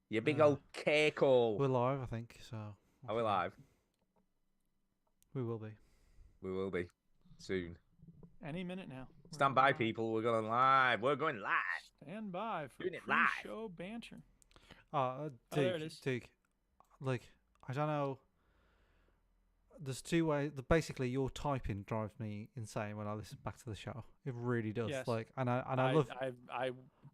You big old cake hole. We're live, I think, so... Are we live? We will be. We will be. Soon. Any minute now. Stand by, people. We're going live. We're going live. Stand by for Doing it live. pre-show banter. Duke, there it is. Duke, like, I don't know... There's two ways... Basically, your typing drives me insane when I listen back to the show. It really does. Yes. Like, and I love...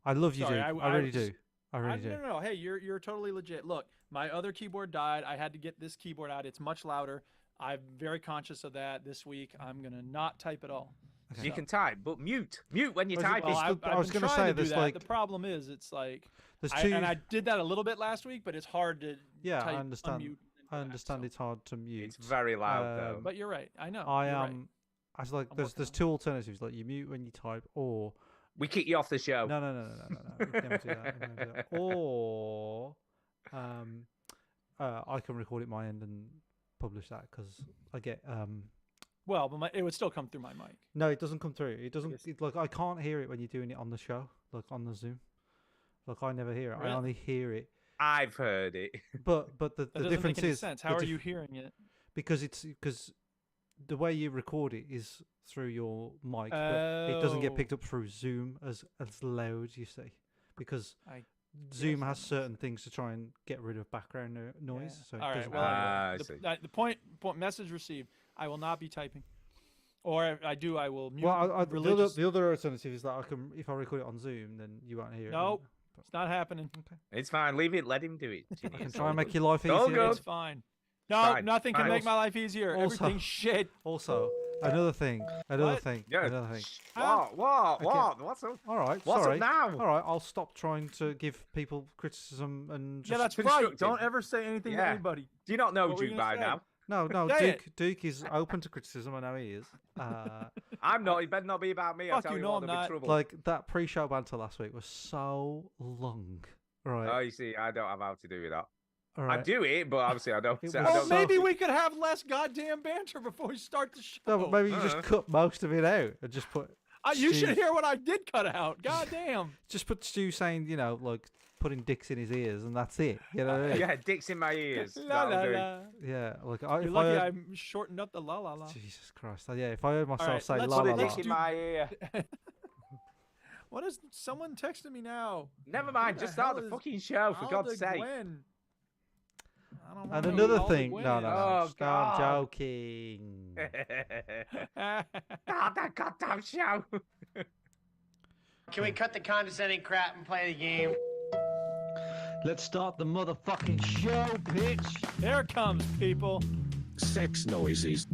I love you, sorry, Duke. I I really was- do. I really do. No. Hey, you're totally legit. Look, my other keyboard died. I had to get this keyboard out. It's much louder. I'm very conscious of that this week. I'm gonna not type at all. Okay. You can type, but mute. Mute when you Was it- type. well, I was been gonna trying say to do this, that. like- The problem is, it's like, There's I, two... and I did that a little bit last week, but it's hard to Yeah, type, I understand. unmute and I do that, understand so- it's hard to mute. It's very loud, though. But you're right. I know. I you're right. I was like, I'm there's working on two alternatives. Like, you mute when you type, or... We kick you off the show. No. We can never do that. We can never do that. Or... I can record it my end and publish that, because I get... Well, but it would still come through my mic. No, it doesn't come through. It doesn't. Yes. Like, I can't hear it when you're doing it on the show, like on the Zoom. Like, I never hear it. Really? I only hear it. I've heard it. But the That doesn't difference make any is sense. the How are dif- you hearing it? because the way you record it is through your mic, but it doesn't get Oh. picked up through Zoom as loud. You see, because I Zoom guess has that certain things to try and get rid of background noise. Yeah. So it All right. doesn't Well, work. I the, see. the point message received. I will not be typing, or if I do, I will mute. Well, religious. the other alternative is that I can, if I record it on Zoom, then you won't hear it. Nope. It's not happening. It's fine. Leave it. Let him do it. I can It's try all and make good. your life All easier. good. It's fine. No, Fine, nothing can fine. make my life easier. Also- Everything's shit. Also, another thing. What? Yeah. Another thing. Huh? What? Okay. What's up? All right, What's sorry. up now? All right, I'll stop trying to give people criticism and just... Yeah, that's right. constructive. Don't ever say anything to Yeah. anybody. Do you not know What were you Duke gonna by say? now? No, Say Duke is open to criticism. I know he is. I'm not. It better not be about me. I Fuck tell you, you no, what, I'm there'll be not. trouble. like, that pre-show banter last week was so long. Right. Oh, you see, I don't have how to do with that. all I right. do it, but obviously I don't. It I was Well, don't so- maybe we could have less goddamn banter before we start the show. No, but maybe you just Uh-uh. cut most of it out and just put... You Stu- should hear what I did cut out. God damn. Just put Stu saying, like, putting dicks in his ears, and that's it. You know what I mean? Yeah, dicks in my ears. La la That'll do. la. Yeah, like, You're if I lucky heard... I shortened up the la la la. Jesus Christ. Yeah, if I heard myself right, say let's la Put la a la... dick in my ear. What is someone texting me now? Never Who mind, the just start hell the is fucking show, for God's Alda sake. Gwen? I don't And wanna another Alda thing... No, Gwen. Oh, no, I'm God. joking. God, that goddamn show. Can we cut the condescending crap and play the game? Let's start the motherfucking show, bitch. There it comes, people. Sex noises.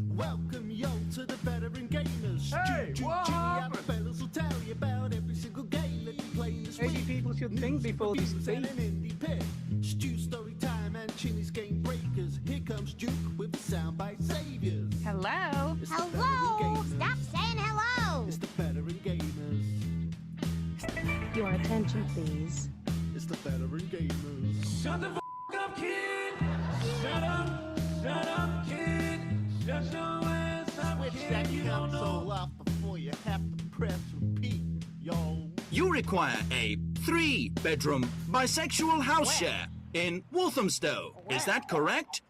Welcome yo to the veteran gamers. Hey, what and the happened? fellas will tell you about every single game that you play this Maybe week. people should think News, before they reviews, and speak. an indie pick. Stu story time and Chinny's game breakers. Here comes Duke with the soundbite saviors. Hello? It's the Hello? veteran gamers. Stop saying hello! It's the veteran gamers. Your attention, please. It's the veteran gamers. Shut the up, kid. Shut up, kid. Shut your ass up, Switch kid. that You don't know. console off before you have to press repeat, yo. You require a 3-bedroom bisexual house share in Walthamstow. Is that correct?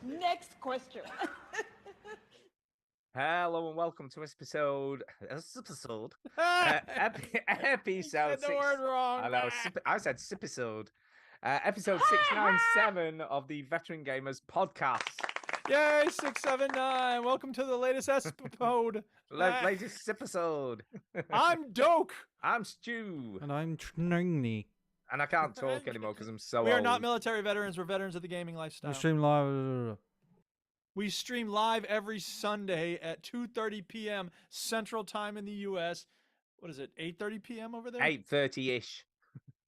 Next question. Hello and welcome to episode You episode said the 6. word wrong. I know, I said episode. Episode 697 of the Veteran Gamers podcast. Yay, 679. Welcome to the latest episode. Latest episode. I'm Doke. I'm Stu, And I'm Tringy. and I can't talk anymore because I'm so We are old. not military veterans. We're veterans of the gaming lifestyle. We stream live... We stream live every Sunday at 2:30 p.m. Central Time in the U.S. What is it? 8:30 p.m. over there? 8:30ish.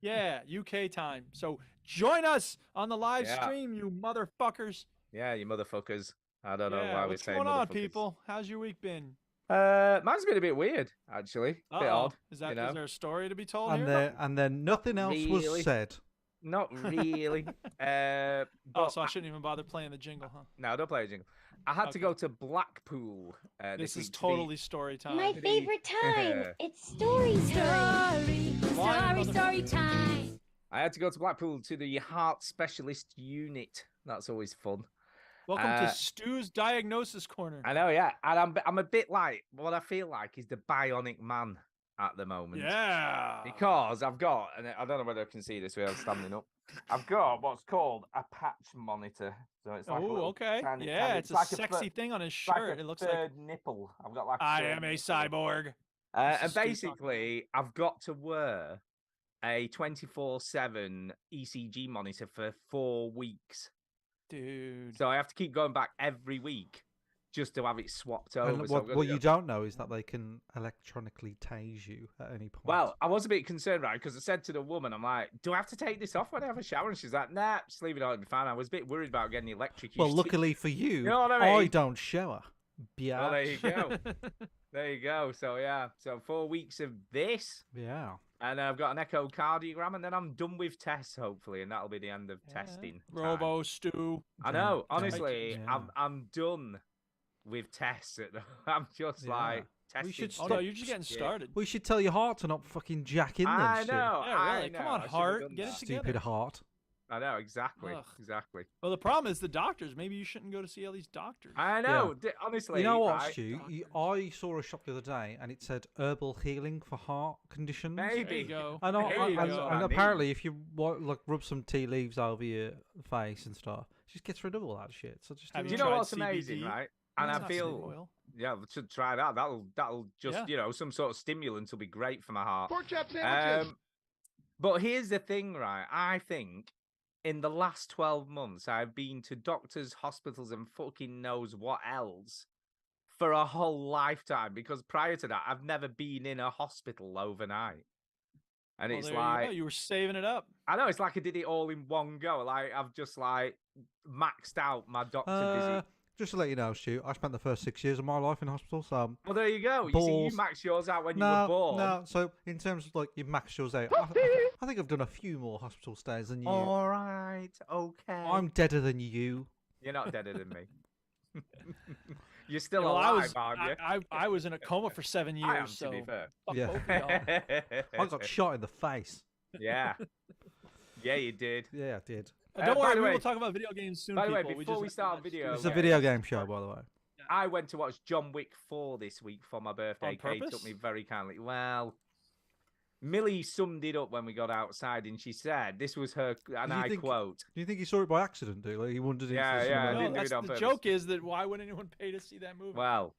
Yeah, UK time. So join us on the live Yeah. stream, you motherfuckers. Yeah, you motherfuckers. I don't know Yeah, why we what's say going on, motherfuckers. people? How's your week been? Mine's been a bit weird, actually. A bit Uh-oh. odd. Is that you know? is there a story to be told And here? then nothing else was Really? said. Not really. Oh, But so I shouldn't even bother playing the jingle, huh? No, don't play a jingle. I had to Okay. go to Blackpool. This is week to totally story time. My favorite time. It's story time. Story time. I had to go to Blackpool to the heart specialist unit. That's always fun. Welcome to Stu's Diagnosis Corner. I know, yeah, and I'm a bit like what I feel like is the bionic man at the moment. Yeah. Because I've got, and I don't know whether I can see this without standing up. I've got what's called a patch monitor. So it's like a Oh, little okay. tiny- Yeah, tiny- it's a like sexy thir- thing on his it's like shirt. a It looks third like nipple. I've got like I third am a nipple. cyborg. And This is Stu talking. basically, I've got to wear a 24/7 ECG monitor for 4 weeks. Dude. So I have to keep going back every week just to have it swapped over. And So I've got what to you go- don't know is that they can electronically tase you at any point. Well, I was a bit concerned, right? Because I said to the woman, I'm like, do I have to take this off when I have a shower? And she's like, nah, just leave it on, it'll be fine. I was a bit worried about getting electrocuted. well, luckily for you, know what I mean? don't shower. Yeah. Well, there you go. There you go. So, yeah. So 4 weeks of this. Yeah. And I've got an echocardiogram, and then I'm done with tests, hopefully, and that'll be the end of testing. time. Robo Stu. I know. Yeah. Honestly, Yeah. I'm done with tests. I'm just Yeah. like We testing. should Oh stop- no, you're just getting shit. started. We should tell your heart to not fucking jack in then. I shit. know. Yeah, I really. know. Come I on, should have heart. done Get that. it Stupid together. heart. I know exactly. Ugh. Exactly. Well, the problem is the doctors. Maybe you shouldn't go to see all these doctors. I know. Honestly, You know what, right? Stu? I saw a shop the other day and it said herbal healing for heart conditions. There Maybe. you go. And, There you and, go. and I need. apparently, if you like rub some tea leaves over your face and stuff, it just gets rid of all that shit. So just Have Do you you know tried what's amazing, CBD? right? And It's I not snake feel, oil. yeah, we should try that. That'll just, Yeah. some sort of stimulant will be great for my heart. Pork chop sandwiches. But here's the thing, right? I think in the last 12 months, I've been to doctors, hospitals, and fucking knows what else for a whole lifetime. Because prior to that, I've never been in a hospital overnight. And Well, it's there you like, go. You were saving it up. I know, it's like I did it all in one go. Like, I've just like maxed out my doctor visit. Just to let you know, Stu, I spent the first 6 years of my life in hospital, so Well, there you go. You see, balls. you maxed yours out when you were no, born. no. So in terms of like you max yours out, I think I've done a few more hospital stays than you. All right, okay. I'm deader than you. You're not deader than me. You're still Well, alive, aren't you? I was in a coma for 7 years. I am, so to be fair. fuck Yeah. both of y'all. I got shot in the face. Yeah. Yeah, you did. Yeah, I did. Don't by worry, the we way- will talk about video games soon. by the way, people. before we just- start video, It's a Okay. video game show, by the way. I went to watch John Wick 4 this week for my birthday. On Kate took purpose? me very kindly. Well, Millie summed it up when we got outside, and she said this was her, and you I think- quote. Do you think he saw it by accident, dude? Like he wandered into Yeah, the yeah, I cinema? didn't No, do that's it on the purpose. joke is that why would anyone pay to see that movie? Well,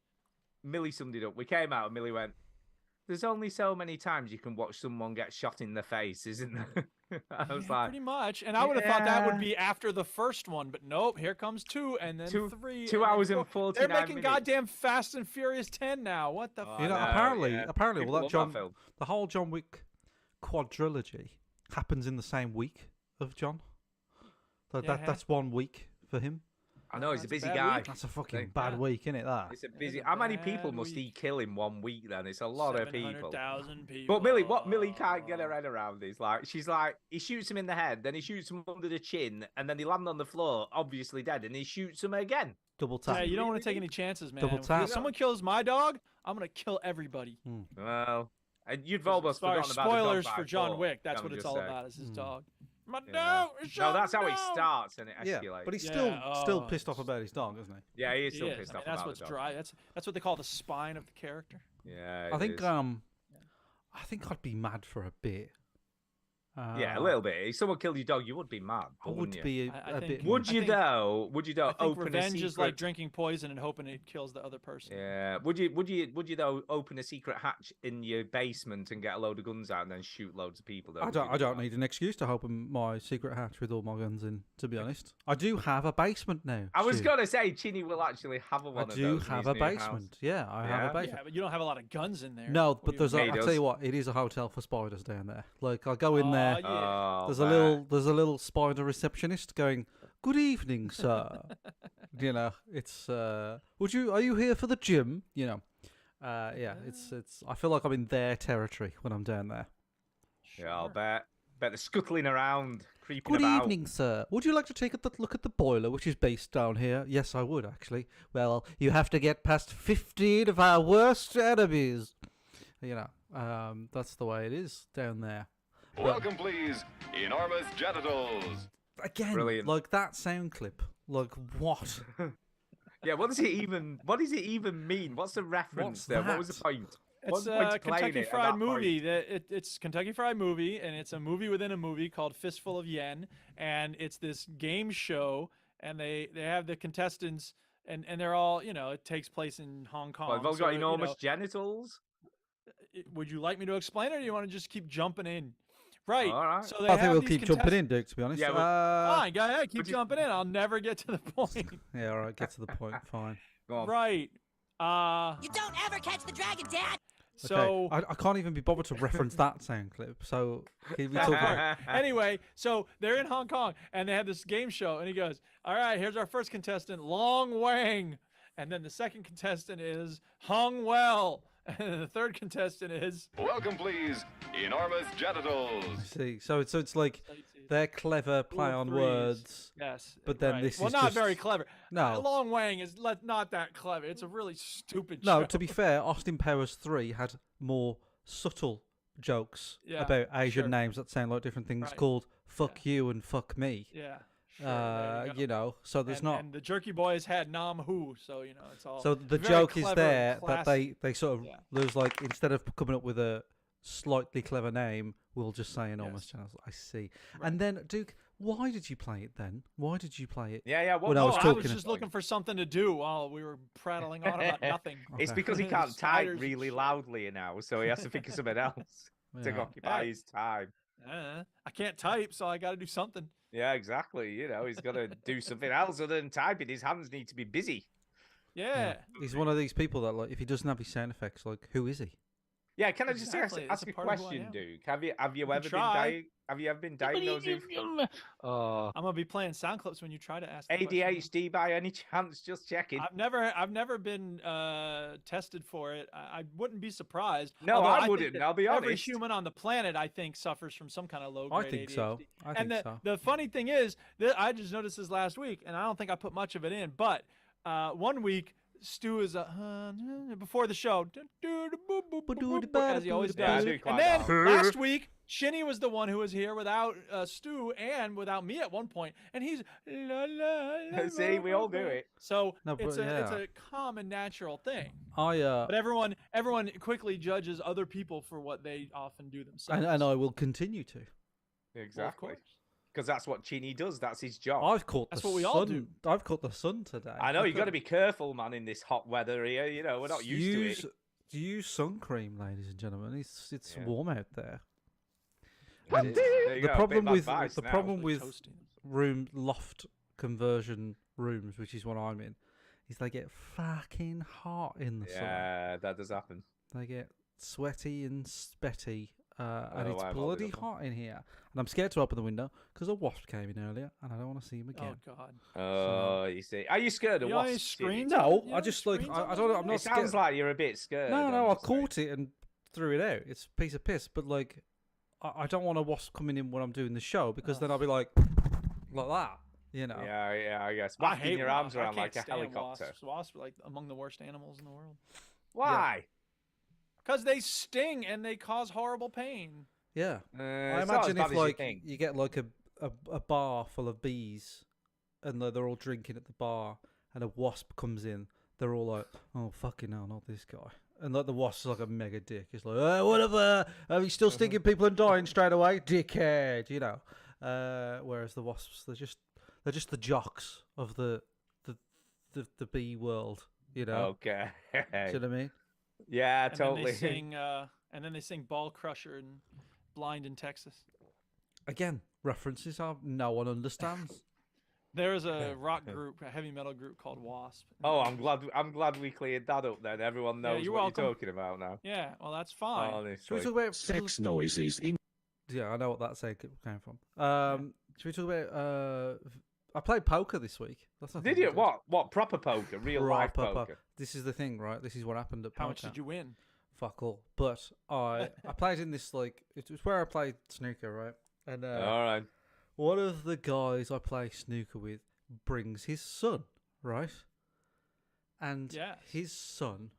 Millie summed it up. We came out, and Millie went, "There's only so many times you can watch someone get shot in the face, isn't there?" I was Yeah, like, pretty much. And I would have thought that would Yeah. be after the first one, but nope. Here comes 2, and then Two- 3. 2 and then hours and 4. 49 They're making minutes. goddamn Fast and Furious 10 now. What the? Oh, fuck? You know, I know, apparently, yeah. apparently, People well, love that that John, film. the whole John Wick quadrilogy happens in the same week of John. So Yeah. that's 1 week for him. I know he's a That's a busy bad guy. week. That's a fucking Like, bad yeah. week, isn't it? That. It's a That is busy. a How many people bad must he week. kill in 1 week? Then it's a lot of people. 700,000 people. But Millie, what Millie can't get her head around is like she's like he shoots him in the head, then he shoots him under the chin, and then they land on the floor, obviously dead, and he shoots him again. Double tap. Yeah, you don't want to take any chances, man. Double If tap. someone kills my dog, I'm gonna kill everybody. Well, and you'd almost Sorry, forgotten about the dog spoilers by for John four, Wick. That's can what I it's just all say. about. Is his dog. My Yeah. dog. is No, shot that's how it down. starts, and it Yeah, escalates. but he's Yeah, still oh, pissed off it's- about his dog, isn't he? Yeah, he is He still is. pissed I mean, off that's about what's the dog. dry. That's what they call the spine of the character. Yeah, I it think is. I think I'd be mad for a bit. Yeah, a little bit. If someone killed your dog, you would be mad. I wouldn't would you? be I a think- bit. Would I you think- though? Would you though I think open a revenge secret? is like drinking poison and hoping it kills the other person. Yeah. Would you though open a secret hatch in your basement and get a load of guns out and then shoot loads of people? Though, I don't need an excuse to open my secret hatch with all my guns in. To be honest, I do have a basement now. I was Stu. gonna say Chinny will actually have I one of do those. in have his a new house. basement. Yeah, I have Yeah? a Yeah, basement. but you don't have a lot of guns in there. No, What but do you there's a. mean? He I'll tell does. you what, it is a hotel for spiders down there. Like I go in there. Yeah. Oh, There's a little spider receptionist going, "Good evening, sir." You know, it's are you here for the gym? You know, yeah, it's I feel like I'm in their territory when I'm down there. Yeah, I'll Sure. bet they're scuttling around, creeping Good about. evening, sir. Would you like to take a look at the boiler, which is based down here? Yes, I would, actually. Well, you have to get past 15 of our worst enemies. You know, that's the way it is down there. But Welcome, please, enormous genitals. again, Brilliant. like that sound clip. Like, what? Yeah, what does it even mean? What's the reference What's there? What was the that? point? What's It's the point a of playing Kentucky it at Fried that Movie. point? It's Kentucky Fried Movie, and it's a movie within a movie called Fistful of Yen, and it's this game show, and they have the contestants, and they're all, you know, it takes place in Hong Kong. Well, they've all so, got you enormous know, genitals. would you like me to explain it, or do you want to just keep jumping in? Right. All right. So they I think have we'll these keep jumping in, contestants- Duke, to be honest. Yeah, Fine, go ahead, keep Would you- jumping in. I'll never get to the point. Yeah, all right, get to the point. Fine. Go on. Right. You don't ever catch the dragon, Dad! So Okay. I can't even be bothered to reference that sound clip. So can we talk about? anyway, so they're in Hong Kong and they have this game show, and he goes, "All right, here's our first contestant, Long Wang," and then the second contestant is Hung Well, and the third contestant is. Welcome, please, enormous genitals. See, so it's like they're clever play on threes. words. Yes, But then right. this well, is not just- very clever. No. Long Wang is not that clever. It's a really stupid No, show. to be fair, Austin Powers 3 had more subtle jokes Yeah, about Asian sure. names that sound like different things Right. called "fuck you" and "fuck me." Yeah. Sure, there You know, so there's and, not. And the Jerky Boys had Nam Hu, so you know it's all. So the very joke is clever, there that classy. they sort of Yeah. there's like, instead of coming up with a slightly clever name, we'll just say enormous Yes. channels. I see. And then Duke, why did you play it then? Why did you play it? Yeah, yeah. What When I was I talking- was just looking for something to do while we were prattling on about nothing. It's Okay. because he can't type Spiders and really shit. loudly now, so he has to think of something else to Yeah. occupy Hey. his time. I can't type, so I got to do something. Yeah, exactly. You know, he's got to do something else other than typing. His hands need to be busy. Yeah. He's one of these people that, like, if he doesn't have his sound effects, like, who is he? Yeah, can I just Exactly, it's ask a a part of who I question, am. Duke? Have you ever can been try. have you ever been diagnosed with I'm gonna be playing sound clips when you try to ask. the question. ADHD by any chance? Just checking. I've never been tested for it. I wouldn't be surprised. No, Although I think wouldn't, that I'll be Every honest. human on the planet, I think, suffers from some kind of low I grade think so. ADHD. I And think so. the funny thing is that I just noticed this last week, and I don't think I put much of it in. But 1 week, Stu is before the show, as he always Yeah, I does. do quite And then well. last week, Shinny was the one who was here without Stu and without me at one point, and he's la, la, la, See, we all do la. it. So No, but it's a yeah. common natural thing. I But everyone quickly judges other people for what they often do themselves. and I will continue to. Well, of Exactly. course. Because that's what Chinny does. That's his job. I've caught That's the what we sun. all do. I've caught the sun today. I know you got to be careful, man, in this hot weather here. You know, we're not used to it. Use sun cream, ladies and gentlemen. It's Yeah. warm out there. There And you the go, problem bit of with advice the now. problem with Toasting. room loft conversion rooms, which is what I'm in, is they get fucking hot in the sun. Yeah, that does happen. They get sweaty and spetty, and Oh, it's I'm bloody holding up. hot in here. And I'm scared to open the window because a wasp came in earlier, and I don't want to see him Oh again. God. Oh, you see. Are you scared of You know any wasps? Chinny? screens? No, You I know just like screens I on don't. the I'm It not sounds scared. like you're a bit scared. No, no, I'm I just saying. caught it and threw it out. It's a piece of piss, but like, I don't want a wasp coming in when I'm doing the show because then I'll be like that, you know. Yeah, yeah, I guess. I Wafting hate your arms wasps. I around like can't a stand helicopter. Wasps. Wasps are like among the worst animals in the world. Why? Because they sting and they cause horrible pain. Yeah. Uh, I it's not as imagine bad if as you like think. you get like a bar full of bees, and they're all drinking at the bar, and a wasp comes in, they're all like, "Oh fucking hell, not this guy!" And like the wasp's like a mega dick. It's like, whatever. Are you still stinging people and dying straight away, dickhead? You know. Whereas the wasps, they're just the jocks of the bee world. You know. Okay. Do you know what I mean? Yeah, And totally. then they sing Ball Crusher and Blind in Texas. Again, references are no one understands. There is a rock group, a heavy metal group called Wasp. Oh, I'm glad we cleared that up then. Everyone knows you're what welcome. you're talking about now. Yeah, well, that's fine. Should we Honestly. talk about Sex noises in. Yeah, I know what that saying came from. Should we talk about? I played poker this week. That's Did you? What? Proper poker? Real life Proper. poker? This is the thing, right? This is what happened at How poker. much did you win? Fuck all. But I played in this like it was where I played snooker, right? And All right. one of the guys I play snooker with brings his son, right? And Yes. his son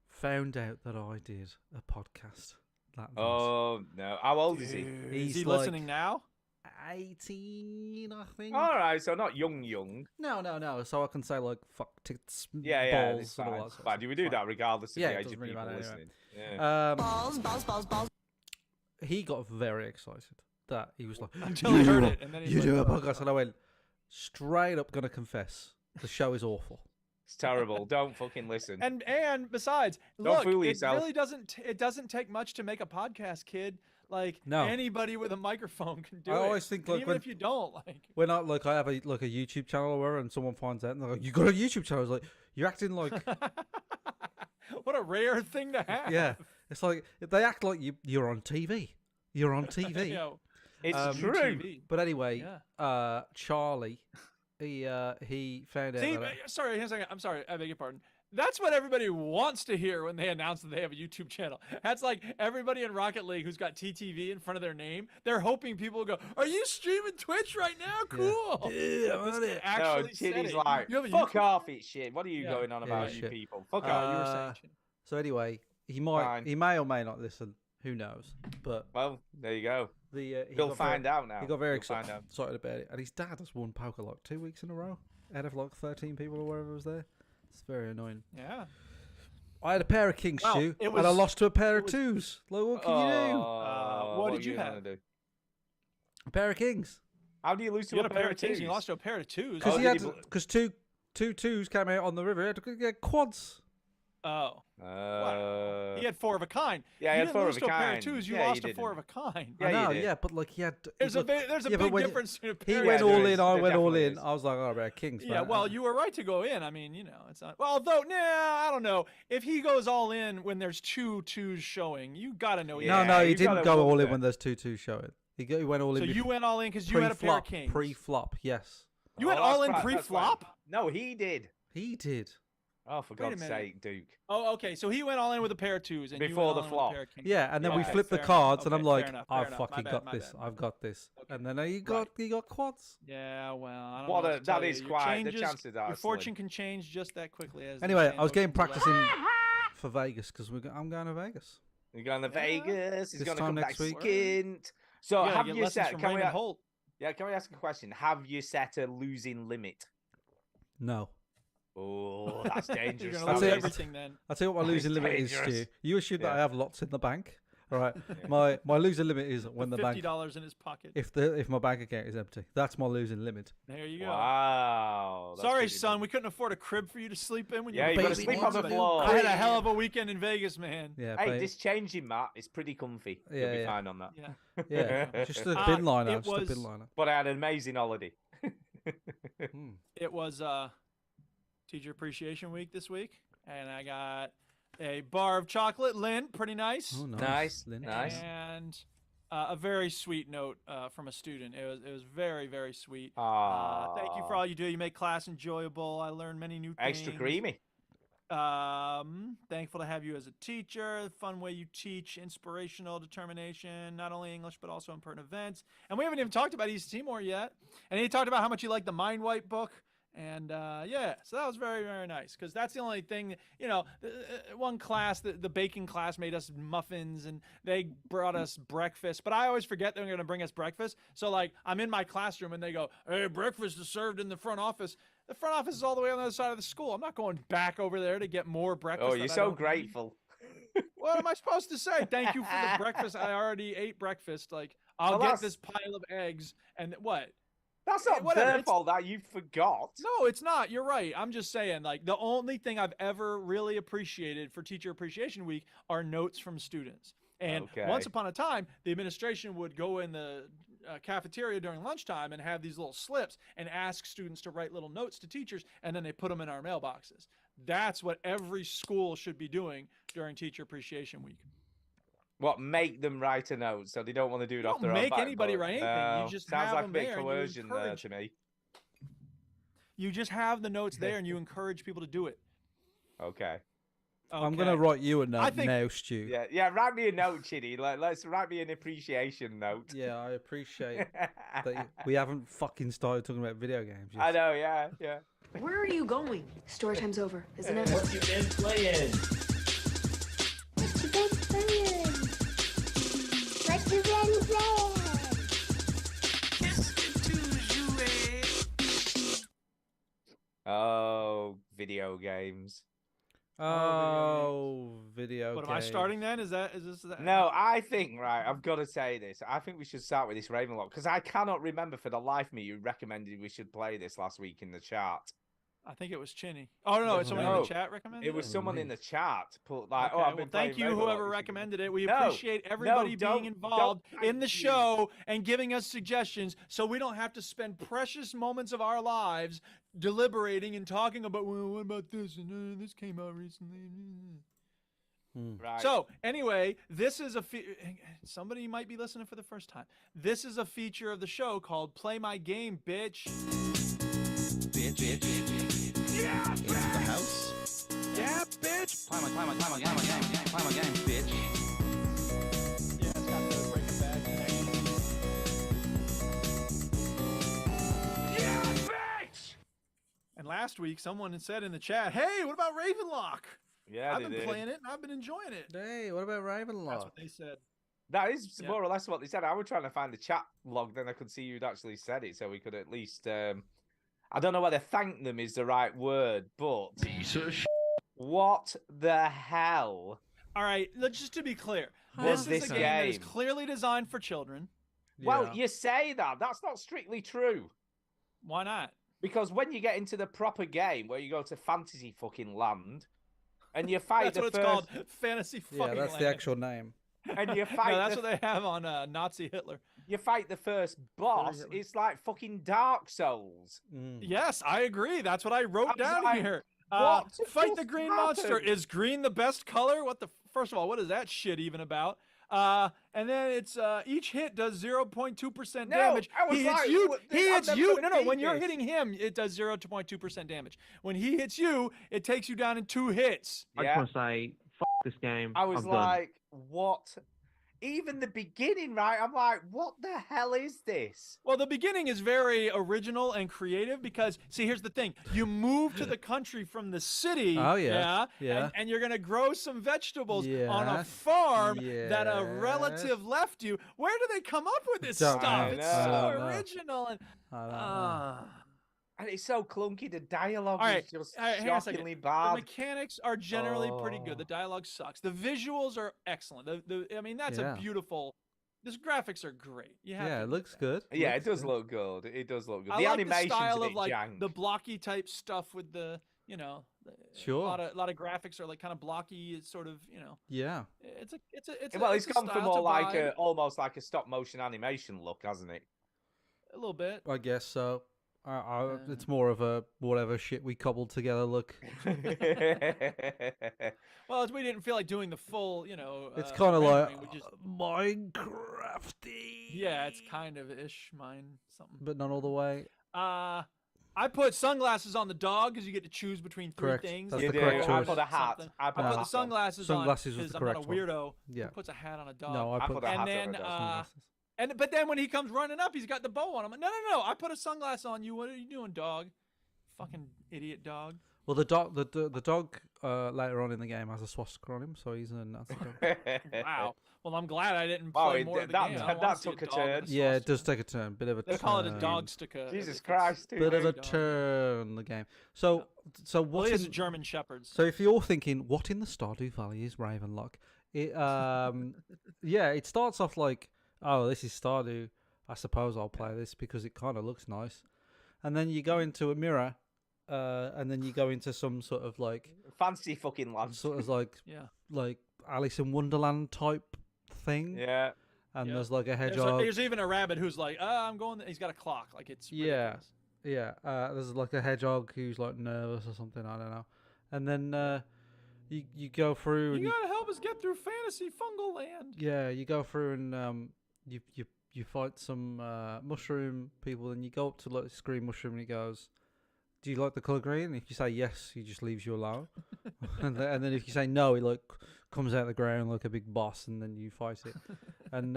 found out that I did a podcast that night. Oh no! How old is he? Is He's he like listening now? 18, I think. All right, so not young. No. So I can say like fuck tits, Yeah, balls, it's and all fine. that sort of Fine. stuff. You would do Fine. that regardless of Yeah, the it age doesn't of really people matter anyway. listening. Yeah. Balls. He got very excited that he was like, Until he heard it, and then he's you like, do a "Oh, podcast," and I went straight up. Gonna confess, the show is awful. It's terrible. Don't fucking listen. And besides, Don't look, fool it yourself. really doesn't take much to make a podcast, kid. Like No. anybody with a microphone can do I it. always think, And like, even when- if you don't, like When I have a YouTube channel or whatever, and someone finds out, and they're like, "You got a YouTube channel?" I was like, "You're acting like." what a rare thing to have. Yeah, it's like they act like you're on TV. You're on TV. You know, It's true. TV. But anyway, Yeah. Charlie, he found out. See, that sorry, hang on a second. I'm sorry. I beg your pardon. That's what everybody wants to hear when they announce that they have a YouTube channel. That's like everybody in Rocket League who's got TTV in front of their name. They're hoping people will go, "Are you streaming Twitch right now? Cool." Yeah, I'm This on guy it. actually No, said Titty's it. like, You have a fuck YouTube- off it, shit. What are you Yeah. going on Yeah, about, you shit. people? Fuck you off. were saying shit. So anyway, he Fine. may or may not listen. Who knows? But Well, there you go. he You'll got find very, out now. He got very You'll find out. excited about it, and his dad has won poker like 2 weeks in a row out of like 13 people or whatever was there. It's very annoying. Yeah. I had a pair of kings, Well, Stu, it and I was- lost to a pair of was- twos. Like, what can you do? what are did you gonna have? do? A pair of kings. How do you lose to You got a pair of twos. twos? You lost to a pair of twos. Because Oh, he did had he because two twos came out on the river. He had to get quads. Oh. Uh, He had four of a kind. yeah, he you had didn't four lose of to a a pair of kind. twos. You Yeah, lost you to four of didn't. a kind. Yeah, I you know, did. yeah, but like he had. There's a look, big yeah, but when difference between a He pair. went there all is. in. I There went all definitely in. is. I was like, oh, about kings. Yeah, man. well, you were right to go in. I mean, you know, it's not. Well, although, I don't know. If he goes all in when there's two twos showing, you got to know. no, Yeah, no, he you didn't gotta go all in wonder. when there's two twos showing. He went all in. So you bef- went all in because you had a pair of pre-flop. kings. Pre-flop, yes, You went Oh, all that's in fine, that's fine. pre-flop. No, he did. he did. Oh, for Wait a God's minute. sake, Duke. Oh, okay. So he went all in with a pair of twos, and you Before went the all in flop. with a pair of kings. Yeah, and then we Okay, flipped the fair enough. cards, and Okay, I'm like, fair enough, I've fair enough. My fucking bad, got my this. bad. I've got this. Okay. And then he got quads. Yeah, well, I don't What know a- what to tell that you. is Your quite- the changes- chances are Your slim. fortune can change just that quickly. As they Anyway, say in I was most getting people's practicing lives. for Vegas because I'm going to Vegas. You're going to Vegas. He's This going to time come next back week. skint. So You gotta have get you lessons set? from Can we? Raymond Holt. Yeah, can we ask a question? Have you set a losing limit? No. Oh, that's You're dangerous. gonna That's lose it. everything then. I'll tell you what my That is losing limit is, dangerous. Stu. You assume that I Yeah. have lots in the bank. All right. My losing limit is when the bank $50 in his pocket. if my bank account is empty. That's my losing limit. There you go. Wow. that's Sorry, pretty son, good. we couldn't afford a crib for you to sleep in when Yeah, you you were gotta baby sleep on once, the but floor. I had a hell of a weekend in Vegas, man. Yeah. Hey, babe. this changing mat is pretty comfy. You'll Yeah, be yeah. fine on that. Yeah. Yeah. Just a Uh, bin liner. it Just a was- bin liner. But I had an amazing holiday. Hmm. It was Teacher Appreciation Week this week, and I got a bar of chocolate, Lint, pretty nice. Oh, nice. Nice, Lynn. nice. And a very sweet note from a student. It was very, very sweet. Thank you for Aw. all you do. You make class enjoyable. I learned many new things. Extra creamy. Thankful to have you as a teacher. The fun way you teach, inspirational determination, not only English but also important events. And we haven't even talked about East Timor yet. And he talked about how much he liked the Mind Wipe book. And yeah, so that was very, very nice because that's the only thing, one class, the baking class made us muffins and they brought us breakfast. But I always forget they're going to bring us breakfast. So, like, I'm in my classroom and they go, hey, breakfast is served in the front office. The front office is all the way on the other side of the school. I'm not going back over there to get more breakfast. Oh, that you're I so don't need. grateful. What am I supposed to say? Thank you for the breakfast. I already ate breakfast. Like, I'll Well, get that's- this pile of eggs and what? That's Hey, not whatever, their it's- fault that you forgot. No, it's not. You're right. I'm just saying, like, the only thing I've ever really appreciated for Teacher Appreciation Week are notes from students. And once Okay. upon a time, the administration would go in the cafeteria during lunchtime and have these little slips and ask students to write little notes to teachers, and then they put them in our mailboxes. That's what every school should be doing during Teacher Appreciation Week. What, make them write a note so they don't want to do it You off don't their own make back anybody foot? write anything. You No, just sounds have like a them bit there of and you coercion there encourage- to me. You just have the notes there and you encourage people to do it. Okay. I'm gonna write you a note think- now, Stu. Yeah. Write me a note, Chitty. Let's write me an appreciation note. Yeah, I appreciate that we haven't fucking started talking about video games yet. I know. Yeah. Where are you going? Story time's over, isn't it? What you been playing? What you been playing? What you been playing? Oh, video games. Oh, video What games. am I starting then? Is this that? No, I think, right, I've got to say this. I think we should start with this Ravenlock because I cannot remember for the life of me you recommended we should play this last week in the chart. I think it was Chinny. Oh no, it's someone in No, the chat recommended. It was someone in the chat put like, Okay, I've been thank you, playing Ravenlock whoever this week." recommended it. We No, appreciate everybody don't- being involved don't in the thank you. show and giving us suggestions, so we don't have to spend precious moments of our lives deliberating and talking about, well, what about this and this came out recently. Right. So anyway, this is somebody might be listening for the first time. This is a feature of the show called "Play My Game, Bitch." Yeah, Into the house. Yeah, bitch. Play my game, bitch. Yeah, it's got the Breaking Bad connection. yeah, bitch. And last week, someone had said in the chat, "Hey, what about Ravenlock?" Yeah, I've they been did. playing it and I've been enjoying it. Hey, what about Ravenlock? That's what they said. That is Yeah. more or less what they said. I was trying to find the chat log, then I could see you'd actually said it, so we could at least. I don't know whether thank them is the right word, but what the hell? All right, just to be clear, Was this is this a game that is game? clearly designed for children. Well, Yeah. you say that. That's not strictly true. Why not? Because when you get into the proper game where you go to fantasy fucking land and you fight That's what the it's first, called, Fantasy Fucking Yeah, that's the Land. actual name. and you fight No, that's the, what they have on Nazi Hitler. you fight the first boss, Hitler. it's like fucking Dark Souls. Mm. Yes, I agree. That's what I wrote I was down like, here. what Fight just the green monster. happened? Is green the best color? First of all, what is that shit even about? And then it's each hit does 0.2% No, damage. I was He hits like, you. what- He I'm hits never you. gonna No, beat when you're this. hitting him, it does 0.2% damage. When he hits you, it takes you down in 2 hits. I Yeah. just want to say, this game. I was I'm done. like, what? Even the beginning, right? I'm like, what the hell is this? Well, the beginning is very original and creative because, see, here's the thing. You move to the country from the city. Oh, yeah. Yeah. And you're going to grow some vegetables on a Yes. farm that a Yes. relative left you. Where do they come up with this Don't stuff? know. It's I so don't know. original. And, I don't know. And it's so clunky. The dialogue All right, is just all right, hang on a second. shockingly The bad. mechanics are generally pretty good. The Oh. dialogue sucks. The visuals are excellent. I mean, that's Yeah. a beautiful. This graphics are great. You have Yeah, to it admit looks that. good. Yeah, it Looks does good. look good. It does look good. I The like animation's the style a bit of like jank. the blocky type stuff with the, you know, Sure. a lot of graphics are like kind of blocky. It's sort of, you know, Yeah. it's well, it's it's a gone for style, more it's a like vibe, almost like a stop motion animation look, hasn't it? a little bit. I guess so. It's more of a whatever shit we cobbled together look. Well, we didn't feel like doing the full, you know. It's kind of like rendering, we just- Minecrafty. yeah, it's kind of ish mine something. But not all the way. I put sunglasses on the dog because you get to choose between 3 Correct. things. That's You the do. correct I choice. put a hat. Something. I put I a put the hat on. sunglasses Sunglasses on was the because I'm not a correct one. weirdo. Yeah. Who puts a hat on a dog? No, I put a hat and on then a dog. sunglasses. but then when he comes running up, he's got the bow on him. No! I put a sunglass on you. What are you doing, dog? Fucking idiot dog. Well, the dog later on in the game has a swastika on him, so he's a Nazi dog. Wow. Well, I'm glad I didn't Wow, play more of the that- game. I that wanna see took a dog with turn. Yeah, it swastika. does take a turn. Bit of a They call it a turn. dog sticker. Jesus if Christ, it's dude. Bit of a dog. turn. The game. So Well, what's he has in, German shepherds. So if you're thinking, what in the Stardew Valley is Ravenlock? It yeah, it starts off like, oh, this is Stardew. I suppose I'll play this because it kind of looks nice. And then you go into a mirror, and then you go into some sort of like Fancy fucking land. sort of like Yeah. like Alice in Wonderland type thing. Yeah. And Yeah. there's like a There's, hedgehog. there's even a rabbit who's like, I'm going. He's got a clock. Like it's Yeah. ridiculous. Yeah, there's like a hedgehog who's like nervous or something. I don't know. And then you go through. And You gotta help us get through fantasy fungal land. yeah, you go through and you fight some mushroom people, and you go up to like this green mushroom, and he goes, do you like the color green? And if you say yes, he just leaves you alone. And then if you say no, he like comes out of the ground like a big boss, and then you fight it. And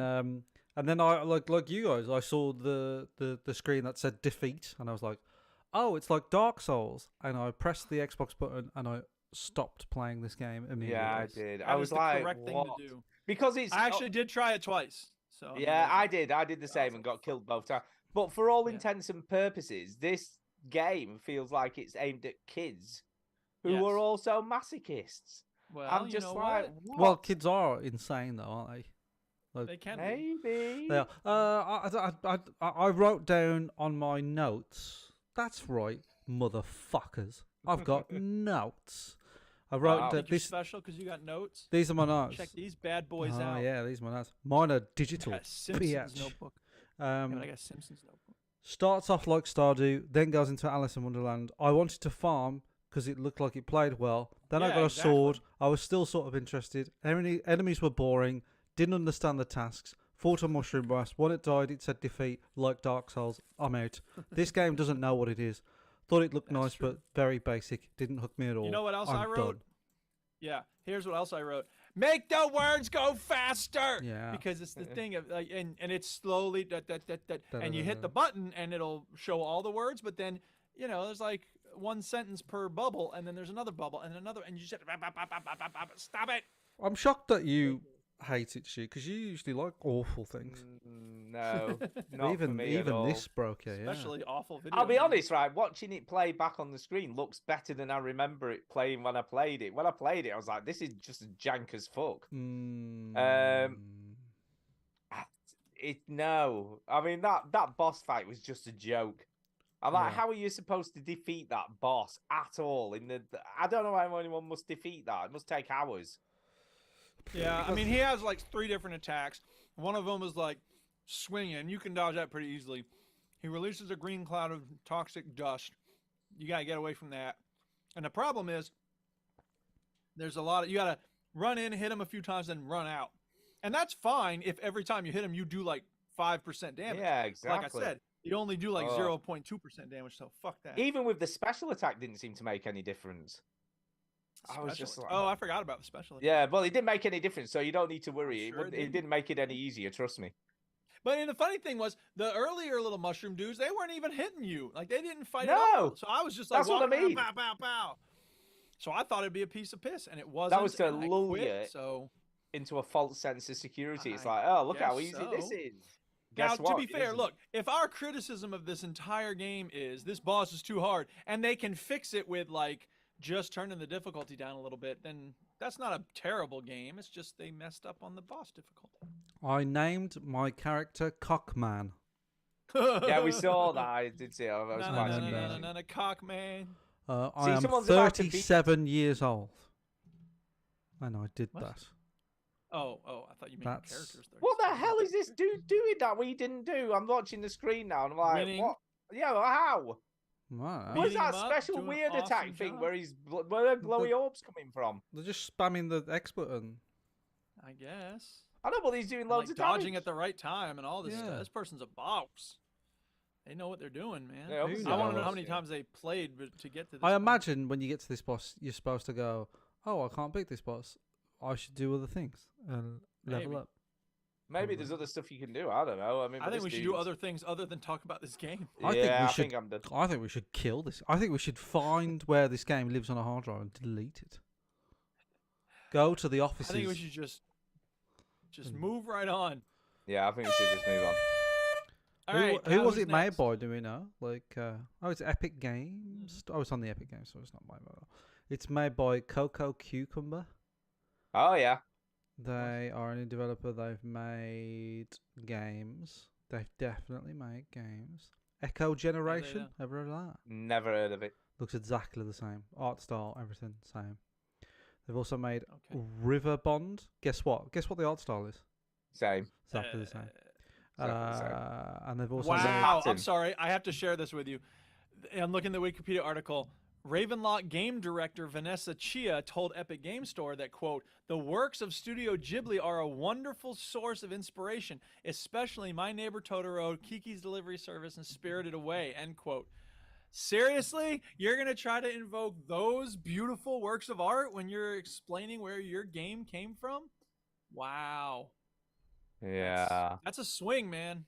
then I like you guys, I saw the screen that said defeat, and I was like, oh, it's like Dark Souls. And I pressed the Xbox button, and I stopped playing this game immediately. Yeah, I did. That I is was the like, correct what? thing to do. Because it's I actually did try it twice. So yeah, I did. I did the same and got killed both times. But for all intents and purposes, this game feels like it's aimed at kids who are also masochists. Well, I'm just like, what? Well, kids are insane though, aren't they? Like, They can maybe. they are. I wrote down on my notes. That's right, motherfuckers. I've got notes. I wrote that this special because you got notes. These are my notes. Check these bad boys Oh out. yeah, these are my notes. Mine are digital. I got a Simpsons bitch. notebook. Yeah, but I got Um, a Simpsons notebook. starts off like Stardew, then goes into Alice in Wonderland. I wanted to farm because it looked like it played well. Then I Yeah, got a exactly. sword. I was still sort of interested. Enemies were boring. Didn't understand the tasks. Fought a mushroom blast. When it died, it said defeat, like Dark Souls. I'm out. This game doesn't know what it is. Thought it looked nice, but very basic. Didn't hook me at all. You know what else I'm I wrote? done. Yeah, here's what else I wrote. Make the words go faster. Yeah. Because it's the thing of like, and it's slowly and you hit Da-da-da-da. the button and it'll show all the words, but then there's like one sentence per bubble, and then there's another bubble and another, and you just stop it. I'm shocked that you hate it, shit, because you usually like awful things. No, not even for me at all. this broke you. Yeah. Especially awful video. I'll be games. honest, right? Watching it play back on the screen looks better than I remember it playing when I played it. When I played it, I was like, "This is just as jank as fuck." No, I mean that boss fight was just a joke. I'm like, Yeah. how are you supposed to defeat that boss at all? I don't know how anyone must defeat that. It must take hours. Yeah, I mean, he has like 3 different attacks. One of them is like swinging, and you can dodge that pretty easily. He releases a green cloud of toxic dust. You got to get away from that. And the problem is, there's a lot of, you got to run in, hit him a few times, then run out. And that's fine if every time you hit him, you do like 5% damage. Yeah, exactly. Like I said, you only do like 0.2% damage, so fuck that. Even with the special attack, didn't seem to make any difference. I was just like, I forgot about the special attack. yeah, well, it didn't make any difference, so you don't need to worry. Sure It didn't make it any easier, trust me. But the funny thing was, the earlier little mushroom dudes, they weren't even hitting you. Like, they didn't fight at all. So I was just like, That's what I walking around, mean. pow, pow, pow. So I thought it'd be a piece of piss, and it wasn't. That was to and I lull quit, you So into a false sense of security. It's I like, oh, look how guess easy this so. is. Now, Guess to what? be It fair, isn't. look, if our criticism of this entire game is this boss is too hard, and they can fix it with like just turning the difficulty down a little bit, then that's not a terrible game. It's just they messed up on the boss difficulty. I named my character Cockman. Yeah, we saw that. I did see it. I was quite surprised. No, cock man. I am someone's about to beat- 37 years old, and I did What? that. Oh, I thought you meant That's- characters. What the hell is this dude doing that we didn't do? I'm watching the screen now, and I'm like, Winning. what? Yeah, well, how? Wow. Where's Beating that him up, special doing an weird attack awesome thing job. where where are glowy orbs coming from? They're just spamming the X button. I guess. I know, but he's doing And, loads like of dodging damage. at the right time and all this Yeah. stuff. This person's a boss. They know what they're doing, man. Yeah, obviously I they want to know know how what many they're times they played to get to this. I point. imagine when you get to this boss, you're supposed to go, "Oh, I can't beat this boss. I should do other things and level Maybe. up." Maybe there's other stuff you can do. I don't know. I mean, I but think we this should do dude's- other things other than talk about this game. I Yeah, think we I should. think I'm done. I think we should kill this. I think we should find where this game lives on a hard drive and delete it. Go to the I offices. think we should just move right on. Yeah, I think we should just move on. All who right, who now was who's it next? made by? Do we know? Like, oh, it's Epic Games. Oh, it's on the Epic Games, so it's not made by. It's made by Coco Cucumber. Oh yeah. They are a new developer. They've made games. They've definitely made games. Echo Generation. done. Ever heard of that? Never heard of it. Looks exactly the same. Art style, everything same. They've also made Okay. River Bond. Guess what? Guess what the art style is? Same. Exactly the same. Exactly the same. And they've also Wow, I'm pattern. sorry. I have to share this with you. I'm looking at the Wikipedia article. Ravenlock game director Vanessa Chia told Epic Game Store that, quote, the works of Studio Ghibli are a wonderful source of inspiration, especially My Neighbor Totoro, Kiki's Delivery Service, and Spirited Away, end quote. Seriously? You're going to try to invoke those beautiful works of art when you're explaining where your game came from? Wow. Yeah. That's a swing, man.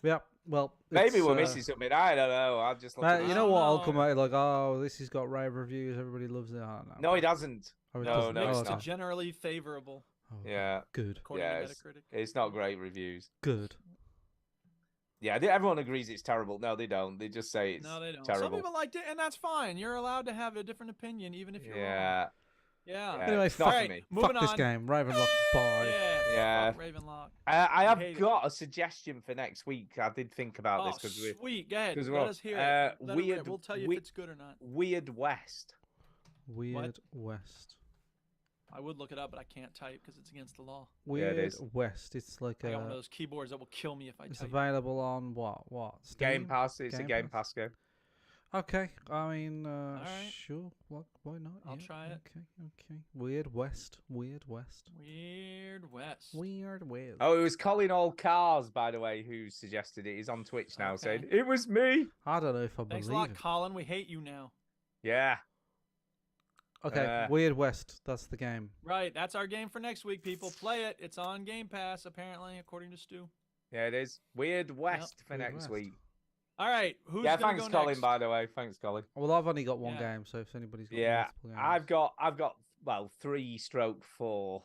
Yeah. Well, Maybe it's, we're missing something. I don't know. I'll just look at you this. know what? I'll come out like, oh, this has got rave reviews. Everybody loves it. Oh, No, it doesn't. Oh, it No, doesn't. no, Oh, it's okay. not. Generally favorable. Yeah. Good. According Yeah, to it's, Metacritic. it's not great reviews. Good. Yeah, everyone agrees it's terrible. No, they don't. They just say it's No, they don't. terrible. Some people liked it, and that's fine. You're allowed to have a different opinion, even if you're wrong. Yeah. Yeah. Anyway, it's not fuck, for me. moving fuck this on. game. Ravenlock, bye. Yeah. Fuck Ravenlock. I hate have it. got a suggestion for next week. I did think about this because sweet. Go ahead. we're Let us hear it. Let it rip. Weird. We'll tell you if it's good or not. Weird West. Weird West. I would look it up, but I can't type because it's against the law. Weird it is. West. It's like I a. got one of those keyboards that will kill me if I It's type. available on what? Game Steam? Pass. It's a Game Pass game. Okay, I mean, right. sure. Why not? I'll Yeah, try it. Okay. Weird West. Weird West. Weird West. Weird West. Oh, it was Colin All Cars, by the way, who suggested it. He's on Twitch now saying it was me. I don't know if I Thanks a believe lot, it. Colin. We hate you now. Yeah. Okay, Weird West. That's the game. Right. That's our game for next week, people. Play it. It's on Game Pass, apparently, according to Stu. Yeah, it is. Weird West for Weird next West. week. All right. Who's Yeah, gonna thanks, go Colin, next? by the way. Thanks, Colin. Well, I've only got one Yeah. game, so if anybody's got Yeah, multiple games. I've got well 3/4.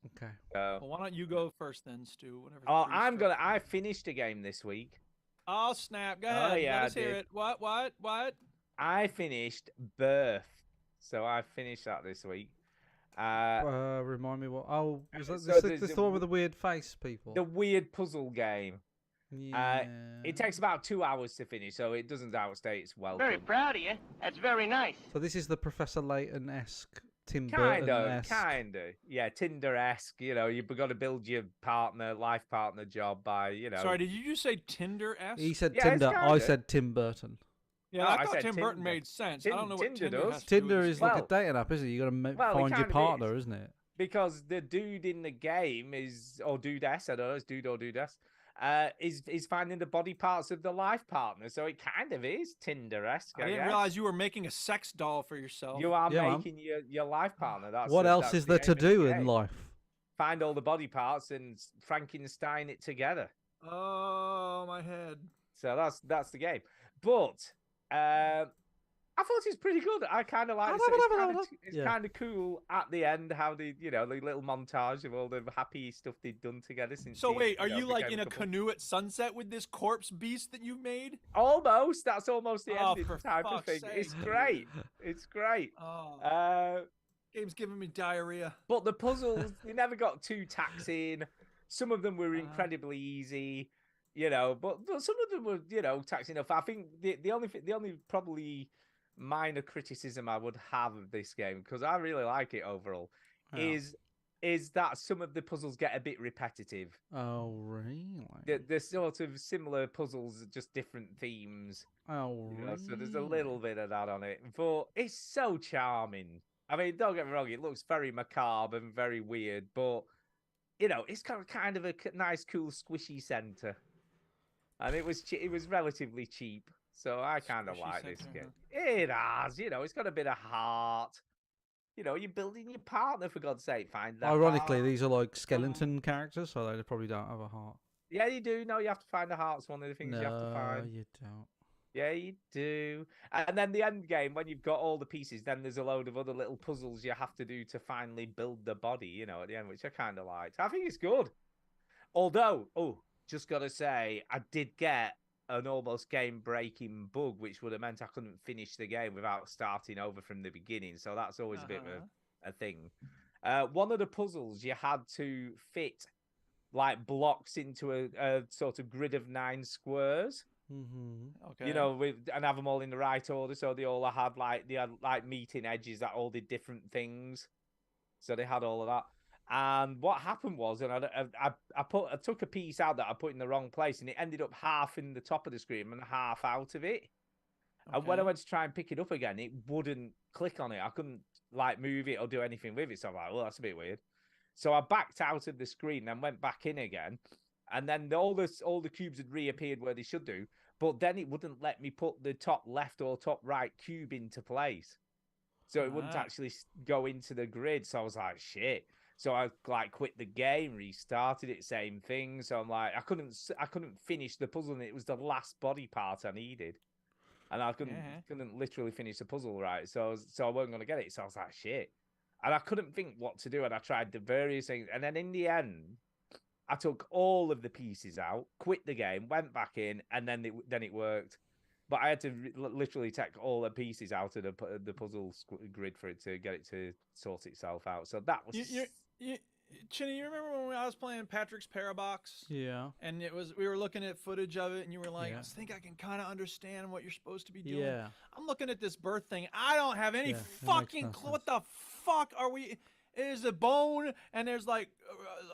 Okay. Well, why don't you go first then, Stu? Whatever. Oh, I finished a game this week. Oh snap! Go Oh, ahead. yeah, Let I us hear did. it. What? I finished Birth, so I finished that this week. Remind me what? Oh, was that so this the one with the weird face people? The weird puzzle game. Yeah. It takes about 2 hours to finish, so it doesn't outstay its welcome. Very proud of you. That's very nice. So this is the Professor Layton-esque, Tim Kind Burton-esque. yeah, Tinder-esque. You know, you've got to build your life partner job by, you know. Sorry, did you just say Tinder-esque? He said Yeah, it's Tinder. I kinda. said Tim Burton. Yeah, No, I I thought said Tim Burton Tinder. made sense. I don't know what Tinder Tinder does. has to do Tinder with is this. like a Well- dating app, isn't it? You got to well, it find your kind of partner, is. isn't it? Because the dude in the game is, or dudess, I don't know, it's dude or dudess, is finding the body parts of the life partner. So it kind of is Tinder-esque. I didn't guess. realize you were making a sex doll for yourself. You are Yeah, man. making your life partner. That's What else that's is the there aim to of the do in game. life? Find all the body parts and Frankenstein it together. Oh, my head. So that's the game. But I thought it was pretty good. I kind of like it. It's Yeah. kind of cool at the end how the the little montage of all the happy stuff they've done together since. So they, wait, are you like became in a couple. canoe at sunset with this corpse beast that you've made? Almost. That's almost the Oh, ending for type of fuck's thing. sake, It's dude. great. It's great. Oh, game's giving me diarrhea. But the puzzles, they never got too taxing. Some of them were Uh-huh. incredibly easy, but some of them were, taxing enough. I think the only probably minor criticism I would have of this game, because I really like it overall, Yeah. is that some of the puzzles get a bit repetitive. Oh, really? They're sort of similar puzzles, just different themes. Oh, So there's a little bit of that on it, but it's so charming. I mean, don't get me wrong; it looks very macabre and very weird, but it's kind of a nice, cool, squishy center, and it was relatively cheap, so I kind of Squishy like this center, game. It has, it's got a bit of heart. You're building your partner, for God's sake. Find that. Ironically, heart. these are like skeleton characters, so they probably don't have a heart. Yeah, you do. No, you have to find the heart's one of the things you have to No, find. you don't. Yeah, you do. And then the end game, when you've got all the pieces, then there's a load of other little puzzles you have to do to finally build the body, at the end, which I kind of liked. I think it's good. Although, just got to say, I did get an almost game-breaking bug, which would have meant I couldn't finish the game without starting over from the beginning. So that's always a bit of a thing. One of the puzzles, you had to fit like blocks into a sort of grid of 9 squares. Mm-hmm. Okay. And have them all in the right order, so they all had meeting edges that all did different things. So they had all of that. And what happened was, and I took a piece out that I put in the wrong place, and it ended up half in the top of the screen and half out of it. And when I went to try and pick it up again, it wouldn't click on it. I couldn't move it or do anything with it. So I'm like, well, that's a bit weird. So I backed out of the screen and went back in again. And then all the cubes had reappeared where they should do. but then it wouldn't let me put the top left or top right cube into place. So it wouldn't actually go into the grid. So I was like, shit. So I like quit the game, restarted it, same thing. So I'm like, I couldn't finish the puzzle, and it was the last body part I needed, and I couldn't literally finish the puzzle right. So I wasn't gonna get it. So I was like, shit, and I couldn't think what to do, and I tried the various things, and then in the end, I took all of the pieces out, quit the game, went back in, and then it worked. But I had to literally take all the pieces out of the puzzle grid for it to get it to sort itself out. So that was. Chinny, you remember when I was playing Patrick's Parabox? Yeah. And we were looking at footage of it, and you were like, I think I can kind of understand what you're supposed to be doing. Yeah. I'm looking at this birth thing. I don't have any fucking clue. What the fuck are we? There's a bone, and there's like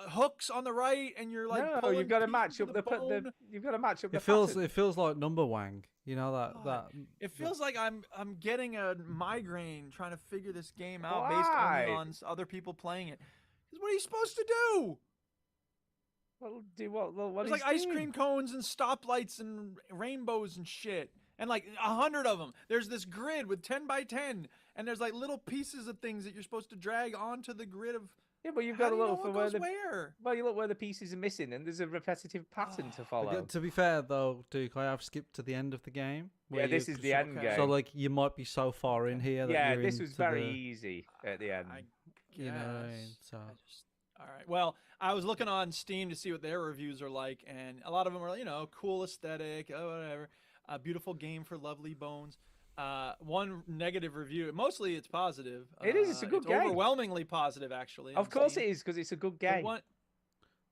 hooks on the right, and you're like, no, you've got to match up the you've got to match up. It feels like Number Wang. You know that. It feels like I'm getting a migraine trying to figure this game out based only on other people playing it. What are you supposed to do? Well, do what? What There's like ice cream cones and stoplights and rainbows and shit, and like 100 of them. There's this grid with 10 by 10, and there's like little pieces of things that you're supposed to drag onto the grid of. Yeah, but you've got to look for where. Well, you look where the pieces are missing, and there's a repetitive pattern to follow. To be fair, though, Duke, I have skipped to the end of the game. Yeah, this is the end game. So, like, you might be so far in here that you're this was very easy at the end. You know what I mean? So. All right. Well, I was looking on Steam to see what their reviews are like, and a lot of them are, cool aesthetic, whatever, a beautiful game for lovely bones. One negative review. Mostly, it's positive. It is. It's a good game. Overwhelmingly positive, actually. Of course, it is because it's a good game.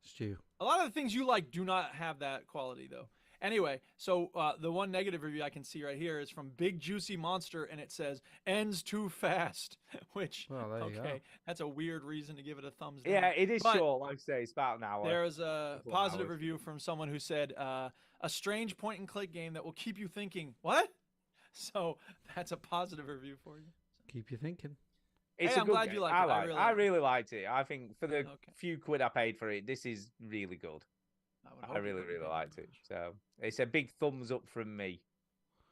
Stu. A lot of the things you like do not have that quality, though. Anyway, so the one negative review I can see right here is from Big Juicy Monster, and it says ends too fast, which there you go. That's a weird reason to give it a thumbs down. Yeah, it is short. Like I say, it's about an hour. There's a positive review from someone who said a strange point and click game that will keep you thinking. What? So that's a positive review for you. Keep you thinking. It's I'm glad you liked it. I really liked it. I think for the few quid I paid for it, this is really good. I really liked it. So it's a big thumbs up from me.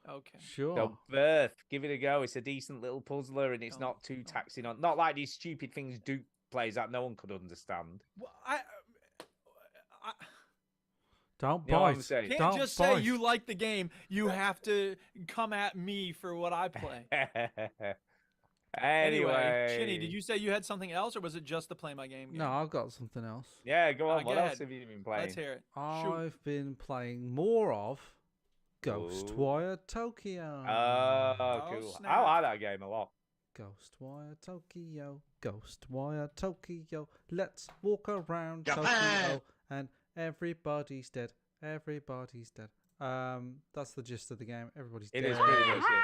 Okay. Sure. So Birth, give it a go. It's a decent little puzzler, and it's not too taxing on. Not like these stupid things Duke plays that no one could understand. Well, Don't You know what I'm bite. saying? can't Don't just bite. say you like the game. You have to come at me for what I play. Anyway, Chinny, did you say you had something else, or was it just the Play My Game game? No, I've got something else. Yeah, go on. Go What ahead. else have you been playing? Let's hear it. I've been playing more of Ghostwire Tokyo. Oh, cool. snap. I like that game a lot. Ghostwire Tokyo, Ghostwire Tokyo. Let's walk around Japan! Tokyo, and everybody's dead. Everybody's dead. That's the gist of the game. Everybody's It dead. is pretty much it.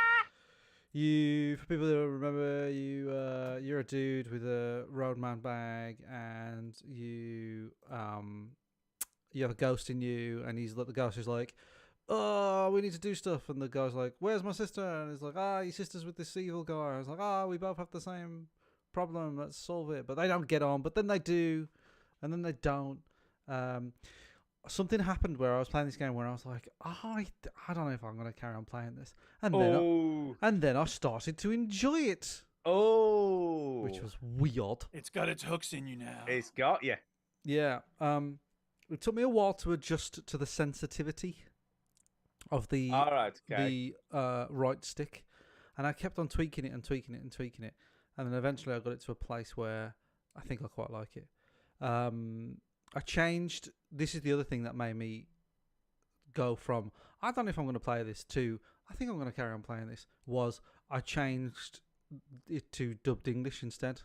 For people that remember, you're a dude with a roadman bag, and you have a ghost in you, and the ghost is like, oh, we need to do stuff, and the guy's like, where's my sister? And he's like, your sister's with this evil guy. I was like, we both have the same problem. Let's solve it. But they don't get on. But then they do, and then they don't. Something happened where I was playing this game where I was like, I don't know if I'm going to carry on playing this. And then I started to enjoy it. Oh. Which was weird. It's got its hooks in you now. It's got you. Yeah. It took me a while to adjust to the sensitivity of the right stick. And I kept on tweaking it. And then eventually I got it to a place where I think I quite like it. I changed. This is the other thing that made me go from I don't know if I'm going to play this to I think I'm going to carry on playing this. Was I changed it to dubbed English instead?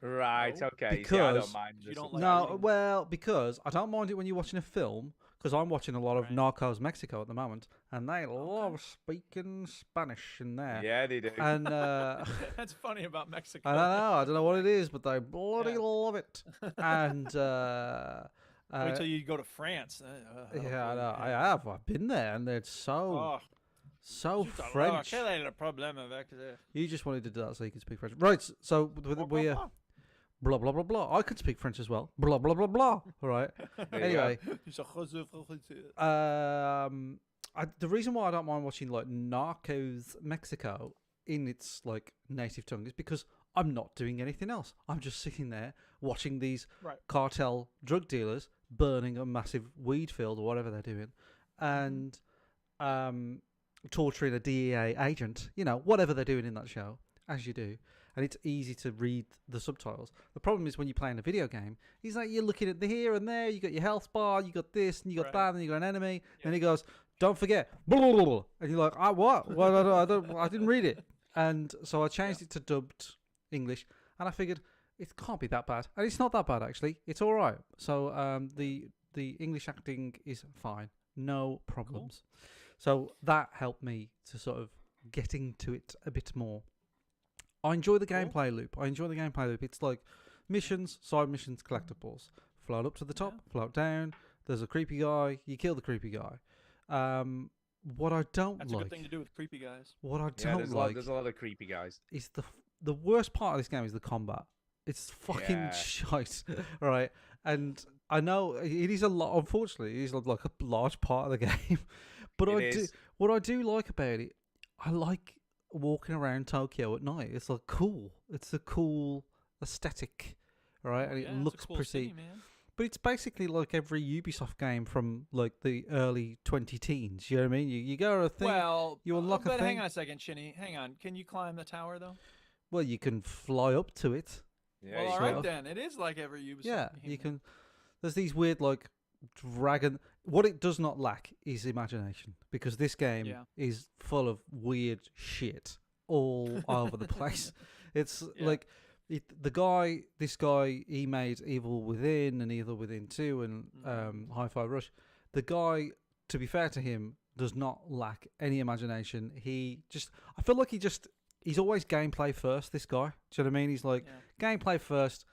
Right. Okay. Because See, I don't mind. You don't like because I don't mind it when you're watching a film. Because I'm watching a lot of Narcos Mexico at the moment, and they love speaking Spanish in there. Yeah, they do. And that's funny about Mexico. I don't know what it is, but they bloody love it. And wait till you go to France. I know. I've been there, and it's so French. You just wanted to do that so you could speak French, right? So we. Blah blah blah blah. I could speak French as well. Blah blah blah blah. All right. Anyway, the reason why I don't mind watching like Narcos Mexico in its like native tongue is because I'm not doing anything else. I'm just sitting there watching these cartel drug dealers burning a massive weed field or whatever they're doing, and torturing a DEA agent. You know, whatever they're doing in that show, as you do. And it's easy to read the subtitles. The problem is when you're playing a video game, he's like, you're looking at the here and there, you got your health bar, you got this, and you got that, and you got an enemy. And he goes, don't forget, blah, blah, blah, blah. And you're like, what? Well, I didn't read it. And so I changed it to dubbed English, and I figured it can't be that bad. And it's not that bad, actually. It's all right. So the English acting is fine. No problems. Cool. So that helped me to sort of get into it a bit more. I enjoy the gameplay loop. It's like missions, side missions, collectibles. Float up to the top, float down. There's a creepy guy. You kill the creepy guy. What I don't That's like... a good thing to do with creepy guys. What I don't like... There's a lot of creepy guys. Is the worst part of this game is the combat. It's fucking shite, right? And I know it is a lot... Unfortunately, it is like a large part of the game. But what I do like about it, I like... walking around Tokyo at night. It's like cool. It's a cool aesthetic, right? And it looks cool pretty. city, man. But it's basically like every Ubisoft game from like the early 2010s. You know what I mean? You go to a thing. Well, you unlock a thing. But hang on a second, Shinny. Hang on. Can you climb the tower though? Well, you can fly up to it. Yeah. Well, all right then. It is like every Ubisoft. Yeah, game, you can. There's these weird like dragon. What it does not lack is imagination, because this game is full of weird shit all over the place. It's like this guy, he made Evil Within and Evil Within 2 and Hi-Fi Rush. The guy, to be fair to him, does not lack any imagination. I feel like he's always gameplay first, this guy. Do you know what I mean? He's like, gameplay first,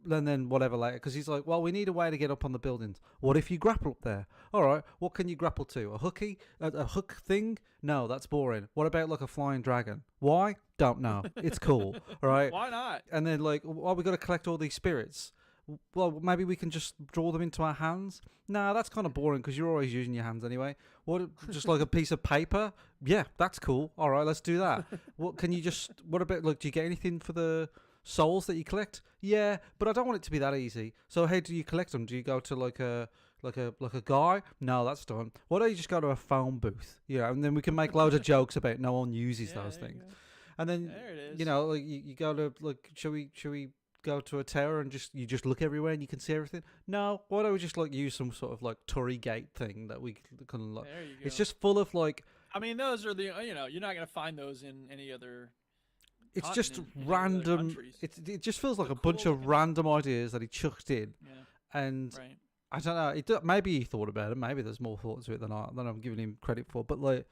and then whatever later, because he's like, well, we need a way to get up on the buildings. What if you grapple up there? All right, what can you grapple to? A hook thing? No, that's boring. What about like a flying dragon? Why? Don't know. It's cool. All right. Why not? And then like, well, we got to collect all these spirits. Well, maybe we can just draw them into our hands. Nah, that's kind of boring because you're always using your hands anyway. What? Just like a piece of paper? Yeah, that's cool. All right, let's do that. What about like? Do you get anything for the souls that you collect? Yeah, but I don't want it to be that easy. So how do you collect them? Do you go to like a guy? No, that's done. Why don't you just go to a phone booth? And then we can make loads of jokes about no one uses those things. And then there it is. Like you go to like, should we go to a tower and you just look everywhere and you can see everything? No, why don't we just like use some sort of like Tory Gate thing that we can like? There you go. It's just full of like. I mean, those are the you're not gonna find those in any other. It's just random. It just feels like a bunch of random ideas that he chucked in, and I don't know. Maybe he thought about it. Maybe there's more thought to it than I'm giving him credit for. But like,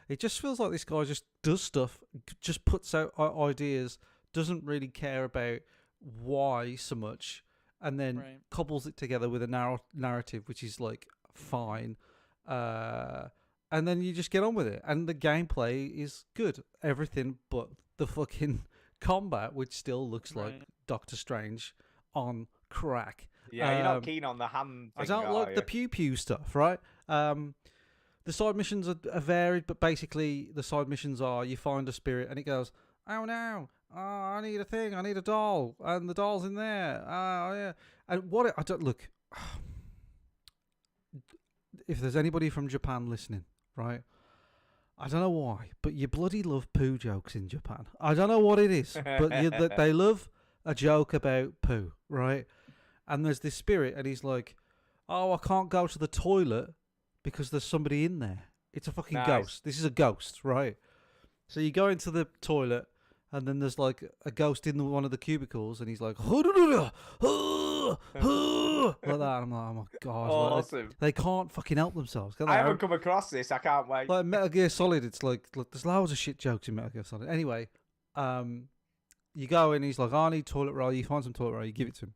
it just feels like this guy just does stuff, just puts out ideas, doesn't really care about why so much, and then cobbles it together with a narrative which is like fine, and then you just get on with it. And the gameplay is good. Everything but the fucking combat, which still looks like Doctor Strange on crack. Yeah, you're not keen on the hand thing, I don't like the pew stuff, right? The side missions are varied, but basically the side missions are you find a spirit and it goes, oh no, I need a thing, I need a doll, and the doll's in there. Oh yeah, and I don't look. If there's anybody from Japan listening, right? I don't know why, but you bloody love poo jokes in Japan. I don't know what it is, but they love a joke about poo, right? And there's this spirit, and he's like, oh, I can't go to the toilet because there's somebody in there. It's a fucking ghost. This is a ghost, right? So you go into the toilet, and then there's like a ghost in one of the cubicles, and he's like, like that. I'm like, oh my god, awesome. They can't fucking help themselves, can they? I haven't come across this. I can't wait. Like Metal Gear Solid, it's like there's loads of shit jokes in Metal Gear Solid. Anyway, you go in, he's like, I need toilet roll. You find some toilet roll, you give it to him,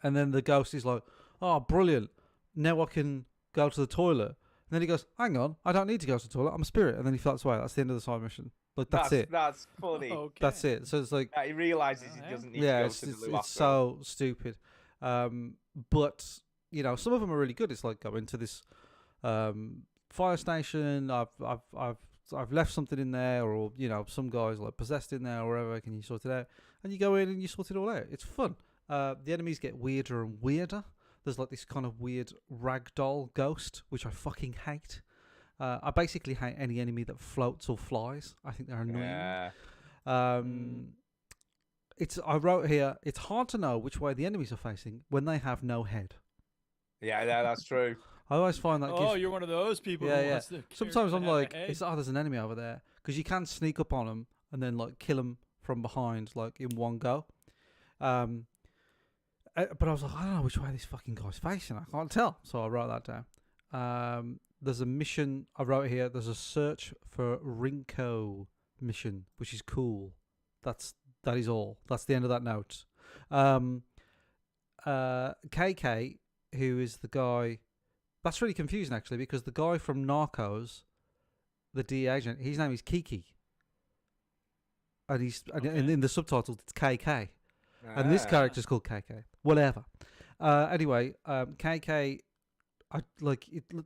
and then the ghost is like, oh, brilliant. Now I can go to the toilet. And then he goes, hang on, I don't need to go to the toilet. I'm a spirit. And then he floats away. That's the end of the side mission. Like that's it. That's funny. Okay. That's it. So it's like he realizes he doesn't need to go to the loo. It's so stupid. But some of them are really good. It's like going to this fire station. I've left something in there, or some guys like possessed in there, or whatever. Can you sort it out? And you go in and you sort it all out. It's fun. The enemies get weirder and weirder. There's like this kind of weird ragdoll ghost, which I fucking hate. I basically hate any enemy that floats or flies. I think they're annoying. I wrote here, it's hard to know which way the enemies are facing when they have no head. Yeah, that's true. I always find that. You're one of those people. Yeah, who yeah. wants the Sometimes I'm like, character to have a head. there's an enemy over there, because you can sneak up on them and then like kill them from behind, like in one go. But I was like, I don't know which way this fucking guy's facing. I can't tell. So I wrote that down. There's a mission I wrote here. There's a search for Rinko mission, which is cool. That is all. That's the end of that note. KK, who is the guy, that's really confusing actually, because the guy from Narcos, the DE agent, his name is Kiki, and and in the subtitles it's KK, and this character's called KK. Whatever. Anyway, KK,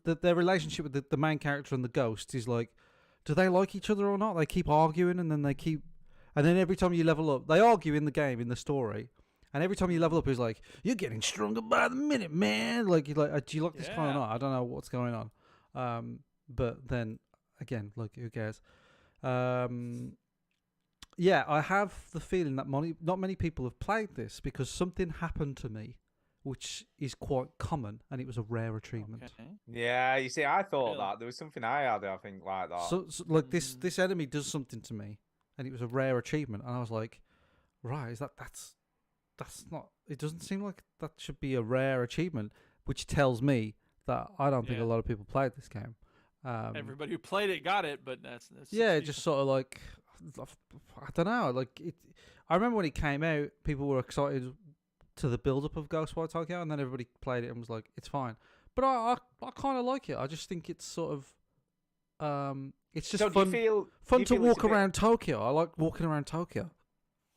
their relationship with the main character and the ghost is like, do they like each other or not? They keep arguing, and then every time you level up, they argue in the game, in the story, and every time you level up, it's like, you're getting stronger by the minute, man. Like, you're like, do you like this guy or not? I don't know what's going on. But then again, like, who cares? Yeah, I have the feeling that not many people have played this, because something happened to me, which is quite common, and it was a rare achievement. Okay. Yeah, you see, I thought that there was something I had, I think, like that. So like this enemy does something to me, and it was a rare achievement, and I was like, right, that's not. It doesn't seem like that should be a rare achievement, which tells me that I don't think a lot of people played this game. Everybody who played it got it, but that's yeah, just sort of like, I don't know, like it. I remember when it came out, people were excited to the build up of Ghostwire Tokyo, and then everybody played it and was like, it's fine. But I kind of like it. I just think it's sort of it's just fun to walk around Tokyo. I like walking around Tokyo.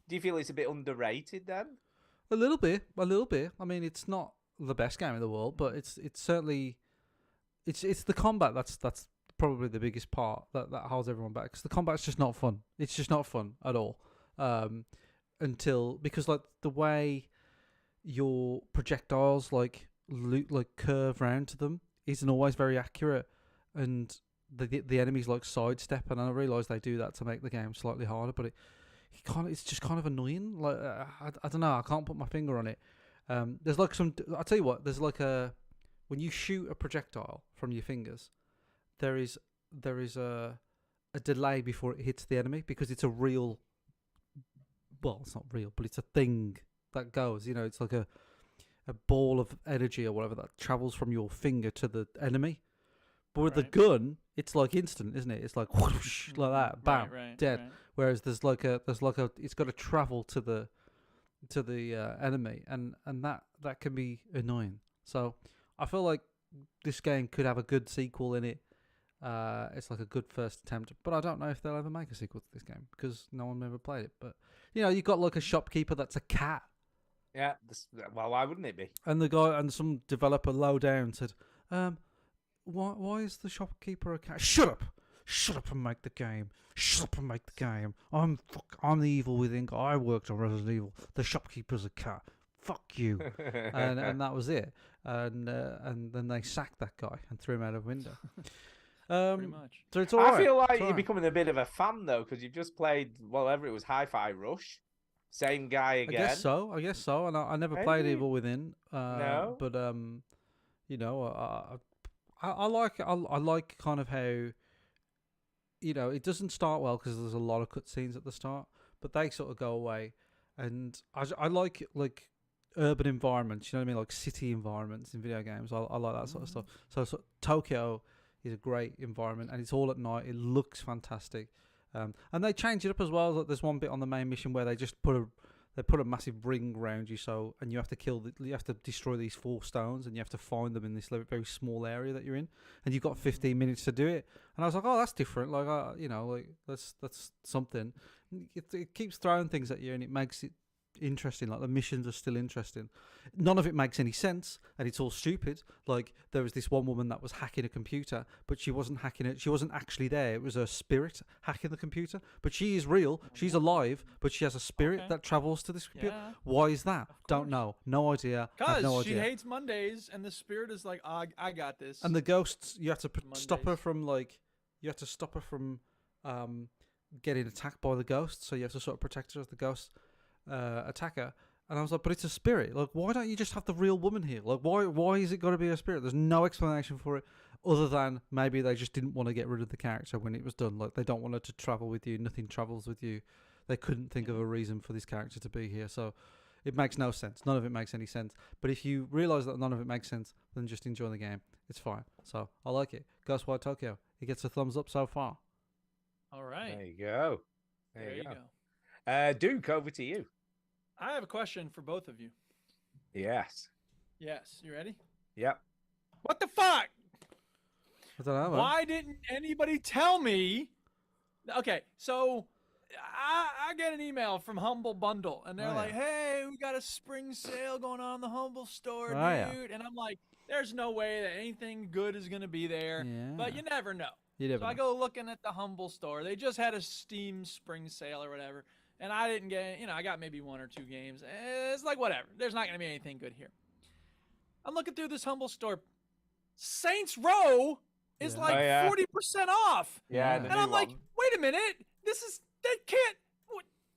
Do you feel it's a bit underrated then? A little bit. I mean, it's not the best game in the world, but it's certainly it's the combat that's probably the biggest part that holds everyone back, because the combat's just not fun. It's just not fun at all. Because like the way your projectiles like curve round to them isn't always very accurate, and the enemies like sidestep, and I realise they do that to make the game slightly harder, but it's just kind of annoying. Like I don't know, I can't put my finger on it. There's like I'll tell you what, there's like when you shoot a projectile from your fingers, there is a delay before it hits the enemy, because it's a real, well, it's not real, but it's a thing that goes, it's like a ball of energy or whatever that travels from your finger to the enemy. But with the gun, it's like instant, isn't it? It's like whoosh, like that, bam, dead. Right. Whereas there's like a it's got to travel to the enemy, and that can be annoying. So I feel like this game could have a good sequel in it. It's like a good first attempt, but I don't know if they'll ever make a sequel to this game, because no one ever played it. But you've got like a shopkeeper that's a cat. Yeah, well, why wouldn't it be? And the guy and some developer low down said, why is the shopkeeper a cat? Shut up and make the game. Shut up and make the game. I'm the evil within. I worked on Resident Evil. The shopkeeper's a cat. Fuck you. and that was it. And then they sacked that guy and threw him out of a window. Pretty much. So it's all right. I feel like you're becoming a bit of a fan though, because you've just played whatever it was, Hi-Fi Rush. Same guy again. I guess so. And I never played Evil Within. No. But I like kind of how, it doesn't start well because there's a lot of cutscenes at the start, but they sort of go away, and I like urban environments. You know what I mean, like city environments in video games. I like that sort of stuff. So Tokyo is a great environment, and it's all at night. It looks fantastic. And they change it up as well. Like there's one bit on the main mission where they just put a massive ring around you, and you have to destroy these 4 stones, and you have to find them in this very small area that you're in, and you've got 15 minutes to do it. And I was like, oh, that's different. Like, like that's something. It keeps throwing things at you, and it makes it interesting. Like the missions are still interesting. None of it makes any sense, and it's all stupid. Like there was this one woman that was hacking a computer, but she wasn't hacking it. She wasn't actually there. It was her spirit hacking the computer. But she is real. She's alive, but she has a spirit that travels to this computer. Yeah. Why is that? Don't know. No idea. Have Because no she idea. hates Mondays, and the spirit is like, I got this. And the ghosts, you have to stop her Mondays. from getting attacked by the ghost. So you have to sort of protect her as the ghost attacker. And I was like, but it's a spirit. Like, why don't you just have the real woman here? Like, why is it got to be a spirit? There's no explanation for it other than maybe they just didn't want to get rid of the character when it was done. Like, they don't want her to travel with you. Nothing travels with you. They couldn't think of a reason for this character to be here. So it makes no sense. None of it makes any sense. But if you realise that none of it makes sense, then just enjoy the game. It's fine. So I like it. Ghostwire Tokyo. It gets a thumbs up so far. All right. There you go. There you go. Duke, over to you. I have a question for both of you. Yes. Yes. You ready? Yep. What the fuck? I don't know. Man. Why didn't anybody tell me? Okay, so I get an email from Humble Bundle, and they're Oh, like, yeah. "Hey, we got a spring sale going on in the Humble store, dude." Oh, yeah. And I'm like, "There's no way that anything good is gonna be there." But you never know. You never So I know. go looking at the Humble store. They just had a Steam spring sale or whatever, and I didn't get, I got maybe 1 or 2 games. It's like whatever. There's not gonna be anything good here. I'm looking through this Humble store. Saints Row is Yeah. like Oh, yeah. 40% off. Yeah, And the And new I'm like, one. wait a minute, they can't.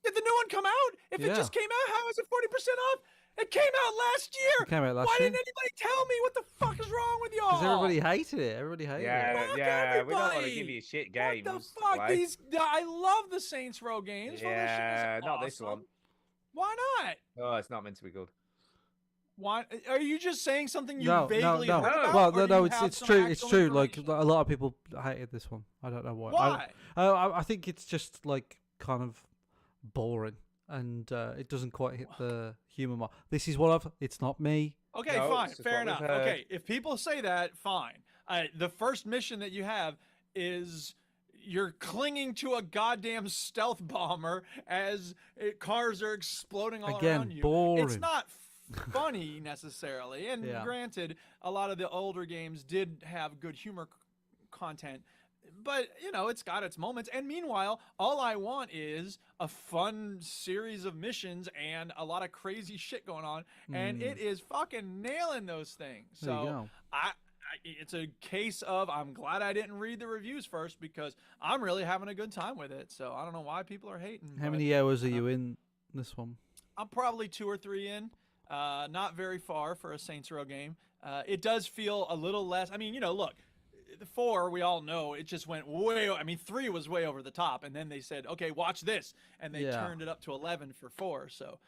Did the new one come out? If it Yeah. just came out, how is it 40% off? It came out last year. It came out last Why year. didn't anybody tell me? What the fuck is wrong with y'all? Because everybody hated it. Everybody hated it. Yeah, Fuck yeah. We don't want to everybody. give you shit What games. the fuck? like- I love the Saints Row games. Well, this shit is Yeah, not this awesome. one. Why not? Oh, it's not meant to be good. Why are you just saying something you No, vaguely no, no. heard about? Well, or do you have it's some true. It's actual true. Like information? a lot of people hated this one. I don't know why. Why? I think it's just like kind of boring, and it doesn't quite hit the humor mark. This is what I've. It's not me. Okay, No, fine, it's just fair what we've enough. heard. Okay, if people say that, fine. The first mission that you have is you're clinging to a goddamn stealth bomber as cars are exploding all Again, around you. It's boring. not funny necessarily, and Yeah. granted, a lot of the older games did have good humor content. But, it's got its moments. And meanwhile, all I want is a fun series of missions and a lot of crazy shit going on. And it is fucking nailing those things. There you So go. it's a case of I'm glad I didn't read the reviews first because I'm really having a good time with it. So I don't know why people are hating. How but many hours are you in this one? I'm probably 2 or 3 in. Not very far for a Saints Row game. It does feel a little less. I mean, look. The 4, we all know, it just went way. I mean, 3 was way over the top, and then they said, "Okay, watch this," and they Yeah. turned it up to 11 for 4. So,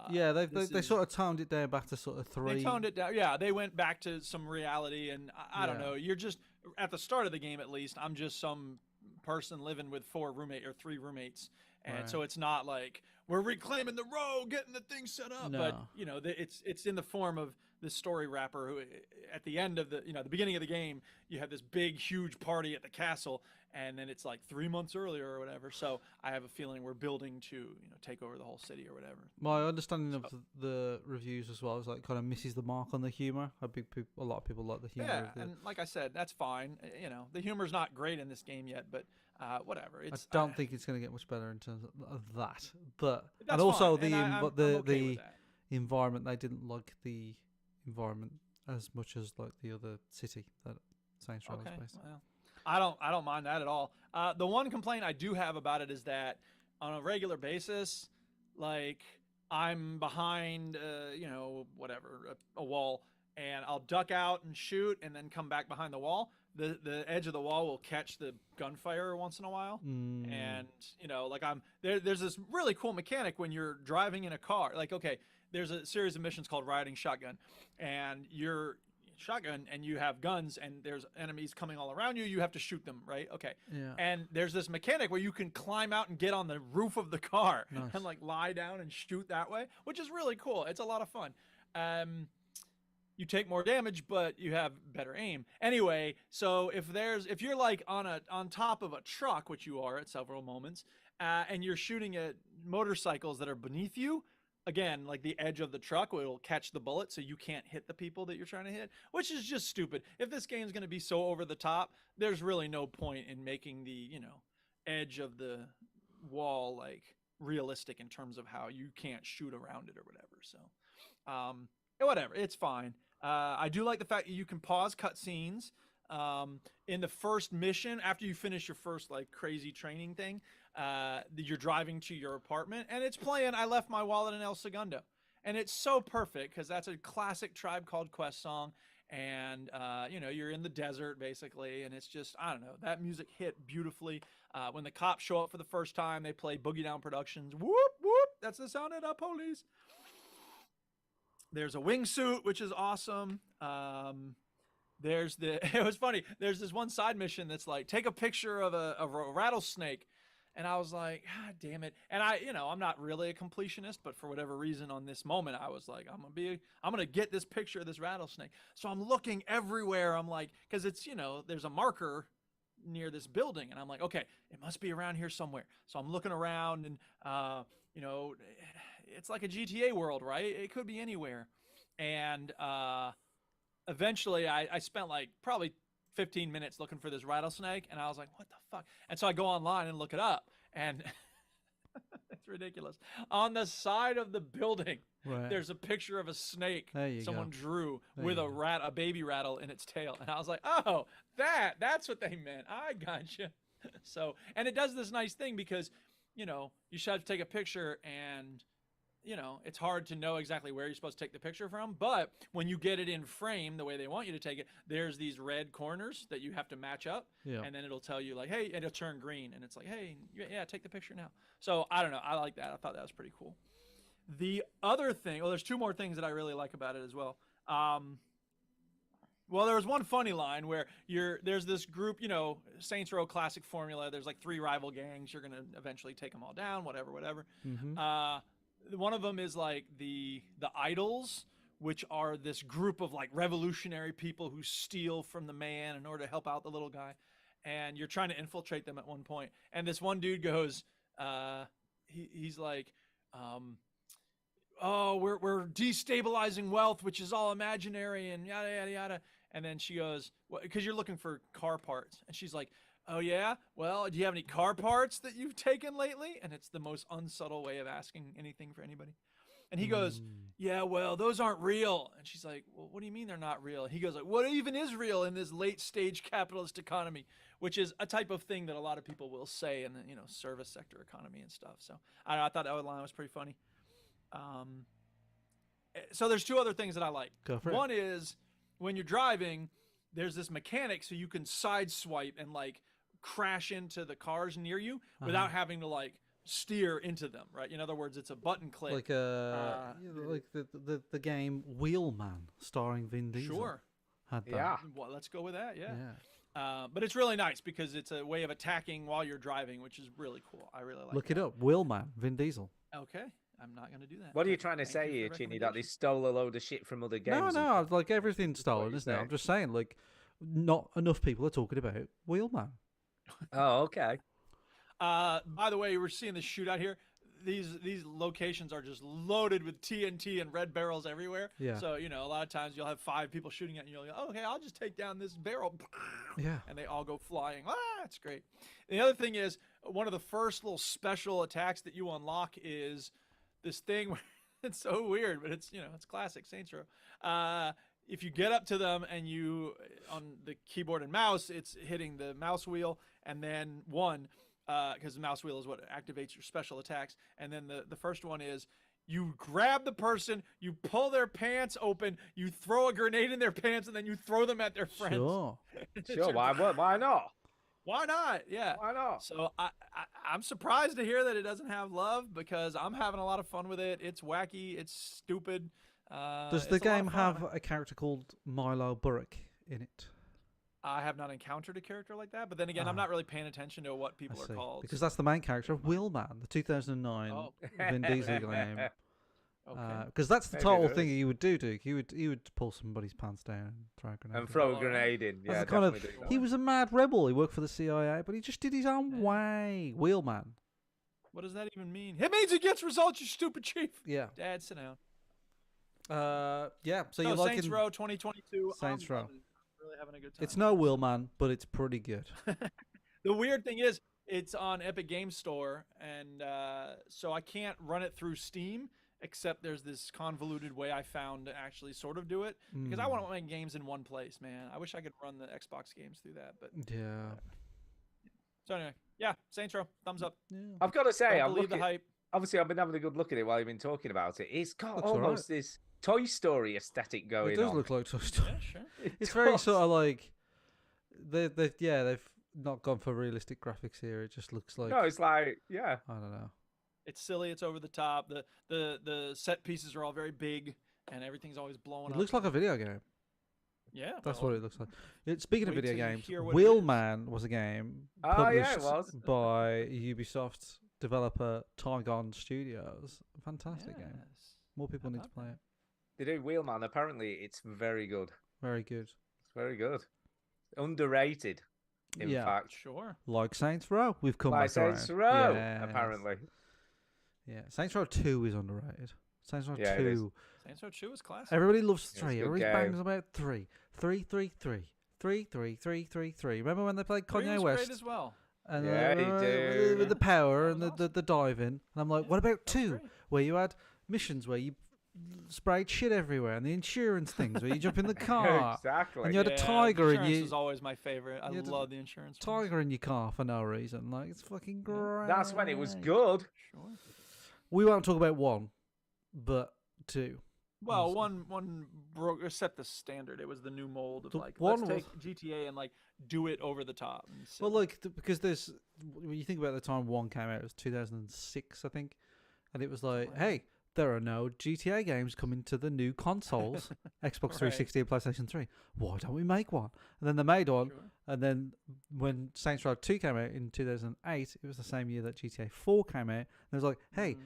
Yeah, they this sort of toned it down back to sort of 3. they toned it down. Yeah, they went back to some reality, and I don't Yeah. know. You're just at the start of the game, at least. I'm just some person living with 3 roommates, and Right. so it's not like we're reclaiming the row, getting the thing set up. But No. it's in the form of this story wrapper who, at the end of the beginning of the game, you have this big, huge party at the castle, and then it's like 3 months earlier or whatever. So I have a feeling we're building to take over the whole city or whatever. My understanding of the reviews as well is like kind of misses the mark on the humor. A lot of people like the humor. Yeah, of the, and like I said, that's fine. The humor's not great in this game yet, but whatever. I It's don't think it's going to get much better in terms of that. But That's and also fine, the and I'm the okay with that. environment, they didn't like the environment as much as like the other city that Saints Row Okay, is based. well, I don't mind that at all. The one complaint I do have about it is that on a regular basis, like I'm behind, whatever, a wall, and I'll duck out and shoot, and then come back behind the wall. The edge of the wall will catch the gunfire once in a while, and like there's this really cool mechanic when you're driving in a car. Like, okay, there's a series of missions called riding shotgun, and you're shotgun and you have guns and there's enemies coming all around you. You have to shoot them, right? Okay. Yeah. And there's this mechanic where you can climb out and get on the roof of the car Nice. and like lie down and shoot that way, which is really cool. It's a lot of fun. You take more damage, but you have better aim. Anyway, so if you're like on top of a truck, which you are at several moments, and you're shooting at motorcycles that are beneath you, again, like the edge of the truck will catch the bullet, so you can't hit the people that you're trying to hit, which is just stupid. If this game's going to be so over the top, there's really no point in making the, edge of the wall like realistic in terms of how you can't shoot around it or whatever. So, whatever, it's fine. I do like the fact that you can pause cutscenes. In the first mission, after you finish your first like crazy training thing, you're driving to your apartment and it's playing I Left My Wallet in El Segundo. And it's so perfect because that's a classic Tribe Called Quest song. And, you're in the desert basically. And it's just, I don't know, that music hit beautifully. When the cops show up for the first time, they play Boogie Down Productions. Whoop, whoop. That's the sound of the police. There's a wingsuit, which is awesome. It was funny. There's this one side mission that's like, take a picture of a rattlesnake. And I was like, God damn it. And I'm not really a completionist, but for whatever reason on this moment, I was like, I'm going to get this picture of this rattlesnake. So I'm looking everywhere. I'm like, cause it's, there's a marker near this building. And I'm like, okay, it must be around here somewhere. So I'm looking around and, it's like a GTA world, right? It could be anywhere. And, eventually I spent like probably 15 minutes looking for this rattlesnake and I was like, what the fuck? And so I go online and look it up and it's ridiculous. On the side of the building, there's a picture of a snake someone drew with a baby rattle in its tail. And I was like, oh, that's what they meant. I gotcha. So, and it does this nice thing because, you should have to take a picture and it's hard to know exactly where you're supposed to take the picture from, but when you get it in frame the way they want you to take it, there's these red corners that you have to match up, and then it'll tell you like, hey, and it'll turn green, and it's like, hey, yeah, take the picture now. So I don't know, I like that. I thought that was pretty cool. The other thing, there's two more things that I really like about it as well. Well, there was one funny line where there's this group, Saints Row classic formula. There's like 3 rival gangs. You're going to eventually take them all down, whatever. Mm-hmm. One of them is like the Idols, which are this group of like revolutionary people who steal from the man in order to help out the little guy. And you're trying to infiltrate them at one point. And this one dude goes, he's like, oh, we're destabilizing wealth, which is all imaginary and yada, yada, yada. And then she goes, well, because you're looking for car parts. And she's like, oh, yeah? Well, do you have any car parts that you've taken lately? And it's the most unsubtle way of asking anything for anybody. And he goes, yeah, well, those aren't real. And she's like, well, what do you mean they're not real? And he goes, like, what even is real in this late stage capitalist economy? Which is a type of thing that a lot of people will say in the, service sector economy and stuff. So I thought that line was pretty funny. So there's 2 other things that I like. Go for it. One is when you're driving, there's this mechanic so you can sideswipe and like crash into the cars near you without having to like steer into them, right? In other words, it's a button click. Like like the game Wheelman starring Vin Diesel. Sure. Had that. Yeah. Well, let's go with that. Yeah. But it's really nice because it's a way of attacking while you're driving, which is really cool. I really like Look that. it up. Wheelman, Vin Diesel. Okay. I'm not going to do that. What are you trying to say here, Chinny? That they stole a load of shit from other games? No, like everything's stolen, isn't it? I'm just saying, like, not enough people are talking about Wheelman. Oh, okay. By the way, we're seeing the shootout here. These locations are just loaded with TNT and red barrels everywhere. Yeah. So, a lot of times you'll have 5 people shooting at you. You're like, oh, okay, I'll just take down this barrel. Yeah. And they all go flying. It's great. And the other thing is, one of the first little special attacks that you unlock is this thing where it's so weird, but it's, it's classic Saints Row. If you get up to them and you, on the keyboard and mouse, it's hitting the mouse wheel and then 1, because the mouse wheel is what activates your special attacks. And then the first one is you grab the person, you pull their pants open, you throw a grenade in their pants, and then you throw them at their friends. Sure. Sure. Why not? Why not? Yeah. Why not? So I'm surprised to hear that it doesn't have love because I'm having a lot of fun with it. It's wacky. It's stupid. Does the game have a character called Milo Burrick in it? I have not encountered a character like that, but then again, I'm not really paying attention to what people are called. Because that's the main character of Wheelman, the 2009 Vin Diesel game. Okay. Because that's the total thing he would do, Duke. He would pull somebody's pants down and throw a grenade. And throw a grenade in. Yeah, definitely. He was a mad rebel. He worked for the CIA, but he just did his own way. Wheelman. What does that even mean? It means he gets results, you stupid chief. Yeah. Dad, sit down. Yeah. So No, you're Saints liking Row 2022. Saints Row. Really having a good time. It's no Will Man, but it's pretty good. The weird thing is, it's on Epic Games Store, and so I can't run it through Steam, except there's this convoluted way I found to actually sort of do it, because I want to make games in one place, man. I wish I could run the Xbox games through that, but Yeah. So anyway, yeah, Saints Row, thumbs up. I've got to say, Don't I'm believe the looking. hype. Obviously, I've been having a good look at it while you've been talking about it. It's got Looks all right. almost this Toy Story aesthetic going It does on. look like Toy Story. Yeah, sure. It's very sort of like they've not gone for realistic graphics here. It just looks like No, it's like, yeah. I don't know. It's silly. It's over the top. The set pieces are all very big, and everything's always blowing It up. looks like a video game. Yeah, That's well, what it looks like. Speaking of wait video till you games, hear what it Wheel is. Man was a game Oh, yeah, published it was. by Ubisoft developer Tygon Studios. Fantastic game. Yes. More people How need to about play it. They do Wheelman. Apparently, it's very good. Very good. It's very good. Underrated, in Yeah. fact. Sure. Like Saints Row, we've come Like back around. Saints Row, Yes. apparently. Yeah, Saints Row 2 is underrated. Saints Row Yeah, it is. 2. Saints Row 2 is classic. Everybody loves It's a 3. good Everybody game. bangs about 3. 3, 3, 3. 3, 3, 3, 3, 3. Remember when they played Three Kanye was West? great as well. And Yeah, they do. with the power That and was the diving. And I'm like, what about 2? great. Where you had missions where you sprayed shit everywhere, and the insurance things where you jump in the car. Exactly. And you had a Yeah, tiger in insurance you. was always my favorite. I you had a love the insurance. ones. Tiger in your car for no reason. Like, it's fucking great. That's when it was good. Sure. We won't talk about 1, but 2. Well, Awesome. one broke set the standard. It was the new mold of The like one let's was- take GTA and like do it over the top. And Well, silly. like, because there's, when you think about the time 1 came out, it was 2006, I think. And it was like, Wow. hey, there are no GTA games coming to the new consoles, Xbox 360 and PlayStation 3. Why don't we make one? And then they made one. Sure. And then when Saints Row 2 came out in 2008, it was the same year that GTA 4 came out. And it was like, hey,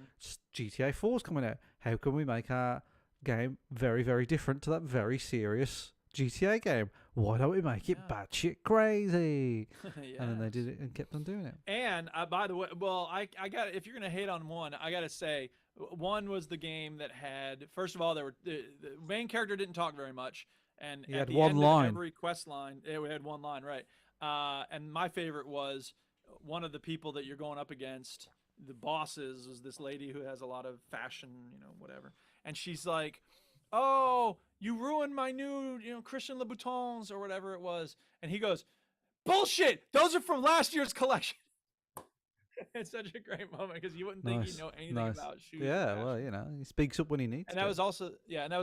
GTA 4's coming out. How can we make our game very, very different to that very serious GTA game? Why don't we make it Yeah. batshit crazy? And then they Yes. did it and kept on doing it. And by the way, well, I got if you're gonna hate on 1, I gotta say 1 was the game that had first of all there were the main character didn't talk very much, and He at had the one end line. of every quest line, it had one line, right? And my favorite was one of the people that you're going up against. The bosses was this lady who has a lot of fashion, whatever, and she's like, "Oh, you ruined my new, Christian Louboutins or whatever it was," and he goes, "Bullshit! Those are from last year's collection." It's such a great moment because you wouldn't think he'd know anything about shoes. and Yeah, fashion. well, he speaks up when he needs And to. that was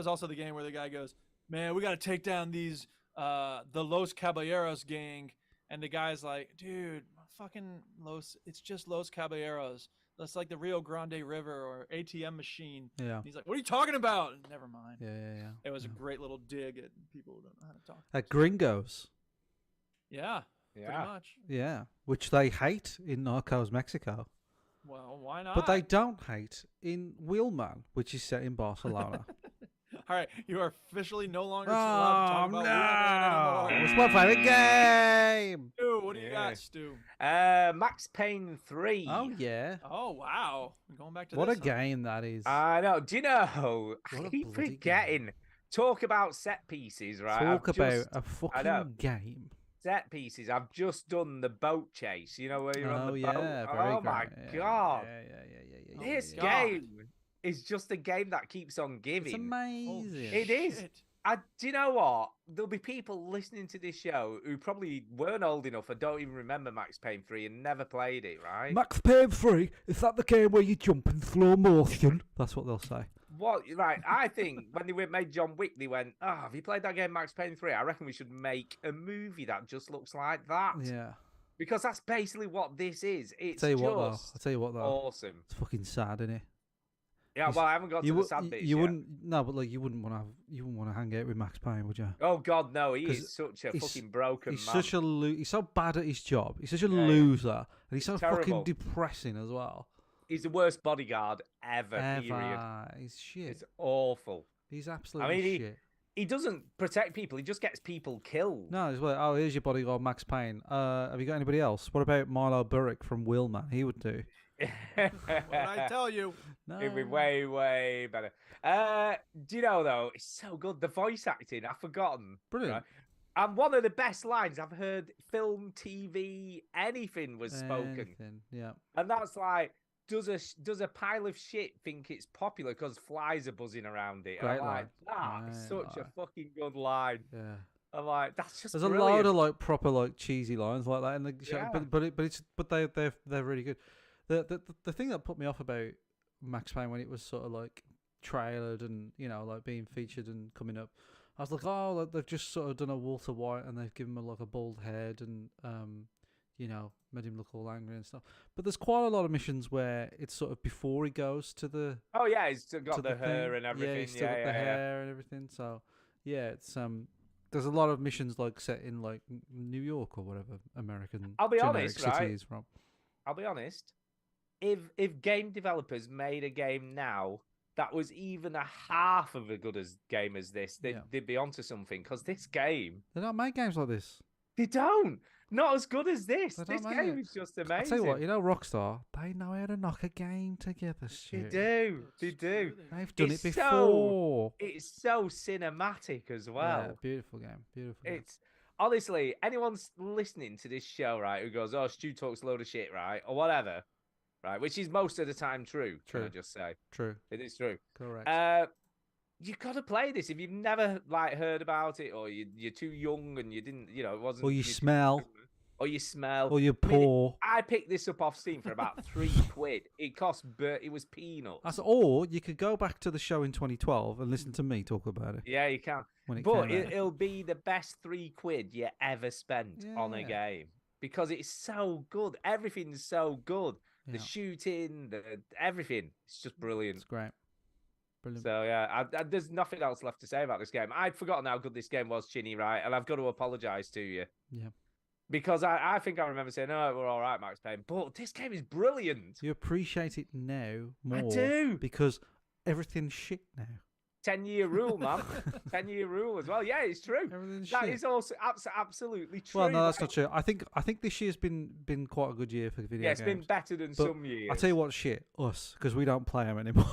also the game where the guy goes, "Man, we got to take down these the Los Caballeros gang," and the guy's like, "Dude, fucking it's just Los Caballeros. That's like the Rio Grande River or ATM machine." Yeah. And he's like, "What are you talking about?" Never mind. Yeah. It was a great little dig at people who don't know how to talk. At Gringos. Yeah. Yeah. Pretty much. Yeah, which they hate in Narcos Mexico. Well, why not? But they don't hate in Wheelman, which is set in Barcelona. All right, you are officially no longer allowed to talk about Wheelman anymore. It's my favorite game! Stu, what do you Yeah. got, Stu? Max Payne 3. Oh, yeah. Oh, wow. We're going back to What a this, huh? game that is. I know. Do you know? What I a keep bloody forgetting. Talk about set pieces, right? Talk I've about just- a know. fucking game. Set pieces. I've just done the boat chase. You know where you're on Oh, the yeah. boat. Very Oh my great. god. Yeah. This my God. game is just a game that keeps on giving. It's amazing. It is. Do you know what? There'll be people listening to this show who probably weren't old enough or don't even remember Max Payne 3 and never played it, right? Max Payne 3, is that the game where you jump in slow motion? That's what they'll say. What? Right. I think when they made John Wick, they went, "Oh, have you played that game, Max Payne 3? I reckon we should make a movie that just looks like that." Yeah. Because that's basically what this is. It's I'll tell just you what though. awesome. It's fucking sad, isn't it? Yeah, well, I haven't got to the sad bits you yet. wouldn't but you wouldn't want to hang out with Max Payne, would you? Oh God, no! He 'Cause is such a he's- fucking broken He's man. such a he's so bad at his job. He's such a Yeah. loser, and he's so fucking Terrible. depressing as well. He's the worst bodyguard ever. Period. Ever. He's shit. It's awful. He's absolutely shit. He doesn't protect people. He just gets people killed. No, he's like, oh, here's your bodyguard, Max Payne. Have you got anybody else? What about Milo Burrick from Wheelman? He would do. What did I tell you? It'd be way, way better. Do you know though? It's so good. The voice acting, I've forgotten. Brilliant. Right? And one of the best lines I've heard, film, TV, anything was spoken. Anything, yeah. And that's like, does a pile of shit think it's popular because flies are buzzing around it? And Great I'm like, line. that's Great such a line. fucking good line. Yeah. I'm like, that's just There's brilliant. a load of like proper like cheesy lines like that in the show, Yeah. but they're really good. The thing that put me off about Max Payne when it was sort of like trailered and like being featured and coming up, I was like, oh, like, they've just sort of done a Walter White and they've given him like a bald head and made him look all angry and stuff. But there's quite a lot of missions where it's sort of before he goes to the Oh yeah, he's still to got the hair thing. and everything. Yeah, he's still got the yeah. hair and everything. So yeah, it's there's a lot of missions like set in like New York or whatever American. I'll be generic honest, city right? is from. I'll be honest. If game developers made a game now that was even a half of a good as game as this, they'd be onto something. Because this game, They don't make games like this. they don't. Not as good as this. They This don't make game it. is just I amazing. tell you what, Rockstar, they know how to knock a game together. They Stu. do. They do. They've done It's it so- before. It's so cinematic as well. Yeah, beautiful game. Beautiful. Game. It's honestly, anyone's listening to this show, right, who goes, "Oh, Stu talks a load of shit," right, or whatever, right, which is most of the time true. Can I True. just say True. it is true. Correct. You've got to play this if you've never like heard about it, or you're too young and you didn't, it wasn't. Or you smell. Or you smell. Or you're I mean, poor. I picked this up off Steam for about £3. It cost, it was peanuts. Or you could go back to the show in 2012 and listen to me talk about it. Yeah, you can. When it But came out. it'll be the best £3 you ever spent on a Yeah. game because it's so good. Everything's so good. The Yeah. shooting, everything. It's just brilliant. It's great. Brilliant. So yeah, there's nothing else left to say about this game. I'd forgotten how good this game was, Chinny, right? And I've got to apologise to you. Yeah. Because I think I remember saying, "Oh, we're all right, Max Payne," but this game is brilliant. You appreciate it now more. do. Because everything's shit now. 10-year rule, man. 10-year rule as well. Yeah, it's true. Everything's That shit. is also absolutely true. Well, no, that's right? not true. I think this year's been quite a good year for video Yeah, it's games. been better than But some years. I'll tell you what, shit, us, because we don't play them anymore.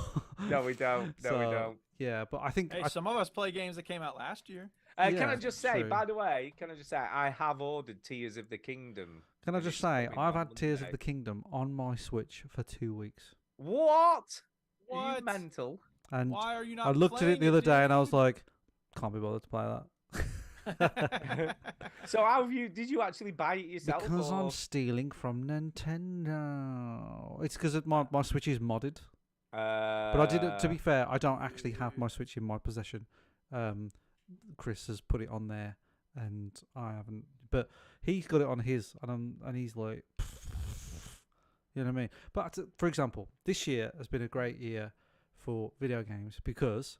No, we don't. No, we So, don't. Yeah, but I think Hey, some of us play games that came out last year. Can Yeah, I just say, true. by the way, I have ordered Tears of the Kingdom. Can I which just is say, coming I've on had Tears of Monday. the Kingdom on my Switch for 2 weeks. What? Are you What? mental? And Why are you not I looked at it playing the other day dude? and I was like, can't be bothered to play that. So how have you? Did you actually buy it yourself? Because or... I'm stealing from Nintendo. It's because my Switch is modded. But I did. To be fair, I don't actually have my Switch in my possession. Chris has put it on there, and I haven't. But he's got it on his, and he's like, you know what I mean. But for example, this year has been a great year for video games because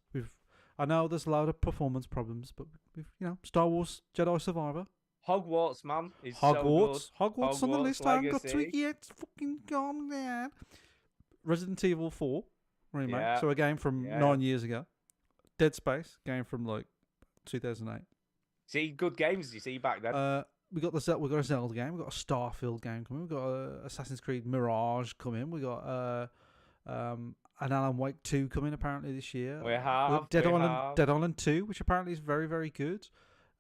I know there's a lot of performance problems, but we've Star Wars Jedi Survivor. Hogwarts, man. Is Hogwarts. So good. Hogwarts on the list. I haven't got to it Legacy. yet. It's fucking gone down. Resident Evil 4 remake. Yeah. So a game from Yeah. 9 years ago. Dead Space, game from like 2008. See, good games you see back then. We got a Zelda game. We got a Starfield game coming. We got a Assassin's Creed Mirage coming. We got an Alan Wake 2 coming apparently this year. We have, Dead we Island have. Dead Island 2, which apparently is very very good.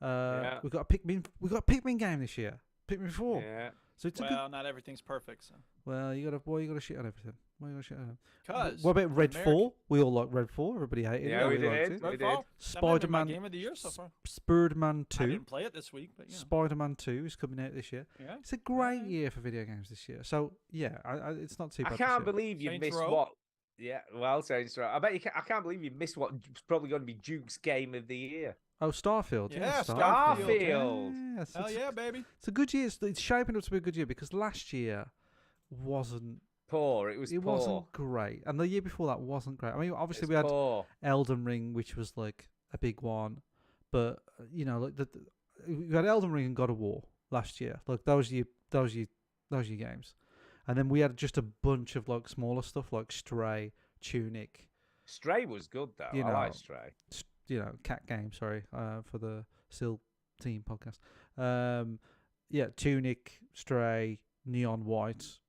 Yeah. We got a Pikmin game this year. Pikmin 4. Yeah. So it's a good. Well, not everything's perfect. So. Well, you gotta shit on everything. Why you gotta shit on everything? 'Cause What about I'm Red American. 4? We all like Red 4. Everybody hated Yeah, it. we liked did. it. We Redfall, did. that might have been Spider-Man. my game of the year so far. Spider-Man I 2. didn't play it this week, but you know. Spider-Man 2 is coming out this year. Yeah. It's a great year for video games this year. So yeah, it's not too bad. I this can't year. believe you Saints missed Row? what. Yeah, well, Saints Row. I can't believe you missed what's probably going to be Duke's game of the year. Oh, Starfield. Yeah, Starfield. Yes, Hell yeah, baby. It's a good year. It's shaping up to be a good year because last year wasn't. Poor. It was It poor. wasn't great, and the year before that wasn't great. I mean, obviously It's we had poor. Elden Ring, which was like a big one, but like we had Elden Ring and God of War last year. Like those your games, and then we had just a bunch of like smaller stuff like Stray, Tunic, Stray was good though. You I like know, Stray. Cat Game. Sorry, for the Still Team podcast. Tunic, Stray, Neon White,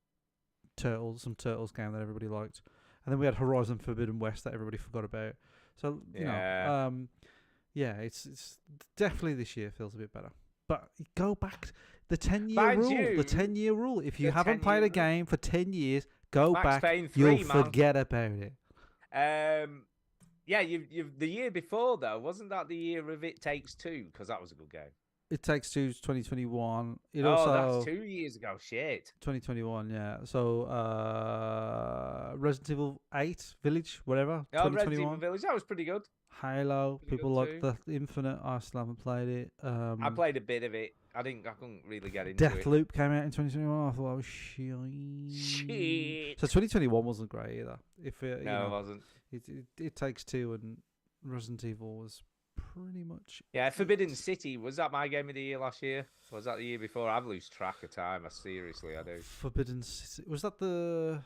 some Turtles game that everybody liked, and then we had Horizon Forbidden West that everybody forgot about. So you know, it's definitely this year feels a bit better. But go back the 10-year rule. The 10-year rule. If you haven't played a game for 10 years, go Max back. Payne 3, you'll man. forget about it. Yeah, you've the year before though, wasn't that the year of It Takes Two? Because that was a good game. It Takes Two's 2021. That's 2 years ago. Shit. 2021, yeah. So Resident Evil 8 Village, whatever. Oh, 2021. Resident Evil Village, that was pretty good. Halo, Pretty people good like the Infinite. I still haven't played it. I played a bit of it. I couldn't really get into it. Deathloop came out in 2021. I thought that was shit. So 2021 wasn't great either. If it, No, it wasn't. It Takes Two and Resident Evil was pretty much. Yeah, Forbidden City, was that my game of the year last year? Or was that the year before? I've lost track of time. I do. Forbidden City, was that the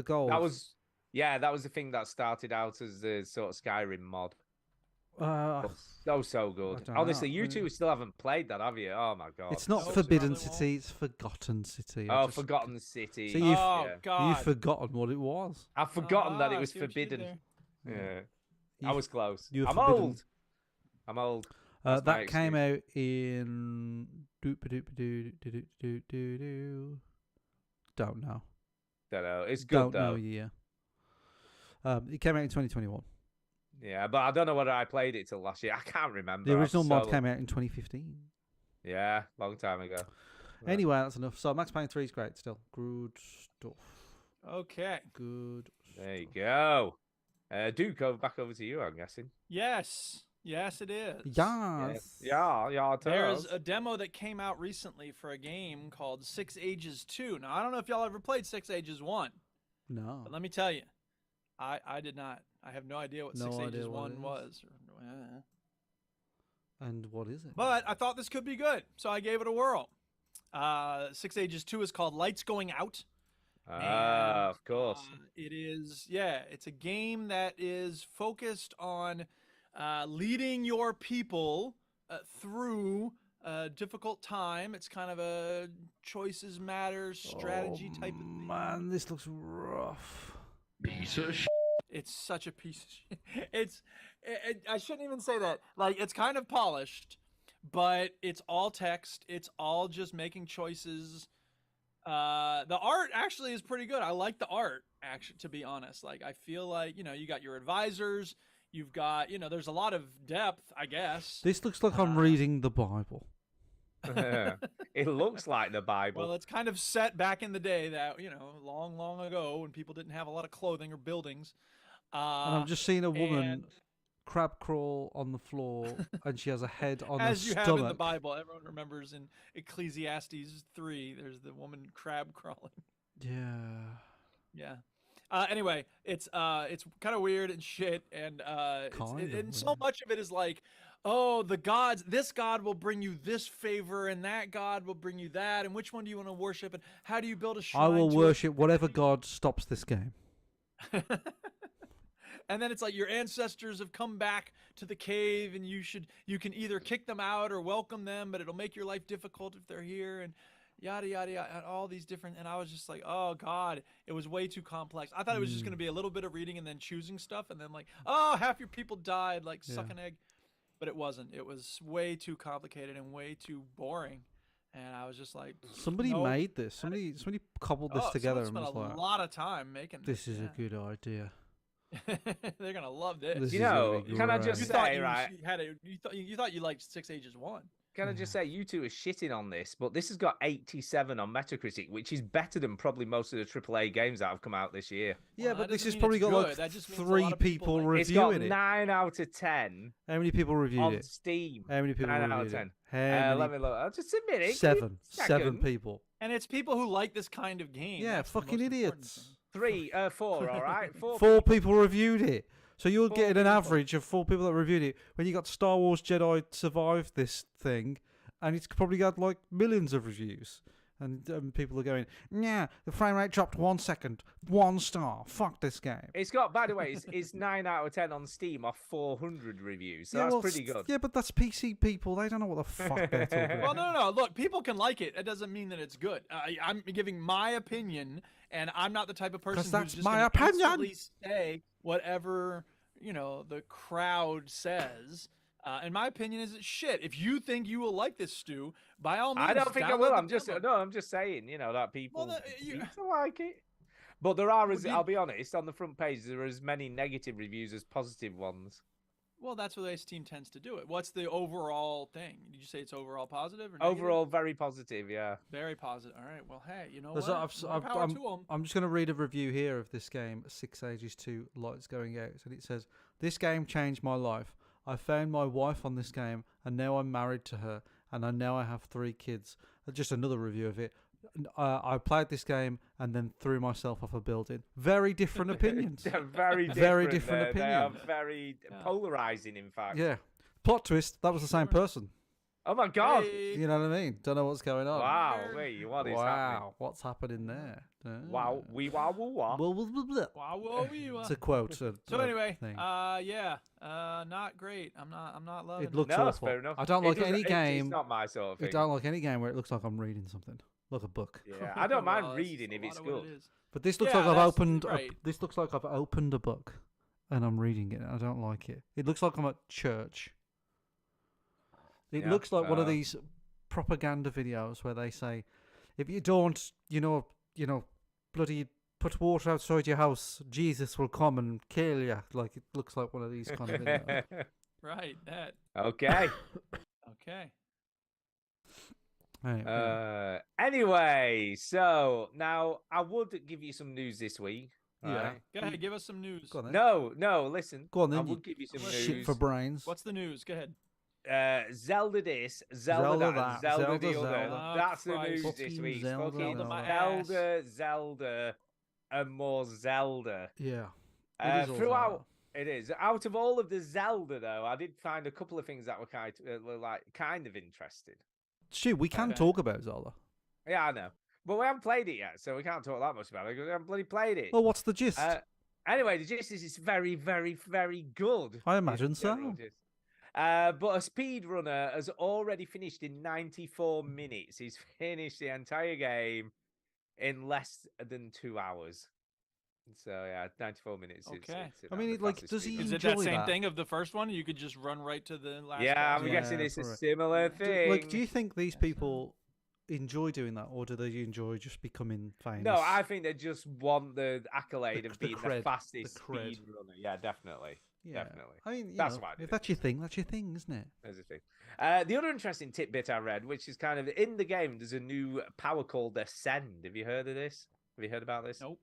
goal? That was the thing that started out as the sort of Skyrim mod. So good. Honestly, you two still haven't played that, have you? Oh my god. It's not Forbidden City, it's Forgotten City. Forgotten City. So God. you've forgotten what it was. I've forgotten that it was see what you did forbidden. there. Yeah. I was close. you were I'm forbidden. old. That's my That came excuse. out in don't know. Don't know. It's good Don't though. know year. It came out in 2021. Yeah, but I don't know whether I played it till last year. I can't remember. The original mod came out in 2015. Yeah, long time ago. Right. Anyway, that's enough. So Max Payne 3 is great still. Good stuff. Okay. Good. There you go. Duke, back over to you, I'm guessing. Yes, it is. Yes. Yeah. There's a demo that came out recently for a game called 6 Ages 2. Now, I don't know if y'all ever played 6 Ages 1. No. But let me tell you, I did not. I have no idea what 6 Ages 1 was. And what is it? But I thought this could be good, so I gave it a whirl. 6 Ages 2 is called Lights Going Out. Of course. It is, it's a game that is focused on leading your people through a difficult time. It's kind of a choices matter strategy type of thing. Man, this looks rough. Piece of shit. It's such a piece of shit. I shouldn't even say that. Like, it's kind of polished, but it's all text. It's all just making choices. The art actually is pretty good. I like the art, actually, to be honest. Like, I feel like, you got your advisors. You've got, there's a lot of depth, I guess. This looks like I'm reading the Bible. It looks like the Bible. Well, it's kind of set back in the day that, long, long ago when people didn't have a lot of clothing or buildings. And I'm just seeing a woman crab crawl on the floor and she has a head on as the you stomach. have in the Bible. Everyone remembers in Ecclesiastes 3, there's the woman crab crawling. Yeah. Anyway, it's kind of weird and shit, and so much of it is like, oh, the gods, this god will bring you this favor, and that god will bring you that, and which one do you want to worship, and how do you build a shrine? I will to worship whatever god stops this game. And then it's like your ancestors have come back to the cave, and you can either kick them out or welcome them, but it'll make your life difficult if they're here, and yada yada yada, and all these different. And I was just like, oh god, it was way too complex. I thought it was just going to be a little bit of reading and then choosing stuff, and then like, oh, half your people died, like suck an egg. But it wasn't. It was way too complicated and way too boring. And I was just like, somebody made this. Somebody cobbled this together and spent was a like, lot of time making this. This is a good idea. They're gonna love this. This can I just say, right? You thought you liked 6 Ages 1. Can I just say, you two are shitting on this, but this has got 87 on Metacritic, which is better than probably most of the AAA games that have come out this year. Yeah, Well, but that this has doesn't probably mean got it's like good. That just means a lot 3 of people people like it. It's got reviewing it. 9 out of 10 How many people reviewed on it? Steam. How many people 9 reviewed out of it? 10. How many? Let me look. Just a minute. 7 Second. people. And it's people who like this kind of game. Yeah, That's the fucking most important idiots. thing. 4, all right? 4 people reviewed it. So you're 4 getting an people. average of 4 people that reviewed it when you got Star Wars Jedi Survive this thing, and it's probably got like millions of reviews. and people are going, yeah, the frame rate dropped 1 second, 1 star. Fuck this game. It's got, by the way, it's 9 out of 10 on Steam off 400 reviews, so that's pretty good. Yeah, but that's PC people. They don't know what the fuck they're talking about. Well, no. Look, people can like it. It doesn't mean that it's good. I'm giving my opinion, and I'm not the type of person that's who's just my gonna opinion. instantly say whatever the crowd says. And my opinion is it's shit. If you think you will like this, Stu, by all means, I don't think I download will. the I'm just demo. saying, that people you- seem to like it. But there are, I'll be honest, on the front page there are as many negative reviews as positive ones. Well, that's what Ace Team tends to do it. What's the overall thing? Did you say it's overall positive or negative? Overall, very positive, yeah. Very positive. All right. Well, hey, you know There's what? More power to 'em. I'm just going to read a review here of this game, 6 Ages to Lights Going Out. And it says, this game changed my life. I found my wife on this game, and now I'm married to her, and now I have 3 kids. Just another review of it. I played this game and then threw myself off a building. Very different opinions. Very different They are opinions. very polarizing, in fact. Yeah. Plot twist, that was the same person. Oh my god! You know what I mean? Don't know what's going on. Wow, wait, what is happening? What's happening there? Wow, wee wow woo wah. It's a quote. So anyway, not great. I'm not loving it. It looks No, that's awful. fair enough. I don't It like doesn't- any game. It's not my sort of thing. I don't like any game where it looks like I'm reading something, like a book. Yeah, I don't mind Well, reading that's if it's a lot of what good. it is. But this looks Yeah, like I've that's opened. right. This looks like I've opened a book, and I'm reading it. I don't like it. It looks like I'm at church. It Yeah, looks like one of these propaganda videos where they say, if you don't, bloody put water outside your house, Jesus will come and kill you. Like, it looks like one of these kind of videos. Right. That. Okay. Okay. Anyway, so now I would give you some news this week. Yeah. right? Go ahead. Give us some news. Go on then. No, listen. Go on then. I you would give you some shit news. for brains. What's the news? Go ahead. Zelda this, Zelda that, that, Zelda the Zelda, other. Zelda. That's Oh, the news Christ. this Fucking week. Zelda, Fucking Zelda. Zelda, and more Zelda. Yeah. It is all Throughout, it is. Out of all of the Zelda, though, I did find a couple of things that were kind of interesting. Stu, we can Okay. talk about Zelda. Yeah, I know. But we haven't played it yet, so we can't talk that much about it because we haven't bloody played it. Well, what's the gist? Anyway, the gist is it's very, very, very good. I imagine is the general so. gist. But a speedrunner has already finished in 94 minutes. He's finished the entire game in less than 2 hours. So yeah, 94 minutes. Okay. I mean, does he Is it enjoy that same that? thing of the first one? You could just run right to the last. Yeah, boss? I'm guessing it's a right. similar thing. Do you think these people enjoy doing that, or do they enjoy just becoming famous? No, I think they just want the accolade of being the cred, fastest the cred. speedrunner. Yeah, definitely. Yeah. Definitely. I mean, That's why I do if it. that's your thing, that's your thing, isn't it? There's the thing. The other interesting tidbit I read, which is kind of in the game, there's a new power called Ascend. Have you heard of this? Have you heard about this? Nope.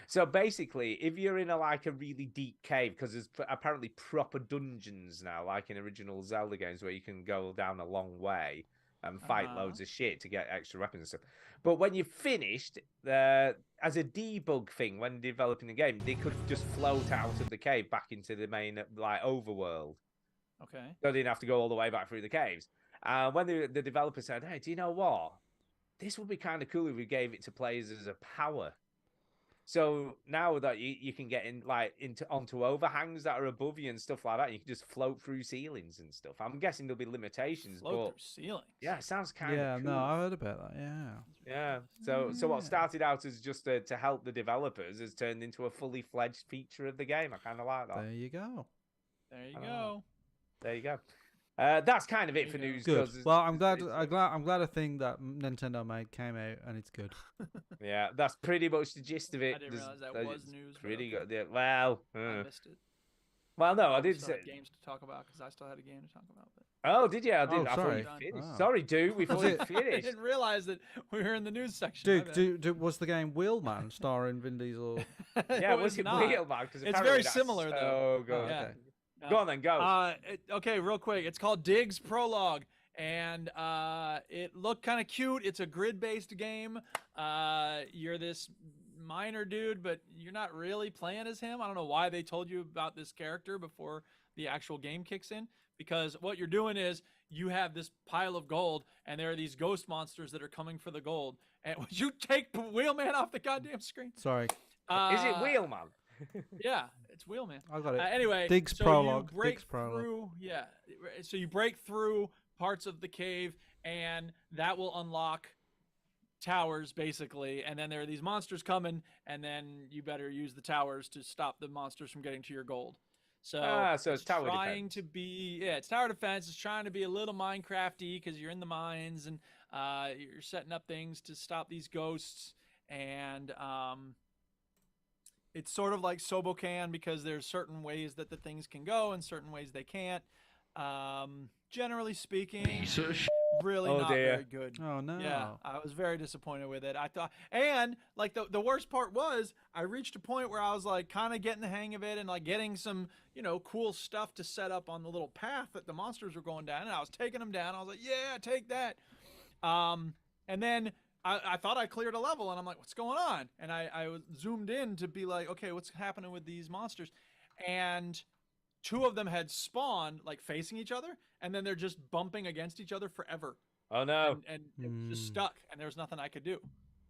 So basically, if you're in a really deep cave, because there's apparently proper dungeons now, like in original Zelda games, where you can go down a long way and fight loads of shit to get extra weapons and stuff. But when you're finished, as a debug thing, when developing the game, they could just float out of the cave back into the main overworld. Okay. So they didn't have to go all the way back through the caves. When the developer said, "Hey, do you know what? This would be kind of cool if we gave it to players as a power." So now that you can get onto overhangs that are above you and stuff like that, you can just float through ceilings and stuff. I'm guessing there'll be limitations, Float but through ceilings. yeah, it sounds kind Yeah, of cool. no, I heard about that. Yeah. Yeah. So what started out as just to help the developers has turned into a fully fledged feature of the game. I kind of like that. There you go. There you I go. There you go. That's kind of it for There you news. Good. 'cause Well, I'm it's- glad a thing that Nintendo made came out and it's good. Yeah, that's pretty much the gist of it. I didn't realize that was it's news, but Pretty okay. good. Yeah, well, I missed it. well, no, I We did still say. had games to talk about because I still had a game to talk about. But Oh, did you? I didn't. Oh, I thought sorry. you finished. Oh. Sorry, dude. We thought you That's I finished. didn't realize that we were in the news section. my Dude, was the game Wheelman starring Vin Diesel? bad. Yeah, was it not. Wheelman? Because It's very similar, though. Oh, good. Yeah. Okay. Go on then, go. Okay, real quick. It's called Diggs Prologue, and it looked kind of cute. It's a grid-based game. You're this miner dude, but you're not really playing as him. I don't know why they told you about this character before the actual game kicks in, because what you're doing is you have this pile of gold, and there are these ghost monsters that are coming for the gold. And would you take Wheelman off the goddamn screen? Sorry. Is it Wheelman? Yeah, it's Wheelman. I got it. Anyway, Diggs so prologue. you break Diggs prologue. through. Yeah, so you break through parts of the cave, and that will unlock towers basically. And then there are these monsters coming, and then you better use the towers to stop the monsters from getting to your gold. So, so it's tower trying defense. to be it's tower defense. It's trying to be a little Minecrafty because you're in the mines and you're setting up things to stop these ghosts, and it's sort of like Sobocan because there's certain ways that the things can go and certain ways they can't. Generally speaking, really not very good. Oh no. Yeah, I was very disappointed with it. I thought, and like the worst part was, I reached a point where I was like kind of getting the hang of it and like getting some, cool stuff to set up on the little path that the monsters were going down, and I was taking them down. I was like, yeah, take that. And then I thought I cleared a level, and I'm like, what's going on? And I was zoomed in to be like, okay, what's happening with these monsters? And two of them had spawned like facing each other, and then they're just bumping against each other forever. Oh no. And it was just stuck, and there was nothing I could do.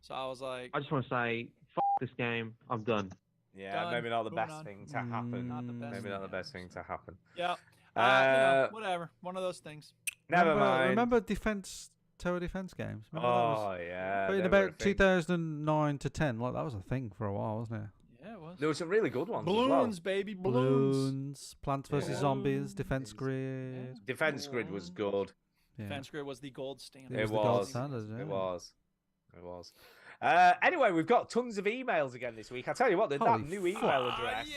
So I was like, I just want to say, f this game. I'm done. Yeah, Done. maybe not the Moving best on. thing to happen. Not the best Maybe thing not the to best thing to happen. yeah, whatever. One of those things. Never mind. Remember tower defense games? Remember that was- Yeah. But in they were a about thing. 2009 to 10, like that was a thing for a while, wasn't it? Yeah, it was. There were some really good ones. Balloons, baby, balloons. Plants vs Zombies, Defense Grid. Defense Grid was good. Yeah. Defense Grid was the gold standard. It was the gold standard, yeah. It was. Anyway, we've got tons of emails again this week. I tell you what, that Holy new email address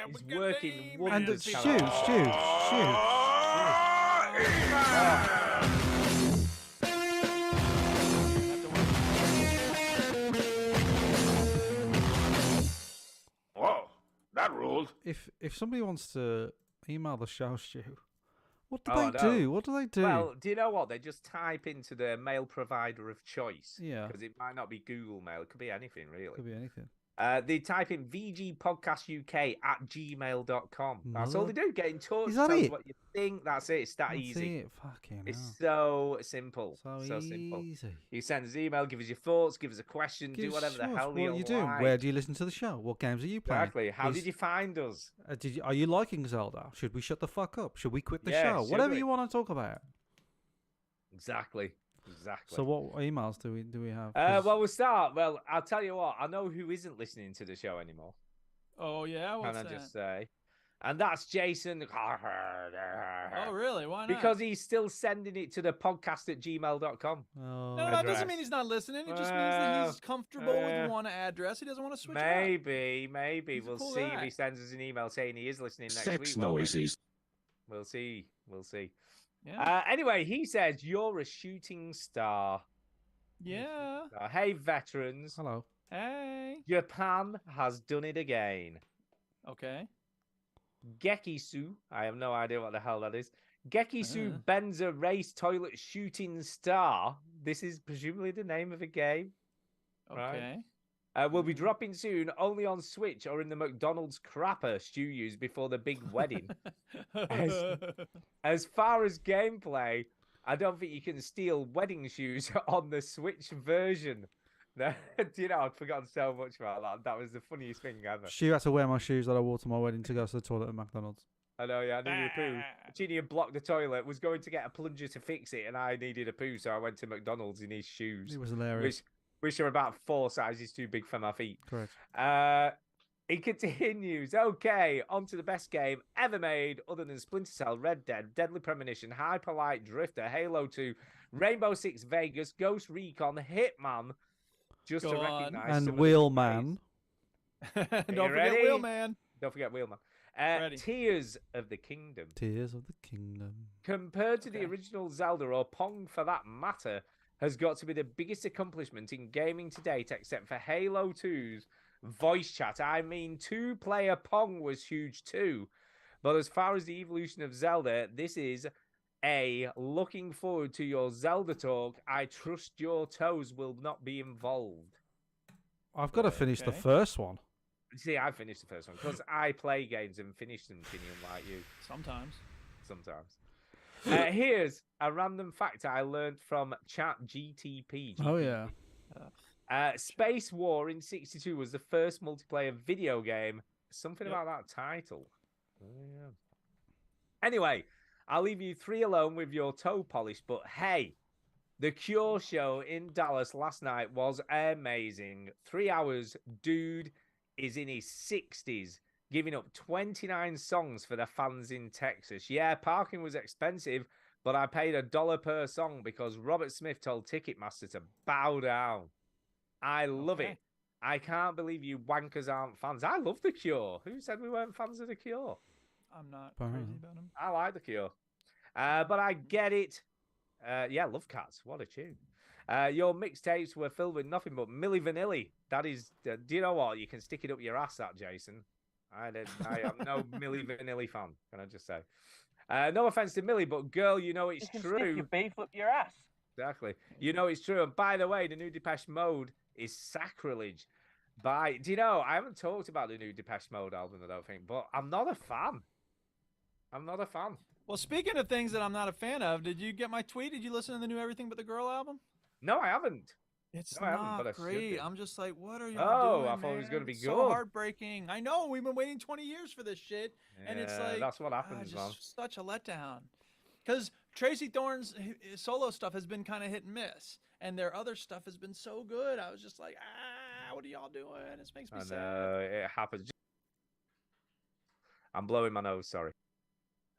is working And wonders. Stu. Whoa, that ruled. If somebody wants to email the show, Stu, what do Oh, they no. do? What do they do? Well, do you know what? They just type into their mail provider of choice. Yeah. Because it might not be Google Mail. It could be anything, really. Could be anything. They type in vgpodcastuk@gmail.com. That's all they do. Get in touch. Is that tell us it? what you think. That's it. It's that That's easy. it. Fucking It's hell. so simple. So simple. easy. You send us an email, give us your thoughts, give us a question, do whatever the hell what you are you doing? like. Where do you listen to the show? What games are you playing? Exactly. How Is- did you find us? Are you liking Zelda? Should we shut the fuck up? Should we quit the Yeah, show? should Whatever we? you want to talk about. Exactly. So what emails do we have? Well, we'll start. Well, I'll tell you what. I know who isn't listening to the show anymore. Oh yeah, what's Can I that? just say? And that's Jason. Oh really? Why not? Because he's still sending it to the podcast@gmail.com. Oh, no, that doesn't mean he's not listening. It just means that he's comfortable with one address. He doesn't want to switch it up. Maybe. He's a We'll cool see if guy. he sends us an email saying he is listening next Sex week. won't we? noises. We'll see. Yeah. Anyway, he says, you're a shooting star. Yeah. Hey, veterans. Hello. Hey. Japan has done it again. Okay. Gekisu, I have no idea what the hell that is. Gekisu Uh. Benza Race Toilet Shooting Star. This is presumably the name of a game. Okay. Will be dropping soon, only on Switch or in the McDonald's crapper Stu used before the big wedding. As far as gameplay, I don't think you can steal wedding shoes on the Switch version. Do you know, I'd forgotten so much about that. That was the funniest thing ever. Stu had to wear my shoes that I wore to my wedding to go to the toilet at McDonald's. I know, yeah, I needed a poo. Chini had blocked the toilet, was going to get a plunger to fix it, and I needed a poo, so I went to McDonald's in his shoes. It was hilarious. Which are about 4 sizes too big for my feet. Correct. It continues. Okay, on to the best game ever made, other than Splinter Cell, Red Dead, Deadly Premonition, Hyper Light Drifter, Halo 2, Rainbow Six Vegas, Ghost Recon, Hitman. Just Go to on. recognize And some of the Wheelman. Don't you forget ready? Wheelman. Don't forget Wheelman. Ready. Tears of the Kingdom. Tears of the Kingdom. Compared to the original Zelda, or Pong for that matter, has got to be the biggest accomplishment in gaming to date, except for Halo 2's voice chat. I mean, 2-player Pong was huge too. But as far as the evolution of Zelda, this is looking forward to your Zelda talk. I trust your toes will not be involved. I've got to finish the Okay. first one. See, I finished the first one because I play games and finish them, Kenny, unlike you. Sometimes. Sometimes. Here's a random fact I learned from Chat GTP. Oh yeah. Space War in '62 was the first multiplayer video game. Something about that title. Yeah. Anyway, I'll leave you three alone with your toe polish. But hey, the Cure show in Dallas last night was amazing. 3 hours. Dude is in his 60s, giving up 29 songs for the fans in Texas. Yeah, parking was expensive, but I paid $1 per song because Robert Smith told Ticketmaster to bow down. I love it. I can't believe you wankers aren't fans. I love The Cure. Who said we weren't fans of The Cure? I'm not crazy about him. I like The Cure. But I get it. Yeah, Love Cats. What a tune. Your mixtapes were filled with nothing but Milli Vanilli. That is, do you know what? You can stick it up your ass, that, Jason. I am no Milli Vanilli fan, can I just say. No offense to Millie, but girl, you know it's you can true. Stick your beef up your ass. Exactly. You know it's true. And by the way, the new Depeche Mode is sacrilege. Do you know, I haven't talked about the new Depeche Mode album, I don't think, but I'm not a fan. I'm not a fan. Well, speaking of things that I'm not a fan of, did you get my tweet? Did you listen to the new Everything But the Girl album? No, I haven't. It's no, not great. I'm just like, what are you doing, I thought it was going to be It's good. so heartbreaking. I know. We've been waiting 20 years for this shit. And it's like, that's what happens, man. Such a letdown. Because Tracy Thorn's solo stuff has been kind of hit and miss. And their other stuff has been so good. I was just like, what are y'all doing? It makes me sad. It happens. I'm blowing my nose, sorry.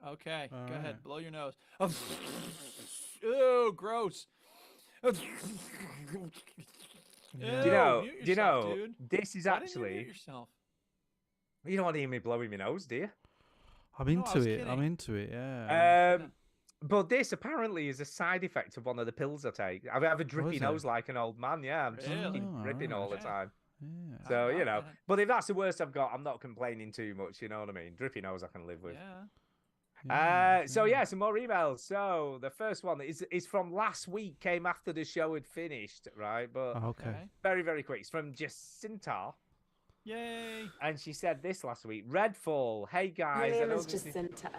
Okay, go ahead. Blow your nose. Ew, gross. Do you know, dude. this is Why didn't actually... you mute yourself? You don't want to hear me blowing my nose, do you? I'm into it. I'm into it, yeah. But this apparently is a side effect of one of the pills I take. I have a drippy nose like an old man, yeah. I'm just fucking dripping all the time. Yeah. So, you know, but if that's the worst I've got, I'm not complaining too much, you know what I mean? Drippy nose I can live with. So some more emails. So the first one is from last week, came after the show had finished, right? But very, very quick. It's from Jacinta. Yay! And she said this last week. Redfall. Hey guys, My name is Jacinta.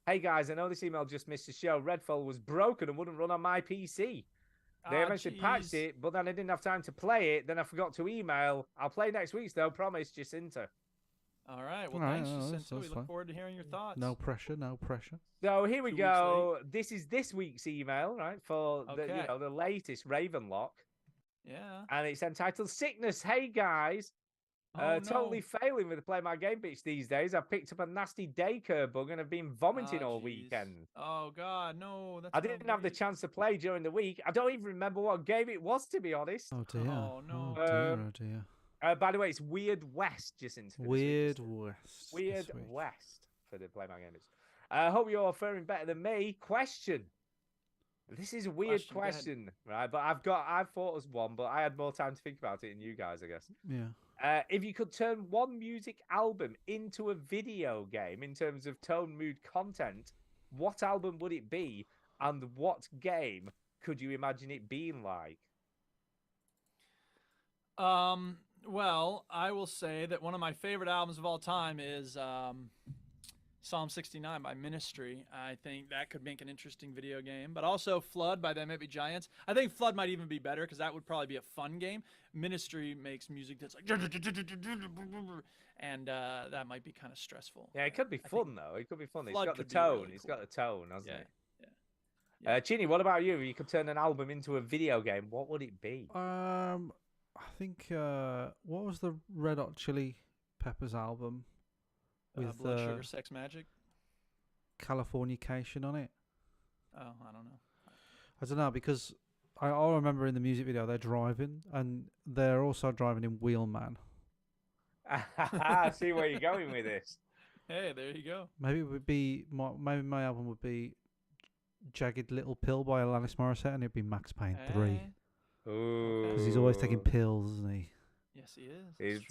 Hey guys, I know this email just missed the show. Redfall was broken and wouldn't run on my PC. They eventually patched it, but then I didn't have time to play it. Then I forgot to email. I'll play next week's though. Promise, Jacinta. All right. Well, thanks, Jacinta. We look forward to hearing your thoughts. No pressure. No pressure. So here we go. This is this week's email, right? For the latest Ravenlock. Yeah. And it's entitled "Sickness." Hey guys. Totally failing with the Play My Game bitch these days. I've picked up a nasty daycare bug and have been vomiting all weekend. Oh God, no! I didn't have the chance to play during the week. I don't even remember what game it was, to be honest. Oh dear. Oh no. Oh dear. By the way, it's Weird West, Jacinta. Weird West. Weird West for the Play My Game bitch. Hope you're faring better than me. Question. This is a weird question, right? But I've thought as one, but I had more time to think about it than you guys, I guess. Yeah. If you could turn one music album into a video game in terms of tone, mood, content, what album would it be, and what game could you imagine it being like? Well, I will say that one of my favorite albums of all time is Psalm 69 by Ministry. I think that could make an interesting video game. But also Flood by Them Maybe Giants. I think Flood might even be better because that would probably be a fun game. Ministry makes music that's like... And that might be kind of stressful. Yeah, it could be fun, though. It could be fun. It's got the tone. Really It's got the tone, hasn't it? Yeah. Chinny, what about you? If you could turn an album into a video game, what would it be? I think, what was the Red Hot Chili Peppers album? With Blood Sugar Sex Magic? Californication on it. Oh, I don't know. I don't know, because I remember in the music video they're driving, and they're also driving in Wheelman. I see where you're going with this. Hey, there you go. Maybe it would be my album would be Jagged Little Pill by Alanis Morissette, and it'd be Max Payne 3. Because he's always taking pills, isn't he? Yes, he is.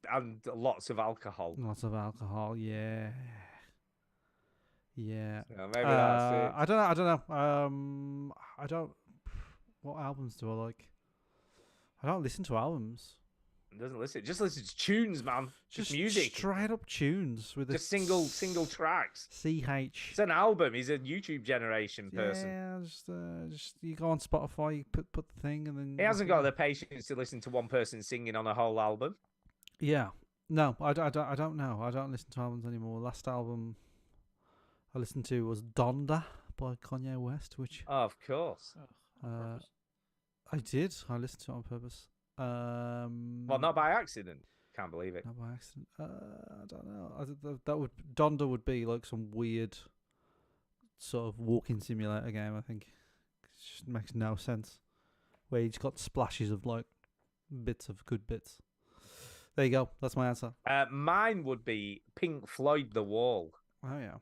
And lots of alcohol. Lots of alcohol, yeah. Yeah. So maybe that's it. I don't know. What albums do I like? I don't listen to albums. Doesn't listen. Just listen to tunes, man. Just music. Straight up tunes with Just single tracks. CH. It's an album. He's a YouTube generation person. Yeah, just you go on Spotify, you put the thing, and then He hasn't got the patience to listen to one person singing on a whole album. Yeah, no, I don't know. I don't listen to albums anymore. Last album I listened to was Donda by Kanye West, which of course. I did. I listened to it on purpose. Well, not by accident. Can't believe it. Not by accident. I don't know. That would Donda would be like some weird sort of walking simulator game. I think it just makes no sense. Where you just got splashes of like bits of good bits. There you go. That's my answer. Mine would be Pink Floyd The Wall. Oh yeah.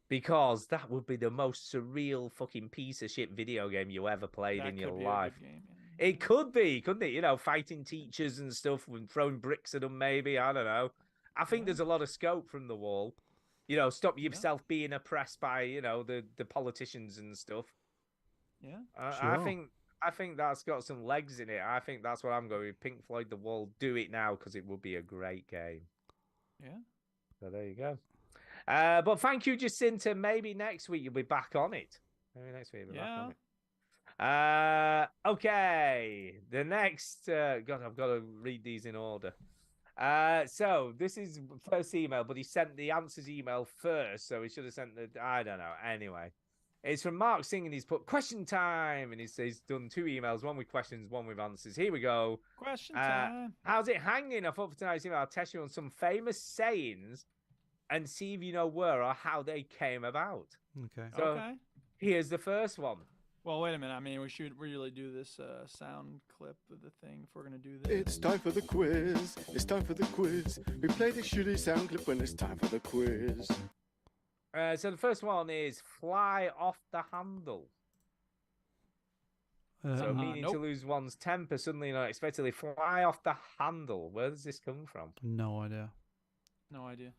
Because that would be the most surreal fucking piece of shit video game you ever played in your life. It could be, couldn't it? You know, fighting teachers and stuff and throwing bricks at them, maybe. I don't know. I think there's a lot of scope from The Wall. You know, stop yourself being oppressed by, you know, the politicians and stuff. Yeah. I think that's got some legs in it. I think that's what I'm going with. Pink Floyd The Wall. Do it now because it will be a great game. Yeah. So there you go. But thank you, Jacinta. Maybe next week you'll be back on it. Maybe next week you'll be back on it. Okay. The next God, I've got to read these in order. So this is first email, but he sent the answers email first, so he should have sent the I don't know. Anyway. It's from Mark Singh, and he's put question time, and he's done 2 emails, one with questions, one with answers. Here we go. Question time. How's it hanging? I thought for tonight's email, I'll test you on some famous sayings and see if you know where or how they came about. Okay. So here's the first one. Well, wait a minute. I mean, we should really do this sound clip of the thing if we're going to do this. It's time for the quiz. It's time for the quiz. We play the shitty sound clip when it's time for the quiz. So the first one is fly off the handle. So meaning to lose one's temper suddenly and unexpectedly. Fly off the handle. Where does this come from? No idea. No idea.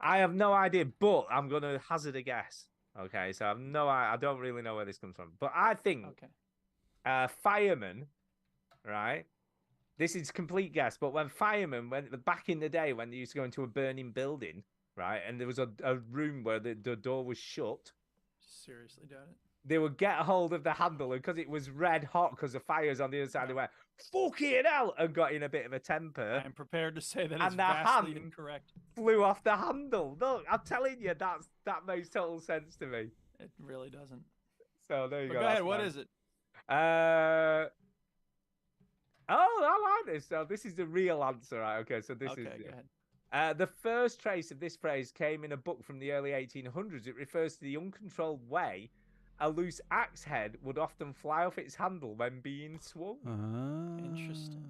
I have no idea, but I'm going to hazard a guess. Okay, so I don't really know where this comes from. But I think firemen, right? This is complete guess, but when firemen went back in the day when they used to go into a burning building, right, and there was a room where the door was shut. Seriously, doubt it. They would get a hold of the handle, and because it was red hot because the fire's on the other side, they went, fucking hell, and got in a bit of a temper. I'm prepared to say that and it's the vastly hand incorrect. Flew off the handle. No, I'm telling you, that makes total sense to me. It really doesn't. So there you But go. go ahead. What is it? Oh, I like this. So this is the real answer, right? Okay, so this is. Go ahead. The first trace of this phrase came in a book from the early 1800s. It refers to the uncontrolled way a loose axe head would often fly off its handle when being swung. Interesting.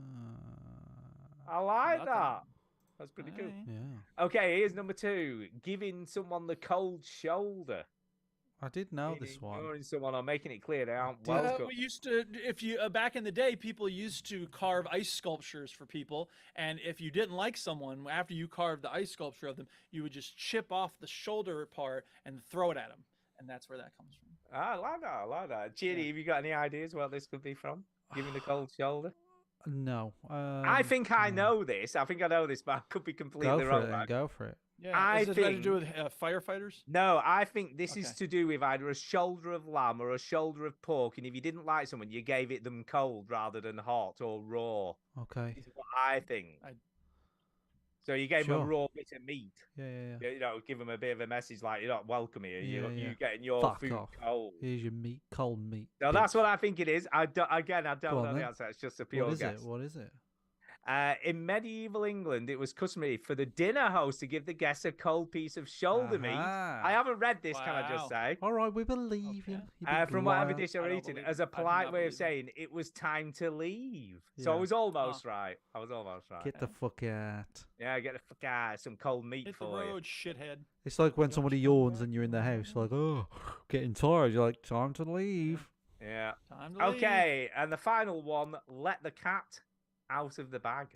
I like that. That's pretty cool. Yeah. Okay, here's number 2. Giving someone the cold shoulder. I did know this one. Ignoring someone or making it clear they aren't welcome. We used to, if you back in the day, people used to carve ice sculptures for people, and if you didn't like someone after you carved the ice sculpture of them, you would just chip off the shoulder part and throw it at them, and that's where that comes from. I like that. I like that. Ginny, have you got any ideas what this could be from? Giving the cold shoulder. No. I think I know this. I think I know this, but I could be completely wrong. Go for it. Yeah, is it to do with firefighters? No, I think this is to do with either a shoulder of lamb or a shoulder of pork, and if you didn't like someone, you gave it them cold rather than hot or raw. Okay. Is what I think. So you gave them a raw bit of meat. Yeah. You know, give them a bit of a message like, you're not welcome here. Yeah. You're getting your Fuck food off. cold. Here's your meat, cold meat. No, that's what I think it is. I don't know then. the answer. It's just a pure guess. What is it? In medieval England, it was customary for the dinner host to give the guests a cold piece of shoulder meat. I haven't read this, can I just say? All right, we believe you. From whatever dish you're eating, as a polite way of saying it was time to leave. So I was almost right. Get the fuck out. Yeah, get the fuck out. Some cold meat Hit for the you. road, shithead. It's like when somebody yawns and you're in the house, like, oh, getting tired. You're like, time to leave. Yeah. Time to leave. Okay, and the final one, let the cat out of the bag.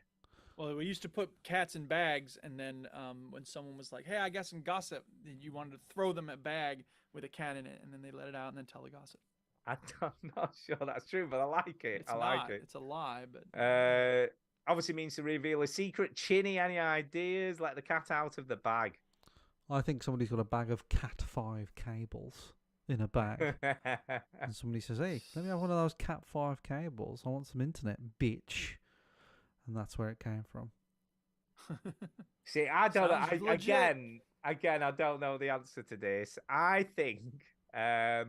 Well, we used to put cats in bags, and then when someone was like, hey, I got some gossip, then you wanted to throw them a bag with a cat in it, and then they let it out and then tell the gossip. I'm not sure that's true, but I like it. It's I like not. it. It's a lie, but... obviously means to reveal a secret. Chinny, any ideas? Let the cat out of the bag. I think somebody's got a bag of Cat 5 cables in a bag. And somebody says, hey, let me have one of those Cat 5 cables. I want some internet, bitch. And that's where it came from. See, I don't know. Sounds legit. Again, I don't know the answer to this. I think, yeah,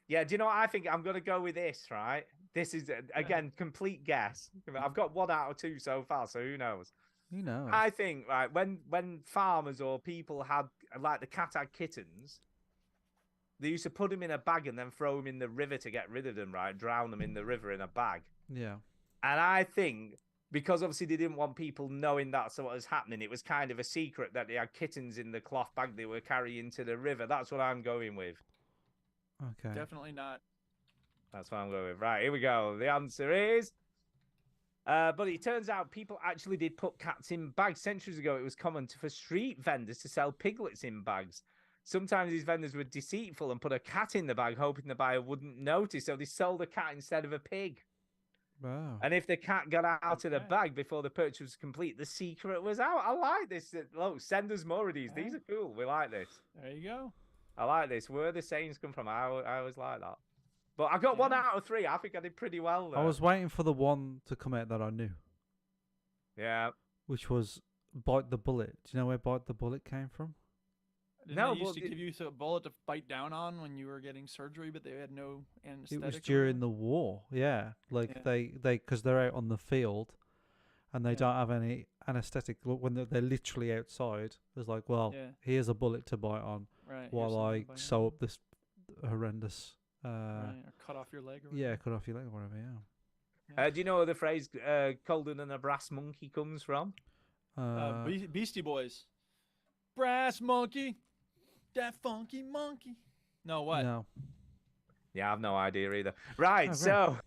do you know what I think? I'm going to go with this, right? This is, again, complete guess. I've got 1 out of 2 so far, so who knows? You know. I think, right, when farmers or people had, like the cat had kittens, they used to put them in a bag and then throw them in the river to get rid of them, right? Drown them in the river in a bag. Yeah. And I think, because obviously they didn't want people knowing that's what was happening, it was kind of a secret that they had kittens in the cloth bag they were carrying to the river. That's what I'm going with. Okay. Definitely not. That's what I'm going with. Right, here we go. The answer is... but it turns out people actually did put cats in bags. Centuries ago, it was common for street vendors to sell piglets in bags. Sometimes these vendors were deceitful and put a cat in the bag, hoping the buyer wouldn't notice. So they sold a cat instead of a pig. Wow. And if the cat got out of the bag before the purchase was complete, the secret was out. I like this. Look, send us more of these. These are cool. We like this. There you go. I like this. Where the sayings come from, I always like that. But I got 1 out of 3. I think I did pretty well there. I was waiting for the one to come out that I knew, Yeah. which was Bite the Bullet. Do you know where Bite the Bullet came from? Didn't No, they used well, to give you a bullet to bite down on when you were getting surgery, but they had no anesthetic? It was or during whatever? the war. Yeah. Like Yeah. they because they're out on the field and they don't have any anesthetic. Look, when they're literally outside, it's like, well, Yeah. here's a bullet to bite on Right, here's while something I to bite on. sew up this horrendous. Right, or cut off your leg or Yeah, whatever. cut off your leg or whatever. Yeah. Do you know where the phrase colder than a brass monkey comes from? Beastie Boys. Brass monkey. That funky monkey. No, what? No. Yeah, I have no idea either. Right, Oh, so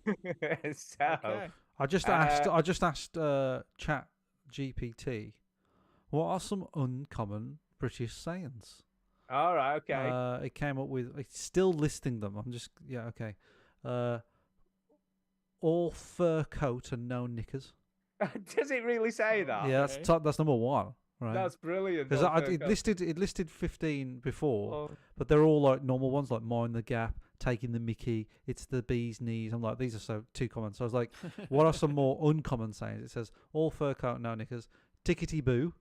Okay. I just asked Chat GPT, what are some uncommon British sayings? all right, okay. It came up with. It's still listing them. I'm just okay. All fur coat and no knickers. Does it really say that? Yeah, that's that's number 1. Right. That's brilliant. Because all fur it coat. listed 15 before, Oh. but they're all like normal ones, like mind the gap, taking the mickey, it's the bee's knees. I'm like, these are so too common. So I was like, what are some more uncommon sayings? It says all fur coat, no knickers, tickety boo,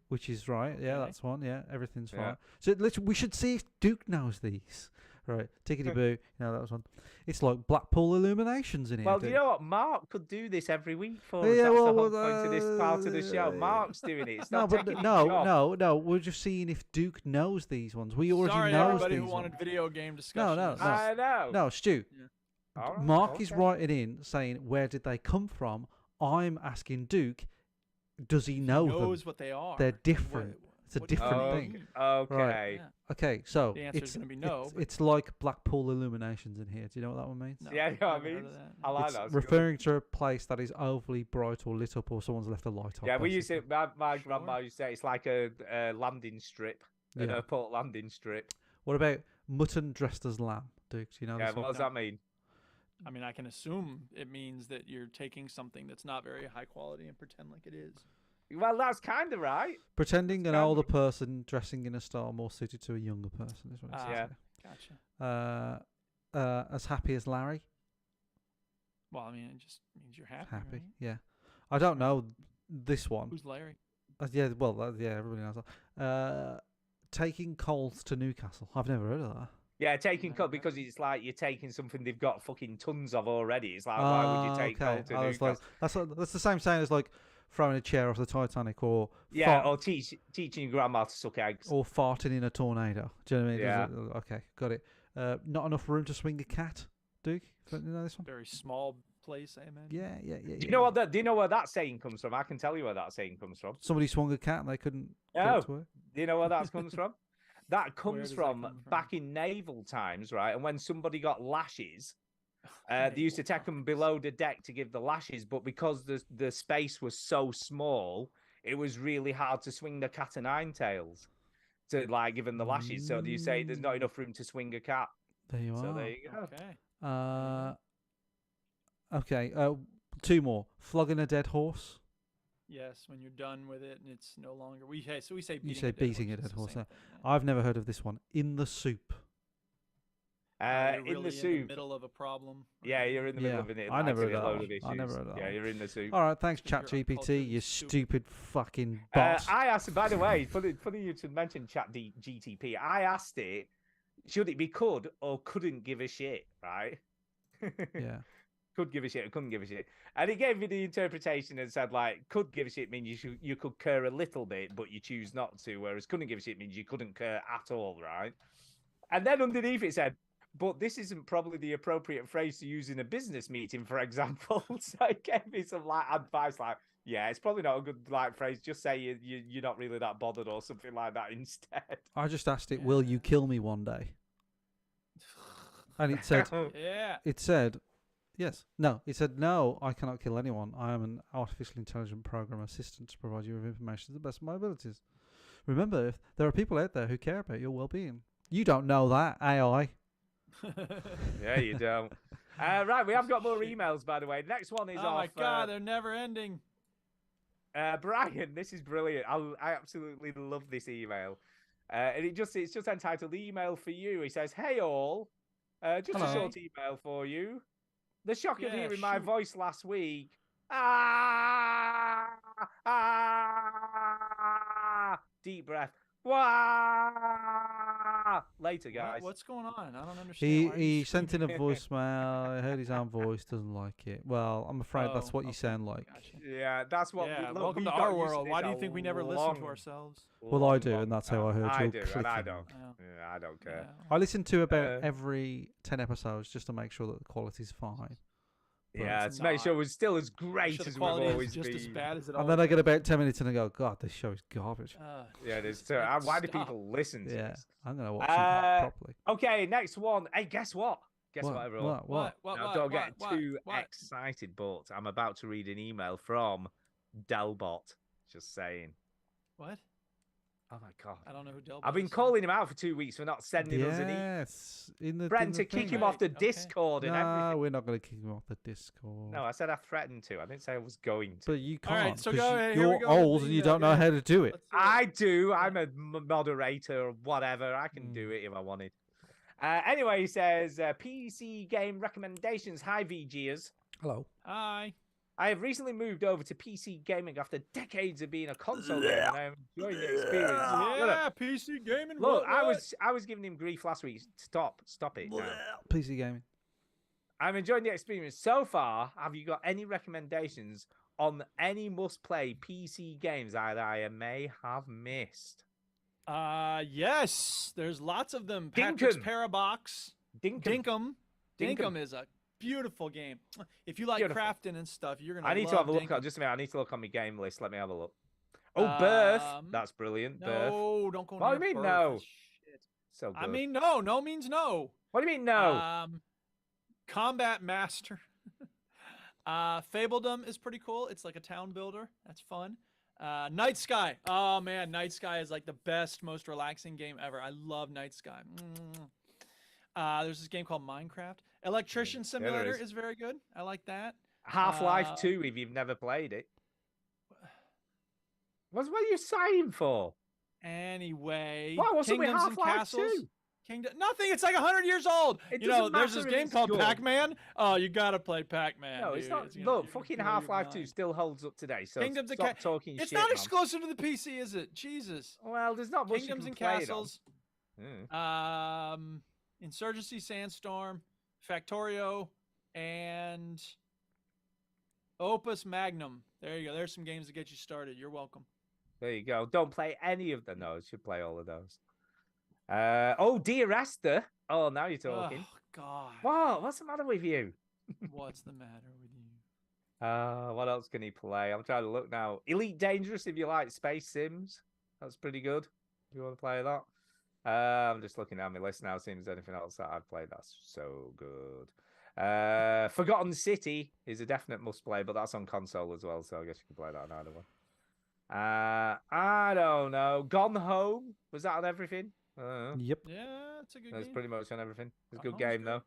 which is right. Yeah, Okay. that's one. Yeah, everything's Yeah. fine. So we should see if Duke knows these. Right, tickety boo. That was one. It's like Blackpool Illuminations in here. Well, dude. you know what? Mark could do this every week for us. Yeah, That's well, the whole point of this part of the show. Mark's doing it. It's not but taking his no, job. no. We're just seeing if Duke knows these ones. We already Sorry, know everybody these who wanted ones. video game discussion. No. I know. No, Stu. All right, Mark is okay. writing in saying, where did they come from? I'm asking Duke, does he know them? knows what they are. They're and different. It's a what different they thing. mean. Okay. Right. Yeah. Okay, so The answer's it's gonna be no, but- It's like Blackpool Illuminations in here. Do you know what that one means? No, Yeah, you know what I never heard mean? of that. I like It's that. referring to a place that is overly bright or lit up, or someone's left a light on. Yeah, we used basically. to. My grandma used to say it's like a landing strip, an Yeah. airport landing strip. What about mutton dressed as lamb, Duke? Do you know Yeah, this what one? does that mean? I mean, I can assume it means that you're taking something that's not very high quality and pretend like it is. Well, that's kind of right. Pretending an Can older be. person dressing in a style more suited to a younger person is what it says. Yeah. Gotcha. here. As happy as Larry. Well, I mean, it just means you're happy. Happy. right? Yeah. I don't know this one. Who's Larry? Yeah. Well. Yeah. Everybody knows that. Taking coals to Newcastle. I've never heard of that. Yeah, taking cut because it's like you're taking something they've got fucking tons of already. It's like, why would you take okay. coal to I was like, Newcastle? that's the same saying as like throwing a chair off the Titanic or Yeah, or teaching your grandma to suck eggs. or farting in a tornado. Do you know what I mean? Yeah. Okay, got it. Not enough room to swing a cat, Duke? You know this one? Very small place, I imagine. Yeah. Do you know what? Do you know where that saying comes from? I can tell you where that saying comes from. Somebody swung a cat and they couldn't get No. it to work. Do you know where that comes from? That comes does that from come from? back in naval times, right? And when somebody got lashes, they used to take them below the deck to give the lashes, but because the space was so small, it was really hard to swing the cat o' nine tails to like give them the lashes. So you say there's not enough room to swing a cat. There you So are. there you go. Okay. Okay. 2 more. Flogging a dead horse. Yes, when you're done with it and it's no longer. We say beating. You say beating a dead horse. Same Yeah. thing, I've never heard of this one. In the soup. You're In really the soup. middle of a problem. Yeah, you're in the middle of it. I never heard a of load that of one. I issues. never heard of that Yeah, one. you're in the soup. All right, thanks, Because you're ChatGPT. You stupid. stupid fucking bot. I asked, by the way, funny you should mention GTP. I asked it, should it be could or couldn't give a shit, right? Yeah. Could give a shit or couldn't give a shit. And it gave me the interpretation and said, like, could give a shit means you could care a little bit, but you choose not to, whereas couldn't give a shit means you couldn't care at all, right? And then underneath it said, but this isn't probably the appropriate phrase to use in a business meeting, for example. So it gave me some like advice, like, yeah, it's probably not a good like phrase. Just say you're not really that bothered or something like that instead. I just asked it, will you kill me one day? And it said, Yeah. it said, yes. No, it said, no, I cannot kill anyone. I am an artificial intelligent program assistant to provide you with information to the best of my abilities. Remember, if there are people out there who care about your well-being. You don't know that, AI. Yeah, you don't. Right, we have got more emails, by the way. Next one is Oh off. my God, they're never ending. Brian, this is brilliant. I absolutely love this email. And it's just entitled "Email for You." He says, "Hey all, just Hello. a short email for you. The shock of Yeah, hearing my shoot. voice last week. Deep breath. Later, guys. What's going on? I don't understand. He Why are you sent in a screaming? voicemail. I heard his own voice. Doesn't like it. Well, I'm afraid that's what you sound like. Yeah, that's what. Yeah, look, welcome we to got our used world. this Why do a you think we never listen long, to ourselves? Well, I long, do, long and that's how I time. heard I you do, and I clicking. don't. Yeah. Yeah, I don't care. I listen to about every 10 episodes just to make sure that the quality's fine. Yeah, it's to make not. sure we're still as great Sure the as we've quality is always just been. as bad as it And then I always get about 10 minutes and I go, God, this show is garbage. Yeah, it is. just So, make it why do stop. people listen to Yeah, this? I'm going to watch it properly. Okay, next one. Hey, guess what? Guess what, What? everyone? What? Now, don't get too excited, but I'm about to read an email from Delbot. Just saying. What? Oh my God. I don't know who Delbot I've been is. calling him out for 2 weeks for not sending us an email. Yes. In the Threatened to kick him off the Right, okay. Discord and No, everything. we're not going to kick him off the Discord. No, I said I threatened to. I didn't say I was going to. But you All right, can't so 'cause go you- ahead, here we you're go with old the and you email, don't know yeah. how to do it. Let's hear it. I do. I'm a moderator or whatever. I can do it if I wanted. Anyway, he says, PC game recommendations. Hi, VGers. Hello. Hi. I have recently moved over to PC gaming after decades of being a console gamer, and I'm enjoying the experience. Yeah, PC gaming. Look, what? I was giving him grief last week. Stop it now. PC gaming. I'm enjoying the experience so far. Have you got any recommendations on any must-play PC games that I may have missed? Yes. There's lots of them. Patrick's Dinkum. Parabox. Dinkum. Dinkum is a beautiful game. If you like Beautiful. crafting and stuff, you're gonna. I need to love have a look. Dinkum. Just a minute. I need to look on my game list. Let me have a look. Oh, Birth. Um, That's brilliant. Birth. No, don't go. What do near you mean Birth. no? That's shit. So good. I mean no. No means no. what do you mean no? Combat Master. Fabledom is pretty cool. It's like a town builder. That's fun. Night Sky. Oh man, Night Sky is like the best, most relaxing game ever. I love Night Sky. There's this game called Minecraft. Electrician Simulator is. is very good. I like that. Half-Life 2, if you've never played it. What are you sighing for? Anyway, What? What's up with Kingdoms and Half-Life Castles. 2? Nothing. It's like 100 years old. It You know, doesn't there's this matter if game it's called good. Pac-Man. Oh, you gotta play Pac-Man. No, it's dude. not. gonna- Look, you're fucking gonna blow your Half-Life 2 mind. still holds up today. So Kingdoms and stop talking It's shit, not man. exclusive to the PC, is it? Jesus. Well, there's not much Kingdoms you and can play it Castles. on. Insurgency, Sandstorm, Factorio, and Opus Magnum. There you go. There's some games to get you started. You're welcome. There you go. Don't play any of them. No, you should play all of those. Oh, Dear Esther. Oh, now you're talking. Oh God. What? What's the matter with you? What's the matter with you? What else can he play? I'm trying to look now. Elite Dangerous, if you like Space Sims. That's pretty good. If you want to play that. I'm just looking at my list now. See if there's anything else that I've played that's so good. Forgotten City is a definite must play, but that's on console as well, so I guess you can play that on either one. I don't know. Gone Home, was that on everything? Yep. Yeah, it's a good That's game. pretty much on everything. It's a Gone good Home's game though.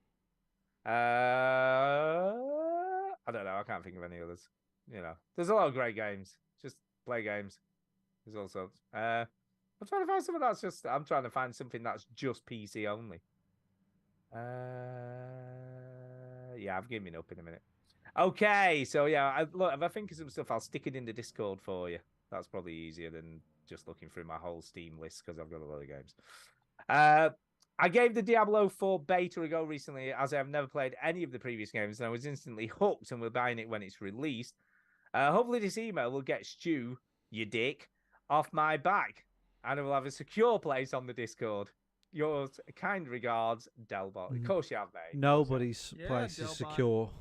I don't know. I can't can't think of any others. You know, there's a lot of great games. Just play games. There's all sorts. I'm trying to find something that's just. I'm trying to find something that's just PC only. Yeah, I've given up in a minute. Okay, so yeah, look, if I think of some stuff, I'll stick it in the Discord for you. That's probably easier than just looking through my whole Steam list because I've got a lot of games. I gave the Diablo 4 beta a go recently, as I have never played any of the previous games, and I was instantly hooked and we're buying it when it's released. Hopefully this email will get Stu, you dick, off my back, and I will have a secure place on the Discord. Yours, kind regards, Delbot. Of course you have, mate. Nobody's place is secure.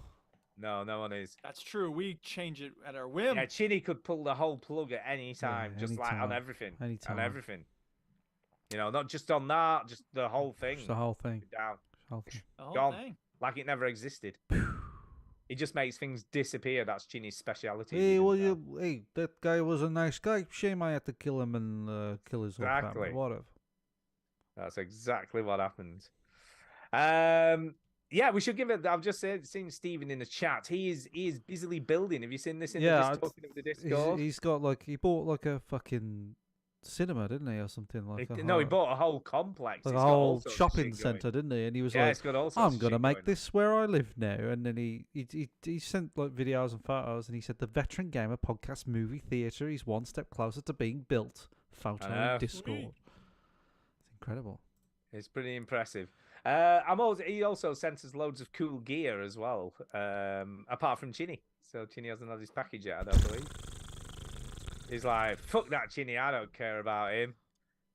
No, no one is. That's true. We change it at our whim. Yeah, Chinny could pull the whole plug at any time, just like on everything. Anytime. On everything. You know, not just on that, just the whole thing. Just the whole thing. Down. The whole Gone. thing. Like it never existed. It just makes things disappear. That's Chinny's speciality. Hey, hey, that guy was a nice guy. Shame I had to kill him and kill his whole family. Whatever. That's exactly what happened. Yeah, we should give it. I've just seen Stephen in the chat. He is busily building. Have you seen this in the Discord? He's got he bought like a fucking cinema, didn't he, or something like? He bought a whole complex. Like a whole shopping centre, didn't he? And he was like, it's got all sorts "I'm gonna make this where I live now." And then he sent like videos and photos, and he said the Veteran Gamer Podcast movie theatre is one step closer to being built. Photo in Discord. It's incredible. It's pretty impressive. He also sent us loads of cool gear as well, apart from Chinny. So Chinny hasn't had his package yet, I don't believe. He's like, fuck that Chinny, I don't care about him.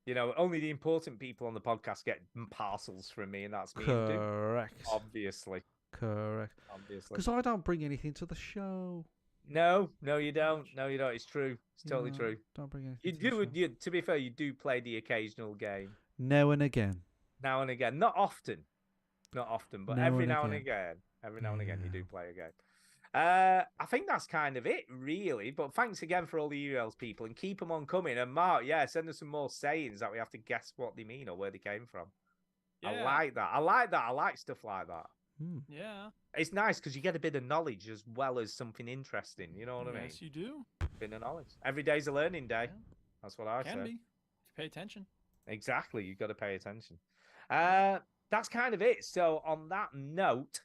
You know, only the important people on the podcast get parcels from me, and that's me. Correct. Obviously. Correct. Obviously. Because I don't bring anything to the show. No, you don't. No, you don't. It's true. It's totally true. Don't bring anything. To be fair, you do play the occasional game. Now and again. Now and again. Not often, but every now and again. Every now and again, you do play a game. I think that's kind of it, really. But thanks again for all the emails, people, and keep them on coming. And Mark, send us some more sayings that we have to guess what they mean or where they came from. Yeah. I like that. I like stuff like that. Yeah. It's nice because you get a bit of knowledge as well as something interesting. You know what I mean? Yes, you do. Bit of knowledge. Every day's a learning day. Yeah. That's what I say. Can be. If you pay attention. Exactly. You've got to pay attention. That's kind of it. So on that note,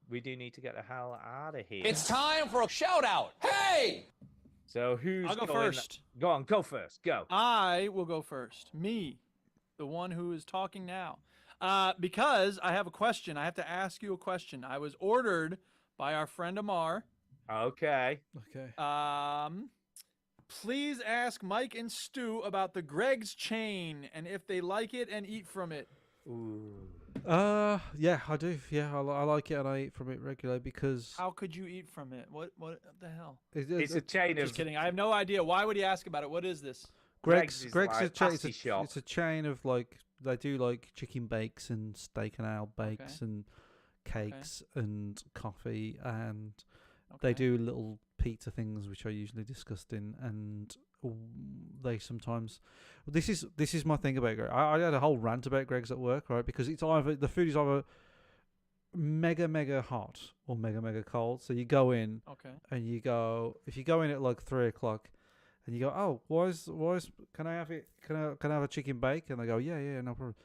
we do need to get the hell out of here. It's time for a shout out. Hey! So who's I'll go first. Go on, go first. Go. I will go first. Me, the one who is talking now. Because I have a question. I have to ask you a question. I was ordered by our friend Amar. Okay. Please ask Mike and Stu about the Greg's chain and if they like it and eat from it. Ooh. Yeah, I do. Yeah, I like it and I eat from it regularly because. How could you eat from it? What the hell? It's a chain of. Just kidding. I have no idea. Why would he ask about it? What is this? Greg's like it's a chain of like they do like chicken bakes and steak and ale bakes and cakes and coffee and they do little pizza things which are usually disgusting and they sometimes this is my thing about Greg. I had a whole rant about Greg's at work, right? Because it's either the food is either mega hot or mega cold. So you go in and you go if you go in at like 3:00 and you go, oh, why is can I have it? Can I have a chicken bake? And they go, yeah, no problem.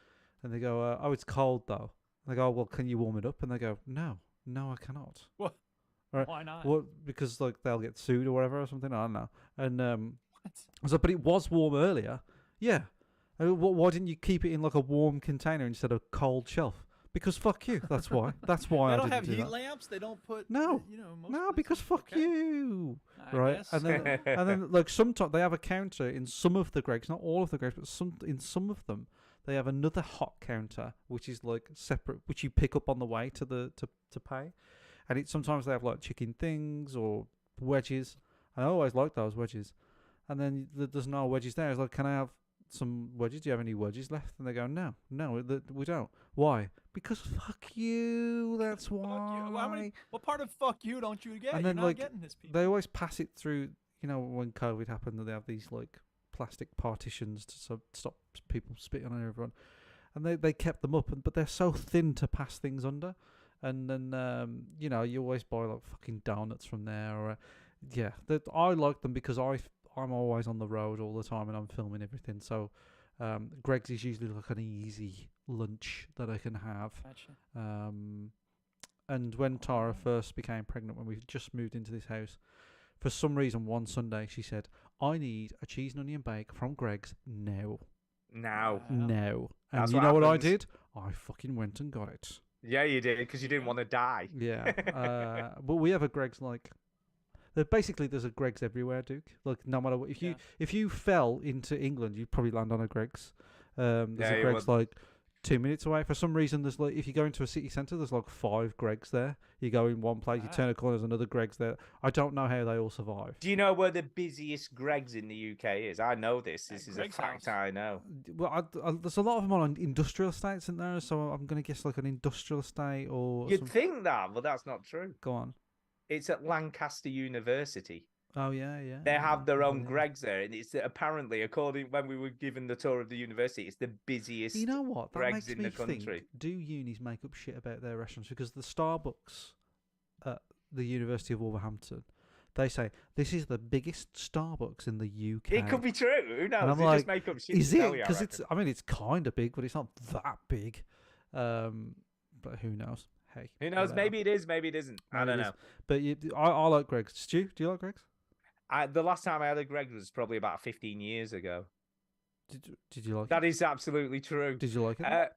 And they go, oh, it's cold though. And they go, well, can you warm it up? And they go, no, I cannot. What? Right. Why not? What? Because like they'll get sued or whatever or something. I don't know. And I was like, but it was warm earlier. Yeah. Why didn't you keep it in like a warm container instead of cold shelf? Because fuck you. That's why. That's why they I don't didn't have do heat that. lamps. They don't put. No. Because fuck you. Right. Guess. And then like sometimes they have a counter in some of the Gregs, not all of the Gregs, but in some of them they have another hot counter which is like separate, which you pick up on the way to pay. And sometimes they have like chicken things or wedges. I always like those wedges. And then there's no wedges there. It's like, can I have some wedges? Do you have any wedges left? And they go, no, we don't. Why? Because fuck you. That's why. Fuck you. What part of fuck you don't you get? And then, You're not getting this, people. They always pass it through. You know, when COVID happened, they have these like plastic partitions to stop people spitting on everyone. And they kept them up, but they're so thin to pass things under. And then you know, you always buy like fucking donuts from there. Or I like them because I'm always on the road all the time and I'm filming everything. So Greg's is usually like an easy lunch that I can have. Gotcha. And when Tara first became pregnant, when we just moved into this house, for some reason one Sunday she said, "I need a cheese and onion bake from Greg's now." Now. Now. And That's you what know what I happens. did? I fucking went and got it. Yeah, you did, because you didn't want to die. Yeah. But we have a Greg's like. There's a Greg's everywhere, Duke. Like no matter what, if you fell into England, you'd probably land on a Greg's. There's Yeah, a you Greg's would. like 2 minutes away. For some reason, there's like if you go into a city centre, there's like 5 Greg's there. You go in one place, you turn a corner, there's another Greg's there. I don't know how they all survive. Do you know where the busiest Greg's in the UK is? I know this. This is Greg's a fact house. I know. Well, there's a lot of them on industrial estates in there, so I'm gonna guess like an industrial estate or. You'd think that, but that's not true. Go on. It's at Lancaster University. Oh yeah. They have their own Greg's there, and it's apparently, according when we were given the tour of the university, it's the busiest. You know what? That Greg's makes in me the country. think. Do unis make up shit about their restaurants? Because the Starbucks at the University of Wolverhampton, they say this is the biggest Starbucks in the UK. It could be true. Who knows? And I'm They like, just make up shit. is to tell it? you, I Because it's. reckon. I mean, it's kind of big, but it's not that big. But who knows? Hey, Who knows? whatever. Maybe it is. Maybe it isn't. I Maybe don't it know. is. But I like Greg's. Stu, do you like Greg's? The last time I had a Greg's was probably about 15 years ago. Did you like That is absolutely true. Did you like it?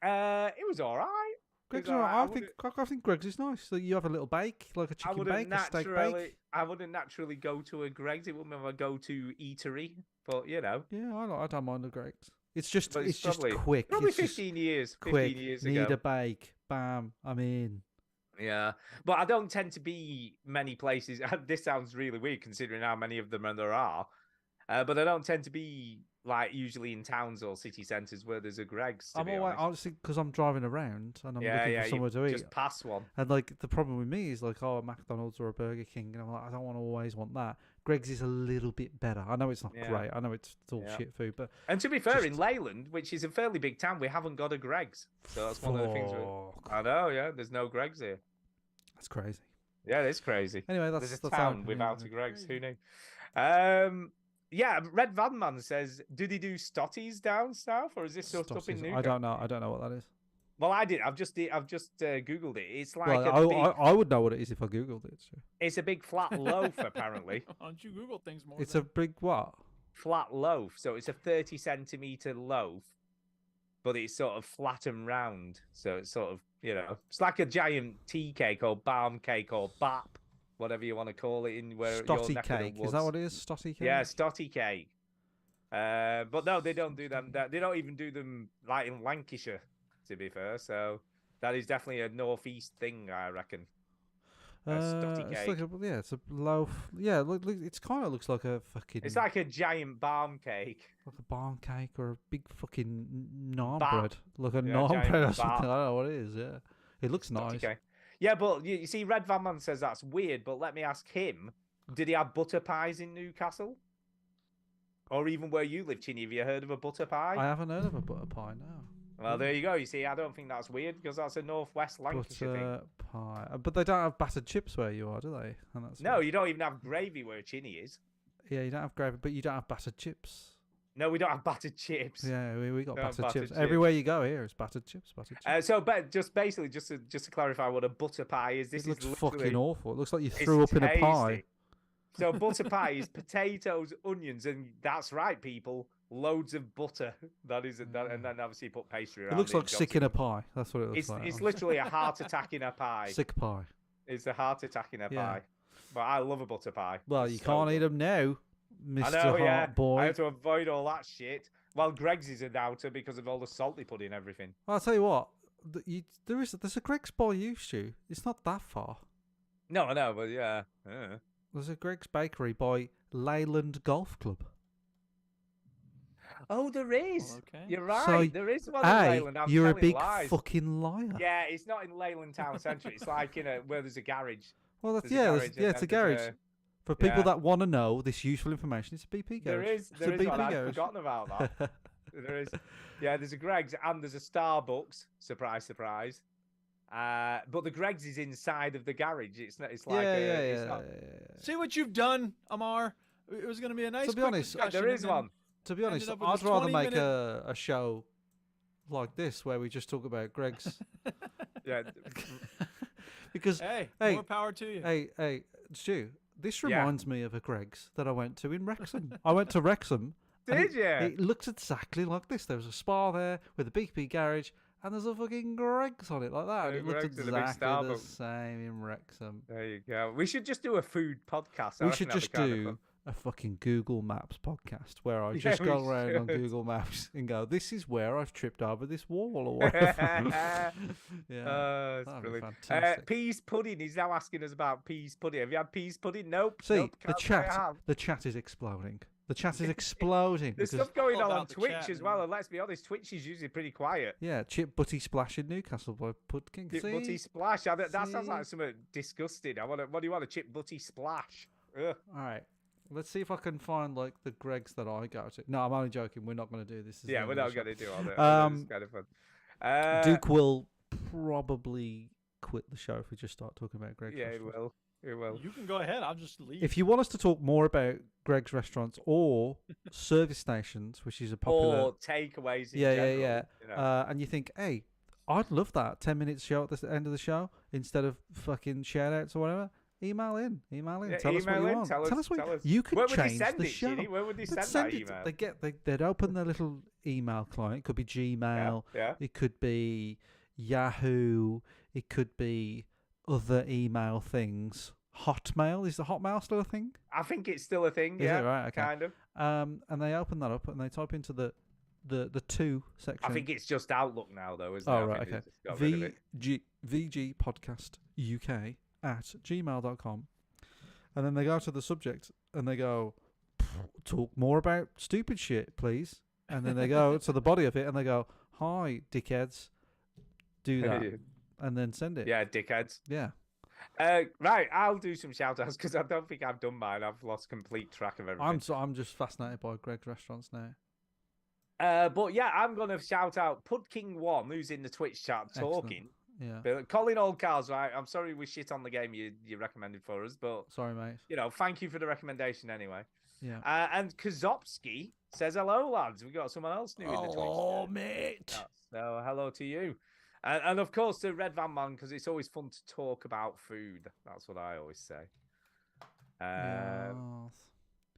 It was all right. Greg's all right. I think Greg's is nice. So you have a little bake, like a I chicken wouldn't bake, a steak naturally. bake. I wouldn't naturally go to a Greg's. It wouldn't be my go-to eatery, but you know. Yeah, I don't mind the Greg's. It's just But it's probably, just quick. Probably it's just 15 years. 15 quick. years Need ago. a bake. Bam. I'm in. Yeah, but I don't tend to be many places. This sounds really weird considering how many of them there are. But I don't tend to be like usually in towns or city centres where there's a Greg's. To I'm be always honest. honestly because I'm driving around and I'm Yeah, looking yeah, for you somewhere to eat. just pass one. And like the problem with me is like, oh, a McDonald's or a Burger King, and I'm like, I don't want to always want that. Greg's is a little bit better. I know it's not Yeah. great. I know it's all Yeah. shit food, but And to be fair, in Leyland, which is a fairly big town, we haven't got a Greg's. So that's one of the things. I know, yeah. There's no Greg's here. that's crazy. Yeah, it's crazy. Anyway, There's a that's town how- without yeah. a Greg's. Who knew? Yeah, Red Van Man says, do they do stotties down south, or is this stuff up in Stosses. Newcastle? I don't know. I don't know what that is. Well, I did. I've just googled it. It's like Well, a big, I would know what it is if I googled it. So. it's a big flat loaf apparently. Why don't you Google things more? It's a big what? Flat loaf. So it's a 30-centimeter loaf, but it's sort of flat and round. So it's sort of, it's like a giant tea cake or balm cake or bap, whatever you want to call it in where your Stotty neck of the cake. Is woods. that what it is? Stotty cake? Yeah, stotty cake. But no, they don't do them. They don't even do them like in Lancashire, to be fair. So that is definitely a northeast thing, I reckon. A stotty It's cake. like it's a loaf. Yeah, it's kind of looks like a fucking. It's like a giant balm cake. like a barn cake or a big fucking naan Bap. bread, like a Yeah, naan giant bread or bap. something. I don't know what it is. Yeah, it looks nice. Okay. Yeah, but you see, Red Van Man says that's weird. But let me ask him: did he have butter pies in Newcastle, or even where you live, Chinny? Have you heard of a butter pie? I haven't heard of a butter pie now. Well, there you go. You see, I don't think that's weird because that's a northwest Lancashire thing. Butter pie, but they don't have battered chips where you are, do they? And that's No, you don't even have gravy where Chinny is. yeah, you don't have gravy, but you don't have battered chips. No, we don't have battered chips. Yeah, we got Don't have battered chips. battered Everywhere you go here, it's battered chips. Battered chips. So, but just basically, just to clarify what a butter pie is, this It looks is literally, fucking awful. It looks like you it's threw up in a pie. tasty. So butter pie is potatoes, onions, and that's right, people. Loads of butter. That is, and then obviously you put pastry around It looks it. like sick in a pie. That's what it looks It's like. it's literally a heart attack in a pie. Sick pie. It's a heart attack in a Yeah. pie. But I love a butter pie. Well, you So can't good. eat them now, I Mr. know, yeah. Hart Boy. I have to avoid all that shit. Well, Greg's is a doubter because of all the salt they put in everything. I'll tell you what. There's a Greg's by you, Stu. It's not that far. No, I know, but yeah. There's a Greg's Bakery by Leyland Golf Club. Oh, there is. Well, okay. You're right. So, there is one in A, Leyland. I'm you're a telling big lies. fucking liar. Yeah, it's not in Leyland Town Centre. It's like where there's a garage. Well, that's There's a garage it's and a then garage. there's For people yeah. that want to know this useful information, it's a BP There garage. is. It's There a is BP one. I'd garage. forgotten about that. There is. Yeah, there's a Greg's and there's a Starbucks. Surprise, surprise. But the Greg's is inside of the garage. It's not. It's like yeah. See what you've done, Amar. It was going to be a nice. To be quick honest, discussion, there is and then one. To be honest, ended up with I'd this rather 20 make a show like this where we just talk about Greg's. Yeah. Because Hey, hey, more power to you. Hey, Stu, this Yeah. reminds me of a Greg's that I went to in Wrexham. I went to Wrexham. and Did you? It looked exactly like this. There was a spa there with a beefy garage, and there's a fucking Greg's on it like that. And Oh, it looked Greggs with a big exactly the Starbucks. same in Wrexham. There you go. We should just do a food podcast. I We reckon should that'd just be kind of do fun. a fucking Google Maps podcast where I Yeah, just we go around on should. Google Maps and go, "This is where I've tripped over this wall," or whatever. Yeah, It's that'd be brilliant. fantastic. Peas pudding. He's now asking us about peas pudding. Have you had peas pudding? Nope. See, nope, the can't say I chat, have. the chat is exploding. The chat is exploding. There's because, stuff going All on about the Twitch chat, as well, and let's be honest, Twitch is usually pretty quiet. yeah, Chip Butty Splash in Newcastle by Pudking. Chip butty splash. That sounds like something disgusting. What do you want? A chip butty splash? Ugh. All right, let's see if I can find like the Greg's that I go to. No, I'm only joking. We're not going to do this. Yeah, we're not going to do all that. It's kind of fun. Duke will probably quit the show if we just start talking about Greg's. Yeah, it restaurants. will. It will. You can go ahead. I'll just leave. If you want us to talk more about Greg's restaurants or service stations, which is a popular Or takeaways. In yeah, general, yeah, you know. yeah. And you think, hey, I'd love that 10 minutes show at the end of the show instead of fucking shout outs or whatever. Email in. Yeah, Tell us what email you in, want. tell us- what tell us. you could Where would they change send the it, show. Ginny? Where would they They'd send that it- email? They'd open their little email client. It could be Gmail. Yeah. It could be Yahoo. It could be other email things. Hotmail, is the Hotmail still a thing? I think it's still a thing. Is Yeah, it right? Okay. kind of. And they open that up and they type into the to section. I think it's just Outlook now, though, isn't it? Oh I right, think okay. they just got rid of it. VG podcast UK at gmail.com, and then they go to the subject and they go, talk more about stupid shit, please. And then they go to the body of it and they go, hi, dickheads, do that, and then send it. Yeah, dickheads. Yeah. Right, I'll do some shout outs because I don't think I've done mine. I've lost complete track of everything. I'm just fascinated by Greg's restaurants now. But yeah, I'm going to shout out Pudking1, who's in the Twitch chat talking. Yeah. But Colin Oldcars, right? I'm sorry we shit on the game you recommended for us, but Sorry, mate. you know, thank you for the recommendation anyway. Yeah. And Kozopsky says hello, lads. We got someone else new in the Twitch. Oh, mate. So hello to you. And of course to Red Van Man, because it's always fun to talk about food. That's what I always say.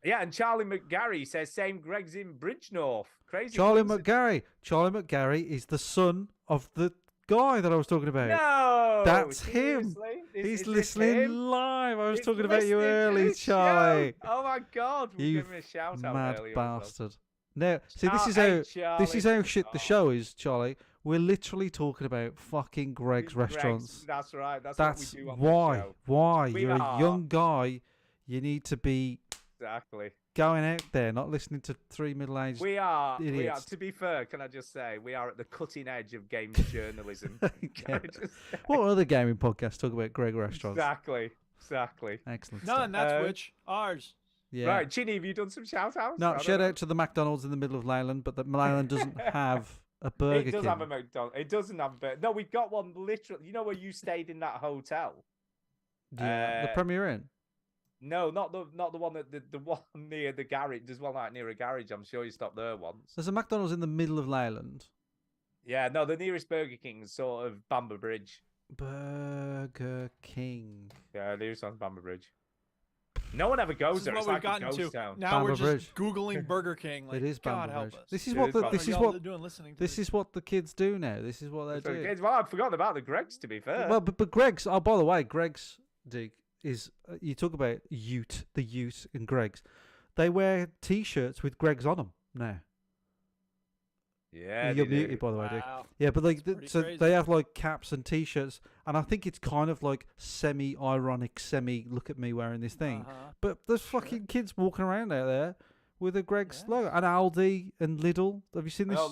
Yeah, and Charlie McGarry says same Greg's in Bridgenorth. Crazy. Charlie coincidence. McGarry. Charlie McGarry is the son of the guy that I was talking about. No, That's him. seriously? He's Is this listening him? live. I was He's talking about you listening to early, this show. Charlie. Oh my God! We'll You give him a shout out mad earlier as well. bastard. Now, see, this Oh, is hey, how this is Charlie. how shit the show is, Charlie. We're literally talking about fucking Greg's restaurants. That's right. That's That's what we do on why. the show. Why? We You're are. a young guy. You need to be Exactly. going out there, not listening to three middle-aged We are. idiots. To be fair, can I just say we are at the cutting edge of games journalism. Can I just say? What other gaming podcasts talk about Greg restaurants? Exactly. Exactly. Excellent. None. stuff. That's which ours. Yeah. Right, Chinny, have you done some shout outs? No, shout out to the McDonald's in the middle of Leyland, but that Leyland doesn't have a Burger It does King. have a McDonald's. It doesn't have a Burger. No, we got one literally. You know where you stayed in that hotel? Yeah, the Premier Inn. No, not the one that the one near the garage. There's one out near a garage. I'm sure you stopped there once. There's a McDonald's in the middle of Leyland. Yeah, no, the nearest Burger King is sort of Bamber Bridge. Burger King. Yeah, nearest one's Bamber Bridge. No one ever goes This is there. what It's we've like a gotten ghost to. town. Now we're Bamber just Bridge. googling Burger King. Like, It is God Bamber help Bridge. us. This is It what is the, Bamber this What is are y'all what doing listening to this is what the kids do now. This is what So, they do. kids, well, I've forgotten about the Gregs, to be fair. Well, but Greg's. Oh, by the way, Greg's dig is you talk about the Ute and Greg's. They wear T-shirts with Greg's on them now. Yeah, You're they do. muted, by the way, Dick. Wow. Yeah, but like, That's pretty so crazy. they have like caps and T-shirts, and I think it's kind of like semi-ironic, look at me wearing this thing. Uh-huh. But there's fucking kids walking around out there with a Greg's logo, and Aldi and Lidl. Have you seen this? No,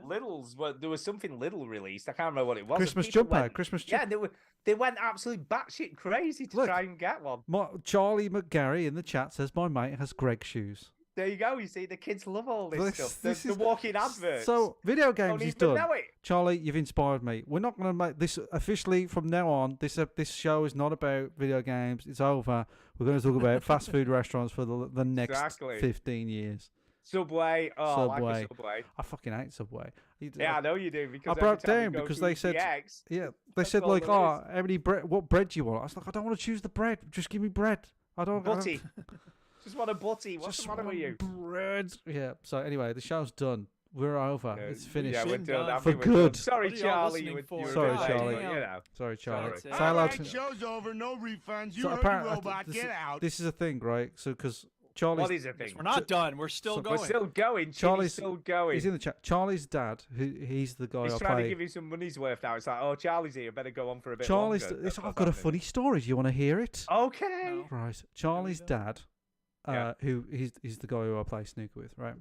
Lidl's. Well, there was something Lidl released. I can't remember what it was. and Christmas people jumper, went- Christmas Yeah, jumper. they went absolutely batshit crazy to Look. try and get one. Charlie McGarry in the chat says my mate has Greg shoes. There you go. You see, the kids love all this, This- stuff. this The is- walking adverts. So, video games Don't is even done. know it. Charlie, you've inspired me. We're not going to make this officially from now on. This show is not about video games. It's over. We're going to talk about fast food restaurants for the next Exactly. 15 years. Subway. Oh, I Subway. like a Subway. I fucking hate Subway. Yeah, I know you do. Because I every broke time you down go because to they said, EGX, yeah, they that's said all like, there oh, how many bread? What bread do you want? I was like, I don't want to choose the bread. Just give me bread. I don't. Butty. Just want a butty. What's the matter with you? Bread. Yeah. So anyway, the show's done. We're over. It's finished. Yeah, we're done. I For think we're done. good. Sorry, What are y'all Charlie. You listening were for? Sorry, a bit Charlie. late, but, you know. Sorry, Charlie. That's it. Say hello All to. right, show's over. No refunds. You So heard apparently, the robot. this Get is- out. This is a thing, right? So because Charlie's What is the thing? We're not done. We're still So- going. We're still going. Charlie's Charlie's still going. He's in the chat. Charlie's dad, he's the guy He's I trying to play. give you some money's worth now. It's like, oh, Charlie's here. Better go on for a bit Charlie's. longer. That's I've what's got a happening. funny story. Do you want to hear it? Okay. Right. Charlie's dad, Yeah. who he's the guy who I play snooker with, right?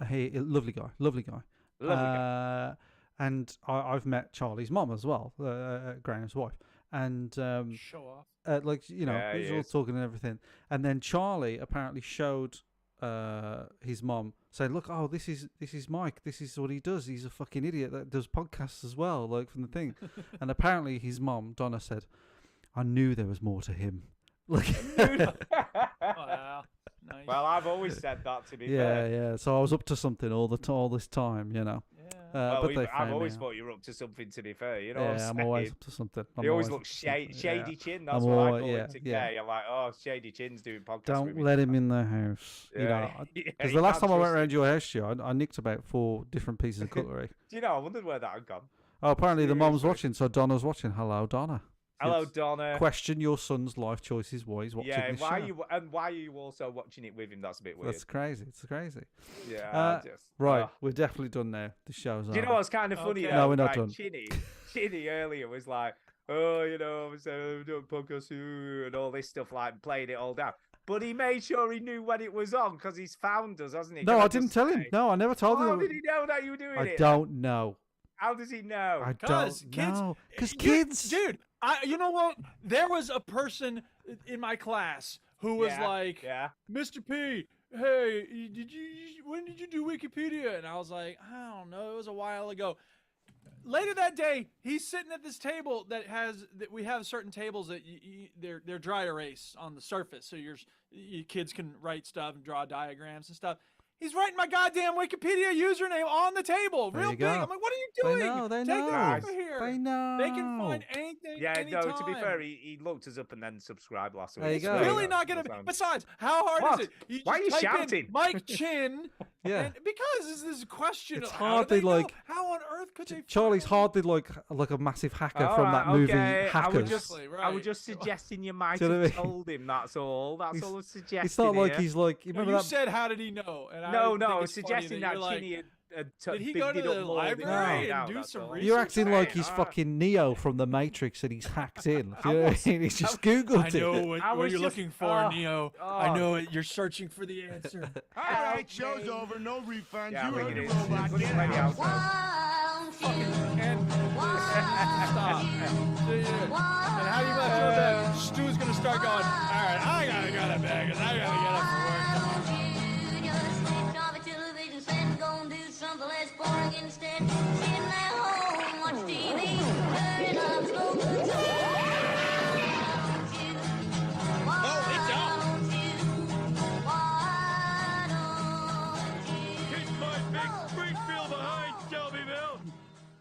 Lovely guy. Lovely guy. And I've met Charlie's mum as well, Graham's wife, and Show off. like Yeah, he he was all is. talking and everything. And then Charlie apparently showed his mum saying, "Look, oh, this is Mike. This is what he does. He's a fucking idiot that does podcasts as well, like from the thing." And apparently his mum Donna said, "I knew there was more to him." Like, Wow. Nice. Well, I've always said that, to be yeah, fair. yeah. So I was up to something all this time, you know. Yeah. But they I've found me always out. thought you were up to something, to be fair. You know Yeah, what I'm I'm saying? always up to something. He always up looks to something, shady yeah. chin. That's I'm what I always- call yeah, him to yeah. gay. I'm like, oh, Shady Chin's doing podcasts with Don't me. let him in the house. You know, Yeah. because Yeah, the you last can't time I went trust around your house, Stu, I nicked about 4 different pieces of cutlery. Do you know, I wondered where that had gone. Oh, apparently the mum's Seriously. watching, so Donna's watching. Hello, Donna. Hello, It's- Donna. Question your son's life choices while he's watching Yeah, this why show. are you also watching it with him? That's a bit weird. That's crazy. It's crazy. Yeah, Right, oh. we're definitely done now. The show's Do you know over. what's kind of funny? Okay. Though? No, we're not Like, done. Chinny earlier was like, oh, you know, I'm doing podcast and all this stuff, like playing it all down. But he made sure he knew when it was on because he's found us, hasn't he? No, Can I just didn't tell him. say? No, I never told How him. did he know that you were doing I it? don't know. How does he know? I Cause don't kids, know. Because you- kids. dude. You know what? There was a person in my class who was Yeah, like, yeah. Mr. P, hey, when did you do Wikipedia? And I was like, I don't know. It was a while ago. Later that day, he's sitting at this table that we have certain tables that they're dry erase on the surface, so your kids can write stuff and draw diagrams and stuff. He's writing my goddamn Wikipedia username on the table, There real you big. go. I'm like, what are you They doing? know, they Take know. that off of here. They know. They can find anything. Yeah, anytime. no, to be fair, he looked us up and then subscribed last week. There you so go. Really yeah, not gonna. that's fine. Besides, how hard What? is it? Why are you just type in shouting? Mike Chin. Yeah. And because this is a question. It's of how hard do they they, like- know? How on earth could they? Charlie's find- hardly like a massive hacker All from right, that movie okay. I Hackers. was just, Exactly, I was right. just suggesting you might Do you know what have I mean? told him. That's all. That's all I was suggesting. It's not like here. he's like. You No, remember you that? said, how did he know? And No, I no, I think was it's funny suggesting that that you're like, Chinny had Did he bigged go to it the up more than he library did. and No, do that's some all. research? You're acting like he's Alright. fucking Neo from the Matrix and he's hacked in. Do you know what was- I mean? He's just googled I know it. what, I what was you're just- looking for, oh, Neo. oh. I know it. You're searching for the answer. All right, show's over. No refunds. Yeah, you we heard can the do it. robot. Put it Get ready out. outside. And stop. And how do you much know that Stu's gonna start going? All right, I gotta go to bed 'cause I gotta get up for work tomorrow.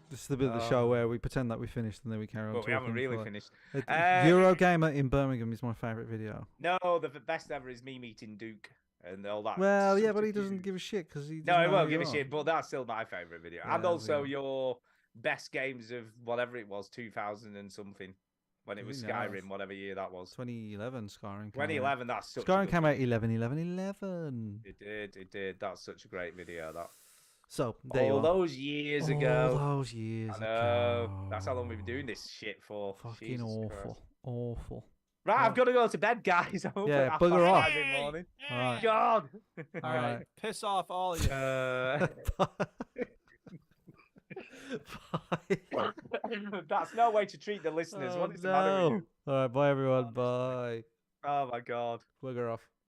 This is the bit of the show where we pretend that we finished and then we carry on. But we haven't talking really for- finished. Eurogamer in Birmingham is my favourite video. No, the best ever is me meeting Duke and all that. Well, yeah, stuff but he to doesn't do. give a shit because he. No, doesn't he know won't who give a you are. shit, but that's still my favourite video. Yeah, And there also we your best games of whatever it was, 2000 and something, when it was Who knows? Skyrim, whatever year that was. 2011 Skyrim. came out. 2011, that's such a Skyrim good came video. out 11/11/11. It did. That's such a great video, that. So there you All are. those years ago. All those years I know. ago. That's how long we've been doing this shit for. Fucking Jesus awful. Christ. Awful. Right, I've got to go to bed, guys. I'm up Yeah, at bugger off. 5 in the morning. All right. God. All right, piss off all of you. Bye. That's no way to treat the listeners. Oh, What is the matter with no. you? All right, bye everyone. Bye. Oh my God. Bugger off.